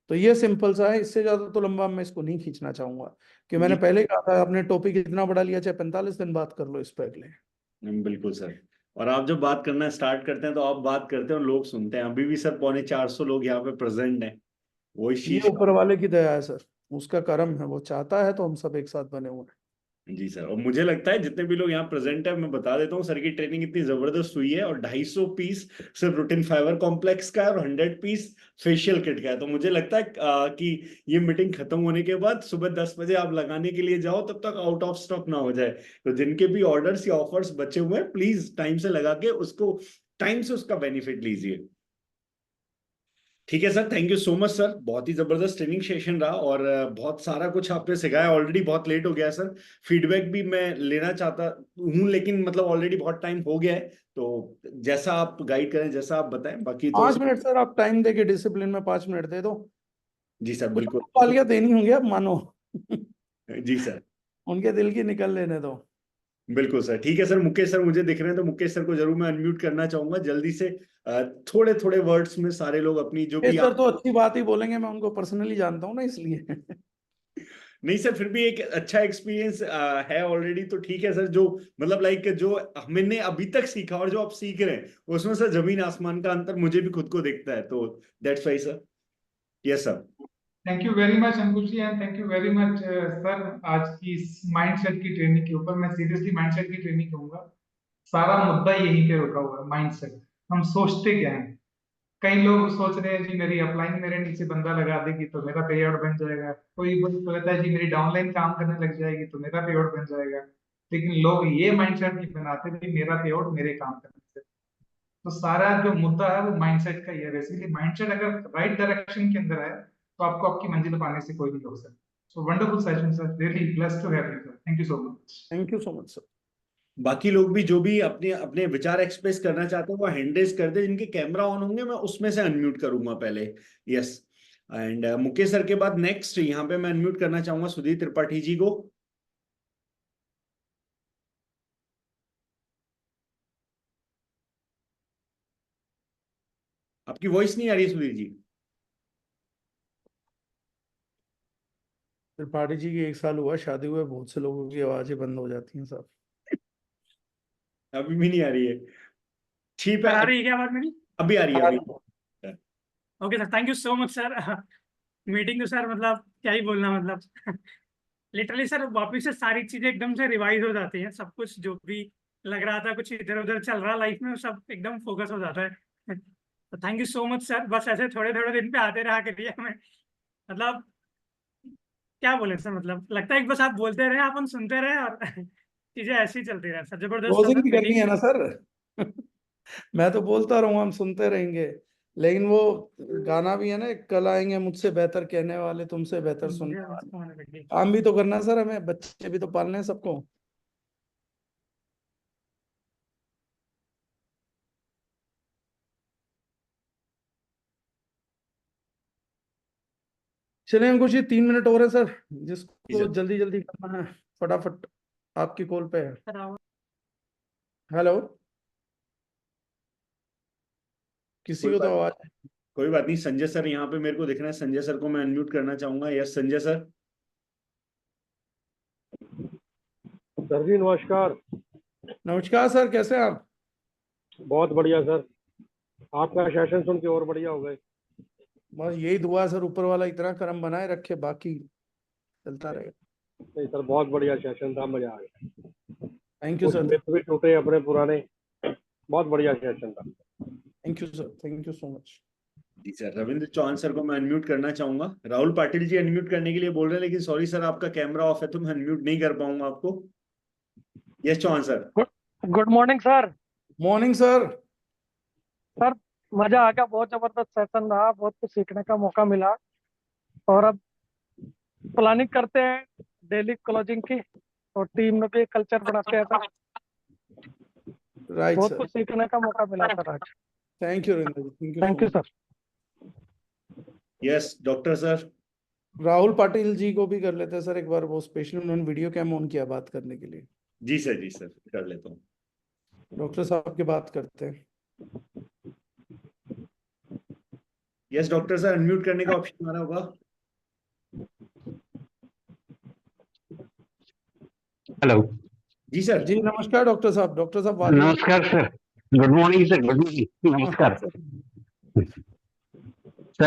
तो ये सिंपल सा है, इससे ज्यादा तो लंबा मैं इसको नहीं खींचना चाहूंगा, कि मैंने जी पहले ही कहा था आपने टॉपिक इतना बड़ा लिया, चाहे 45 दिन बात कर लो इस पे अगले। बिल्कुल सर। और आप जब बात करना स्टार्ट करते हैं तो आप बात करते हैं और लोग सुनते हैं। अभी भी सर 350 लोग यहाँ पे प्रेजेंट हैं, वो इस ये चीज ऊपर वाले की दया है सर, उसका करम है, वो चाहता है तो हम सब एक साथ बने हुए हैं। जी सर। और मुझे लगता है जितने भी लोग यहाँ प्रेजेंट है, मैं बता देता हूँ, सर की ट्रेनिंग इतनी जबरदस्त हुई है, और 250 पीस सिर्फ रूटिन फाइबर कॉम्प्लेक्स का है और 100 पीस फेशियल किट का है। तो मुझे लगता है कि ये मीटिंग खत्म होने के बाद सुबह 10 बजे आप लगाने के लिए जाओ, तब तक आउट ऑफ स्टॉक ना हो जाए। तो जिनके भी ऑर्डर्स या ऑफर्स बचे हुए हैं, प्लीज टाइम से लगा के उसको, टाइम से उसका बेनिफिट लीजिए। ठीक है sir, thank you so much sir. बहुत ही जबरदस्त ट्रेनिंग सेशन रहा, और बहुत सारा कुछ आपने सिखाया। ऑलरेडी बहुत लेट हो गया है सर, फीडबैक भी मैं लेना चाहता हूँ, लेकिन मतलब ऑलरेडी बहुत टाइम हो गया है। तो जैसा आप गाइड करें, जैसा आप बताएं, बाकी तो 5 मिनट सर आप टाइम दे के, डिसिप्लिन में 5 मिनट दे दो। जी सर कुछ बिल्कुल। गालियां देनी होंगी, आप मानो। जी सर उनके दिल की निकल लेने दो। बिल्कुल सर। ठीक है सर, मुकेश सर मुझे दिख रहे हैं, तो मुकेश सर को जरूर मैं अनम्यूट करना चाहूंगा जल्दी से। थोड़े थोड़े वर्ड्स में सारे लोग अपनी जो ये भी सर आप, तो अच्छी बात ही बोलेंगे, मैं उनको पर्सनली जानता हूँ ना, इसलिए। नहीं सर फिर भी एक अच्छा एक्सपीरियंस है ऑलरेडी, तो ठीक है सर। जो मतलब लाइक जो हमने अभी तक सीखा और जो आप सीख रहे हैं, उसमें सर जमीन आसमान का अंतर मुझे भी खुद को दिखता है। तो that's why sir. Yes sir. Thank you very much Ankush ji and thank you very much sir. आज की इस माइंडसेट की ट्रेनिंग के ऊपर मैं सीरियसली माइंडसेट की ट्रेनिंग कहूंगा। सारा मुद्दा यहीं पे रुका हुआ है, माइंडसेट। हम सोचते क्या हैं? कई लोग सोच रहे हैं जी मेरी अपलाइन मेरे नीचे बंदा लगा देगी तो मेरा पे आउट बन जाएगा। कोई कहता है जी मेरी डाउनलाइन काम करने लग जाएगी तो मेरा पे आउट बन जाएगा। लेकिन लोग ये माइंडसेट नहीं बनाते कि मेरा पे आउट मेरे काम करने से। तो सारा जो मुद्दा है वो माइंडसेट का ही है। बेसिकली माइंडसेट अगर राइट डायरेक्शन के अंदर है तो आपको आपकी मंजिल पाने से कोई नहीं रोक सकता। So wonderful session sir, really blessed to have you sir. Thank you so much. Thank you so much sir. बाकी लोग भी जो भी अपने अपने विचार एक्सप्रेस करना चाहते हैं, वो हैंड रेज कर दे। जिनके कैमरा ऑन होंगे मैं उसमें से अनम्यूट करूंगा पहले। यस। एंड मुकेश सर के बाद नेक्स्ट यहाँ पे मैं अनम्यूट करना चाहूंगा सुधीर त्रिपाठी जी को। आपकी वॉइस नहीं आ रही है सुधीर जी। त्रिपाठी जी की 1 साल हुआ शादी हुए, बहुत से लोगों की आवाजें बंद हो जाती हैं साहब। अभी भी नहीं आ रही है। ठीक सर आ है, रही है क्या आवाज मेरी? अभी आ रही है, अभी। Okay sir, thank you so much sir. Meeting तो सर मतलब क्या ही बोलना, मतलब लिटरली सर वापिस से सारी चीजें एकदम से रिवाइज हो जाती हैं। सब कुछ जो भी लग रहा था कुछ इधर उधर चल रहा लाइफ में, वो सब एकदम फोकस हो जाता है। तो thank you so much sir. बस ऐसे थोड़े थोड़े दिन पे आते रहा करिए हमें। मतलब क्या बोले सर, मतलब लगता है कि बस आप बोलते रहे, अपन सुनते रहे, और चीजें ऐसी ही चलती रहे सर। जबरदस्त था क्लोजिंग सर भी करनी मीटिंग। है ना सर। मैं तो बोलता रहूंगा, हम सुनते रहेंगे, लेकिन वो गाना भी है ना, कल आएंगे मुझसे बेहतर कहने वाले, तुमसे बेहतर सुनने वाले। काम भी तो करना है सर, हमें बच्चे भी तो पालने हैं सबको। चलिए अंकुश जी, 3 मिनट और है सर, जी जिसको सर। जल्दी जल्दी करना है फटाफट आपकी कॉल पे है। सर हेलो, किसी कोई को तो बात आवाज। कोई बात नहीं। संजय सर यहाँ पे मेरे को दिख रहे हैं, संजय सर को मैं अनम्यूट करना चाहूंगा। Yes Sanjay sir. सर जी नमस्कार। नमस्कार सर, कैसे हैं आप? बहुत बढ़िया सर, आपका सेशन सुन के और बढ़िया हो गए। बस यही दुआ है सर, ऊपर वाला इतना करम बनाए रखे, बाकी चलता रहेगा। नहीं सर, बहुत बढ़िया सेशन था, मजा आ गया। थैंक यू कुछ सर। मिथ भी टूटे अपने पुराने। बहुत बढ़िया सेशन था। Thank you sir, thank you so much. जी सर। रविंद्र चौहान सर को मैं अनम्यूट करना चाहूंगा। राहुल पाटिल जी अनम्यूट करने के लिए बोल रहे हैं, लेकिन सॉरी सर आपका कैमरा ऑफ है, तो मैं अनम्यूट नहीं कर पाऊंगा आपको। Yes Chauhan sir. Good morning sir. Morning sir. Sir मजा आ गया, बहुत जबरदस्त सेशन रहा, बहुत कुछ सीखने का मौका मिला। और अब प्लानिंग करते हैं डेली क्लोजिंग की, और टीम में भी एक कल्चर बनाते हैं सर। राइट बहुत सर। कुछ सीखने का मौका मिला सर आज। Thank you Ravindra ji, thank you sir. Yes doctor sir. Rahul Patil ji को भी कर लेते हैं सर एक बार, वो स्पेशल उन्होंने वीडियो कैम ऑन किया बात करने के लिए। जी सर कर लेता हूँ। डॉक्टर साहब की बात करते हैं। यस डॉक्टर सर, अनम्यूट करने का ऑप्शन आ रहा होगा। हेलो जी सर। जी नमस्कार डॉक्टर साहब। डॉक्टर साहब बात नमस्कार sir, good morning sir, good morning, नमस्कार सर।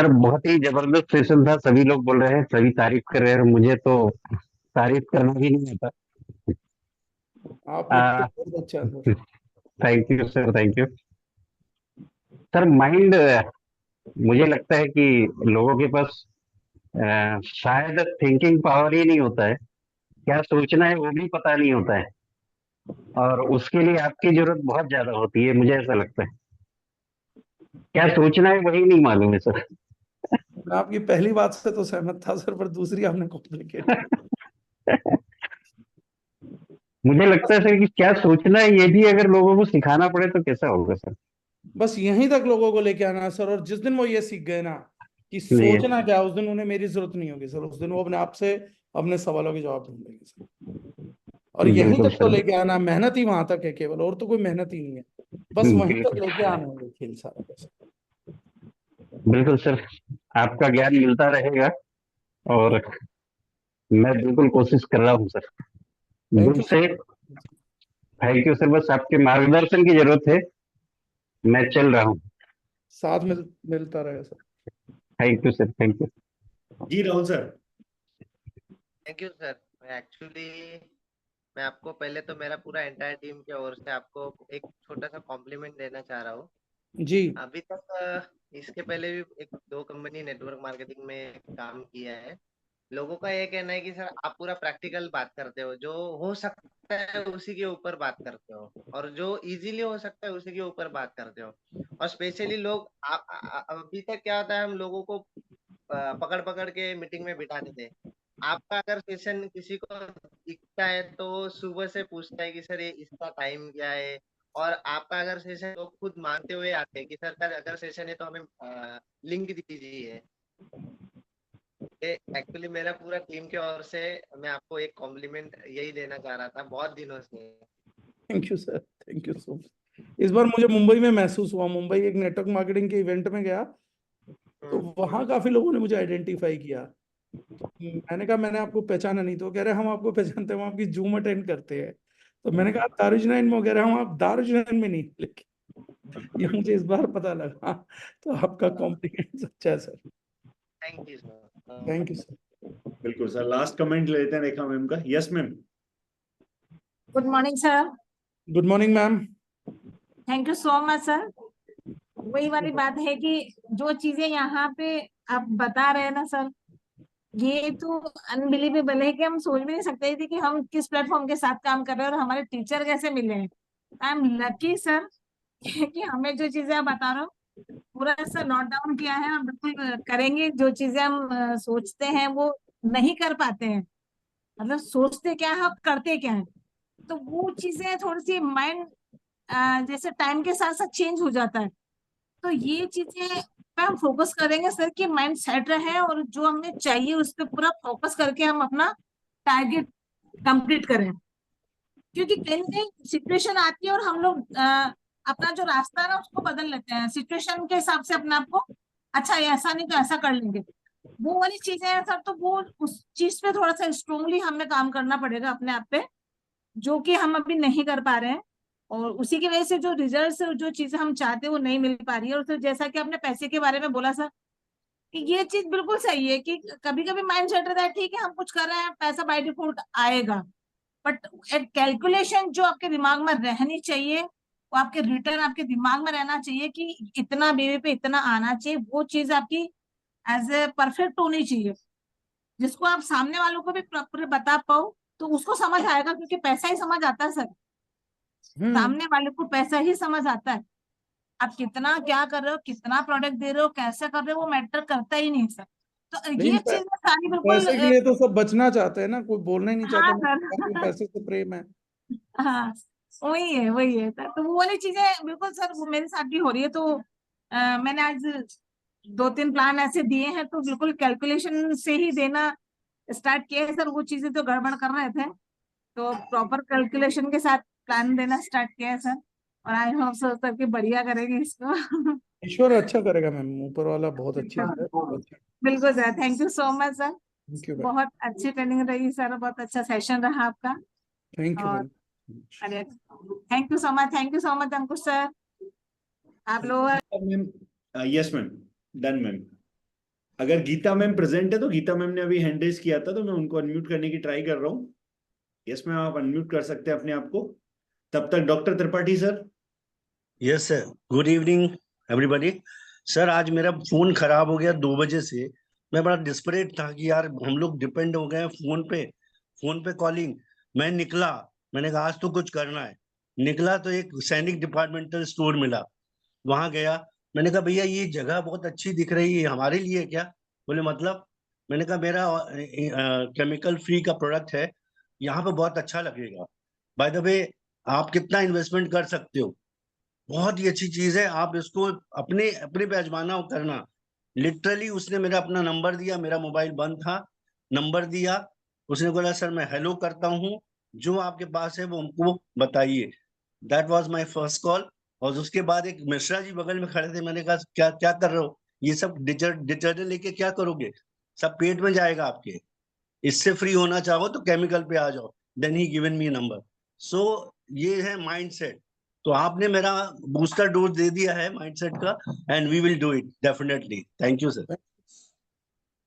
बहुत ही जबरदस्त सेशन था, सभी लोग बोल रहे हैं, सभी तारीफ कर रहे हैं और मुझे तो तारीफ करना भी नहीं आता। आपने तो बहुत अच्छा sir. Thank you sir, thank you sir. Mind, मुझे लगता है कि लोगों के पास शायद थिंकिंग पावर ही नहीं होता है, क्या सोचना है वो भी पता नहीं होता है, और उसके लिए आपकी जरूरत बहुत ज्यादा होती है, मुझे ऐसा लगता है। क्या सोचना है वही नहीं मालूम है सर। मैं आपकी पहली बात से तो सहमत था सर, पर दूसरी आपने कॉम्प्लिकेट। मुझे लगता है सर कि क्या सोचना है ये भी अगर लोगों को सिखाना पड़े तो कैसा होगा सर। बस यहीं तक लोगों को लेके आना है सर, और जिस दिन वो ये सीख गए ना कि जी सोचना क्या है, उस दिन उन्हें मेरी जरूरत नहीं होगी सर। उस दिन वो अपने आप से अपने सवालों के जवाब ढूंढेंगे सर। और यहीं बिल्कुल तक तो सर, लेके आना, मेहनत ही वहां तक है केवल, और तो कोई मेहनत ही नहीं है। बस वहीं तक बिल्कुल लेके आना है खेल सारा बस। बिल्कुल सर, आपका ज्ञान मिलता रहेगा और मैं बिल्कुल कोशिश कर रहा हूँ सर, थैंक दिल यू से। सर। थैंक यू सर, बस आपके मार्गदर्शन की जरूरत है, मैं चल रहा हूँ। साथ मिलता रहे sir. Thank you sir, thank you. जी Rahul sir. Thank you sir. मैं आपको पहले तो मेरा पूरा एंटायर टीम की ओर से आपको एक छोटा सा कॉम्प्लीमेंट देना चाह रहा हूँ। जी अभी तक इसके पहले भी एक दो कंपनी नेटवर्क मार्केटिंग में काम किया है। लोगों का ये कहना है कि सर आप पूरा प्रैक्टिकल बात करते हो, जो हो सकता है उसी के ऊपर बात करते हो, और जो इजीली हो सकता है उसी के ऊपर बात करते हो। और स्पेशली लोग अभी तक क्या होता है, हम लोगों को पकड़ पकड़ के मीटिंग में बिठाते थे। आपका अगर सेशन किसी को दिखता है तो सुबह से पूछता है कि सर ये इसका टाइम क्या है, और आपका अगर सेशन तो खुद मांगते हुए आते हैं कि सर अगर सेशन है तो हमें लिंक दीजिए। एक्चुअली मेरा पूरा टीम की ओर से मैं आपको एक कॉम्प्लीमेंट यही देना चाह रहा था बहुत दिनों से। Thank you sir, thank you so much. इस बार मुझे मुंबई में महसूस हुआ, मुंबई एक नेटवर्क मार्केटिंग के इवेंट में गया तो वहां काफी लोगों ने मुझे आइडेंटिफाई किया। तो मैंने कहा मैंने आपको पहचाना नहीं, तो वो कह रहे हम आपको पहचानते हैं, हम आपकी जूम अटेंड करते हैं। तो मैंने कहा दारुजनाइन में, वगैरह हम आप दारुजनाइन में नहीं, लेकिन ये मुझे इस बार पता लगा। तो आपका कॉम्प्लीमेंट सच्चा है sir. Thank you sir. Thank you sir. बिल्कुल सर, लास्ट कमेंट लेते हैं रेखा मैम का। Yes ma'am. Good morning sir. Good morning ma'am. Thank you so much sir. वही वाली बात है कि जो चीजें यहाँ पे आप बता रहे हैं ना सर, ये तो अनबिलीवेबल है कि हम सोच भी नहीं सकते थे कि हम किस प्लेटफॉर्म के साथ काम कर रहे हैं और हमारे टीचर कैसे मिले हैं। आई एम लकी सर कि हमें जो चीजें आप बता रहे हो पूरा ऐसा नोट डाउन किया है और बिल्कुल करेंगे। जो चीजें हम सोचते हैं वो नहीं कर पाते हैं, मतलब सोचते क्या है और करते क्या है, तो वो चीजें थोड़ी सी माइंड जैसे टाइम के साथ साथ चेंज हो जाता है। तो ये चीजें पे हम फोकस करेंगे सर कि माइंड सेट रहे और जो हमें चाहिए उस पर पूरा फोकस करके हम अपना टारगेट कंप्लीट करें। क्योंकि कहीं ना कहीं सिचुएशन आती है और हम लोग अपना जो रास्ता है ना उसको बदल लेते हैं सिचुएशन के हिसाब से अपने आप को। अच्छा ये ऐसा नहीं तो ऐसा कर लेंगे, वो वाली चीजें हैं सर। तो वो उस चीज पे थोड़ा सा स्ट्रोंगली हमें काम करना पड़ेगा अपने आप पे, जो कि हम अभी नहीं कर पा रहे हैं। और उसी की वजह से जो रिजल्ट, जो चीजें हम चाहते हैं वो नहीं मिल पा रही है। और फिर जैसा कि आपने पैसे के बारे में बोला सर, कि ये चीज बिल्कुल सही है कि कभी कभी माइंड सेट रहता है ठीक है हम कुछ कर रहे हैं पैसा बाय डिफॉल्ट आएगा, बट एक कैलकुलेशन जो आपके दिमाग में रहनी चाहिए, वो आपके रिटर्न आपके दिमाग में रहना चाहिए कि इतना बीवी पे इतना आना चाहिए। वो चीज आपकी एज ए परफेक्ट होनी चाहिए, जिसको आप सामने वालों को भी प्रॉपर बता पाओ तो उसको समझ आएगा। क्योंकि पैसा ही समझ आता है सर, सामने वाले को पैसा ही समझ आता है। आप कितना क्या कर रहे हो, कितना प्रोडक्ट दे रहे हो, कैसे कर रहे हो, वो मैटर करता ही नहीं सर। तो लेकिन ये चीज सारी बिल्कुल पैसे के लिए तो सब बचना चाहते हैं ना, कोई बोलना ही नहीं हाँ चाहता सर पैसे से प्रेम है। हाँ वही है सर। तो वो वाली चीजें बिल्कुल सर वो मेरे साथ भी हो रही है। तो मैंने आज 2-3 प्लान ऐसे दिए हैं, तो बिल्कुल कैलकुलेशन से ही देना स्टार्ट किया है सर। वो चीजें तो गड़बड़ कर रहे थे, तो प्रॉपर कैलकुलेशन के साथ प्लान देना स्टार्ट किया है सर। और आई होप सर कि बढ़िया करेंगे इसको। ईश्वर अच्छा करेगा मैम, ऊपर वाला बहुत अच्छी है अच्छा। बिल्कुल sir, thank you so much sir. Thank you बहुत अच्छी ट्रेनिंग रही सर, बहुत अच्छा सेशन रहा आपका। थैंक यू और मैम। अरे thank you so much Ankush sir. आप लोग ma'am, yes ma'am, done ma'am. अगर गीता मैम प्रेजेंट है तो गीता मैम ने अभी हैंड रेज किया था, तो मैं उनको अनम्यूट करने की ट्राई कर रहा हूँ। यस मैम, आप अनम्यूट कर सकते हैं अपने आप को। तब तक doctor Tripathi sir. Yes sir, good evening everybody. Sir आज मेरा फोन खराब हो गया 2 बजे से। मैं बड़ा डिस्परेट था कि यार हम लोग डिपेंड हो गए हैं फोन पे कॉलिंग। मैं निकला, मैंने कहा आज तो कुछ करना है। निकला तो एक सैनिक डिपार्टमेंटल स्टोर मिला, वहां गया। मैंने कहा भैया ये जगह बहुत अच्छी दिख रही है, हमारे लिए क्या? बोले मतलब? मैंने कहा मेरा केमिकल फ्री का प्रोडक्ट है, यहाँ पे बहुत अच्छा लगेगा। बाय द वे, आप कितना इन्वेस्टमेंट कर सकते हो? बहुत ही अच्छी चीज है, आप इसको अपने अपने पे आजमाना और करना। लिटरली उसने मेरा अपना नंबर दिया, मेरा मोबाइल बंद था, नंबर दिया। उसने बोला सर मैं हेलो करता हूँ, जो आपके पास है वो हमको बताइए। That was my first call. और उसके बाद एक मिश्रा जी बगल में खड़े थे, मैंने कहा क्या क्या कर रहे हो? ये सब डिटर्जेंट लेके क्या करोगे? सब पेट में जाएगा आपके। इससे फ्री होना चाहो तो केमिकल पे आ जाओ। Then he given me number. So ये है माइंडसेट। तो आपने मेरा बूस्टर डोज दे दिया है माइंडसेट का, and we will do it definitely. Thank you sir.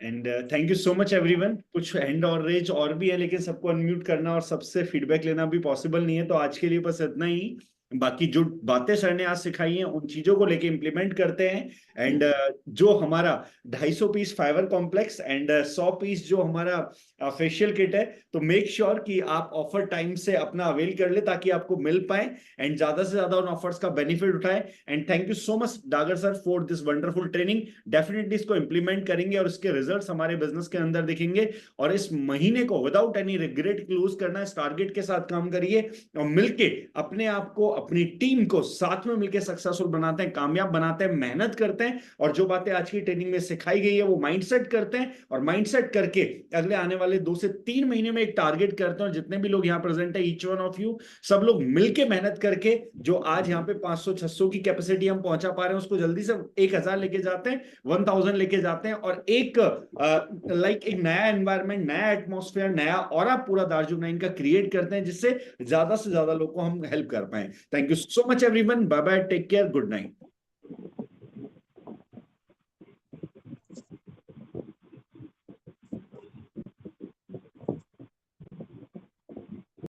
And thank you so much everyone. कुछ हैंड और रेज और भी है, लेकिन सबको अनम्यूट करना और सबसे फीडबैक लेना भी पॉसिबल नहीं है, तो आज के लिए बस इतना ही। बाकी जो बातें सर ने आज सिखाई हैं उन चीजों को लेके इम्प्लीमेंट करते हैं। एंड जो हमारा 250 piece fibre complex and 100 piece जो हमारा फेशियल किट है, तो मेक श्योर कि आप ऑफर टाइम से अपना अवेल कर ले ताकि आपको मिल पाए एंड ज्यादा से ज्यादा उन ऑफर्स का बेनिफिट उठाए। And thank you so much Dagar sir for this wonderful training. Definitely इसको इंप्लीमेंट करेंगे और इसके रिजल्ट्स हमारे बिजनेस के अंदर दिखेंगे। और इस महीने को विदाउट एनी रिग्रेट क्लोज करना, इस टारगेट के साथ काम करिए और मिलके अपने आप को, अपनी टीम को साथ में मिलकर सक्सेसफुल बनाते हैं, कामयाब बनाते हैं, मेहनत करते हैं। और जो बातें आज की ट्रेनिंग में सिखाई गई है वो माइंडसेट करते हैं, और माइंडसेट करके अगले आने वाले 2 से 3 महीने में एक टारगेट करते हैं। और जितने भी लोग यहाँ प्रेजेंट है, ईच वन ऑफ यू, सब लोग मिलके मेहनत करके जो आज यहाँ पे 500-600 की कैपेसिटी हम पहुंचा पा रहे हैं, उसको जल्दी से 1000 लेके जाते हैं, 1000 लेके जाते हैं। और एक एक नया एनवायरनमेंट, नया एटमॉस्फेयर, नया ऑरा पूरा दार्जुक 9 का क्रिएट करते हैं, जिससे ज्यादा से ज्यादा लोग को हम हेल्प कर पाए। Thank you so much everyone. Bye bye, take care, good night.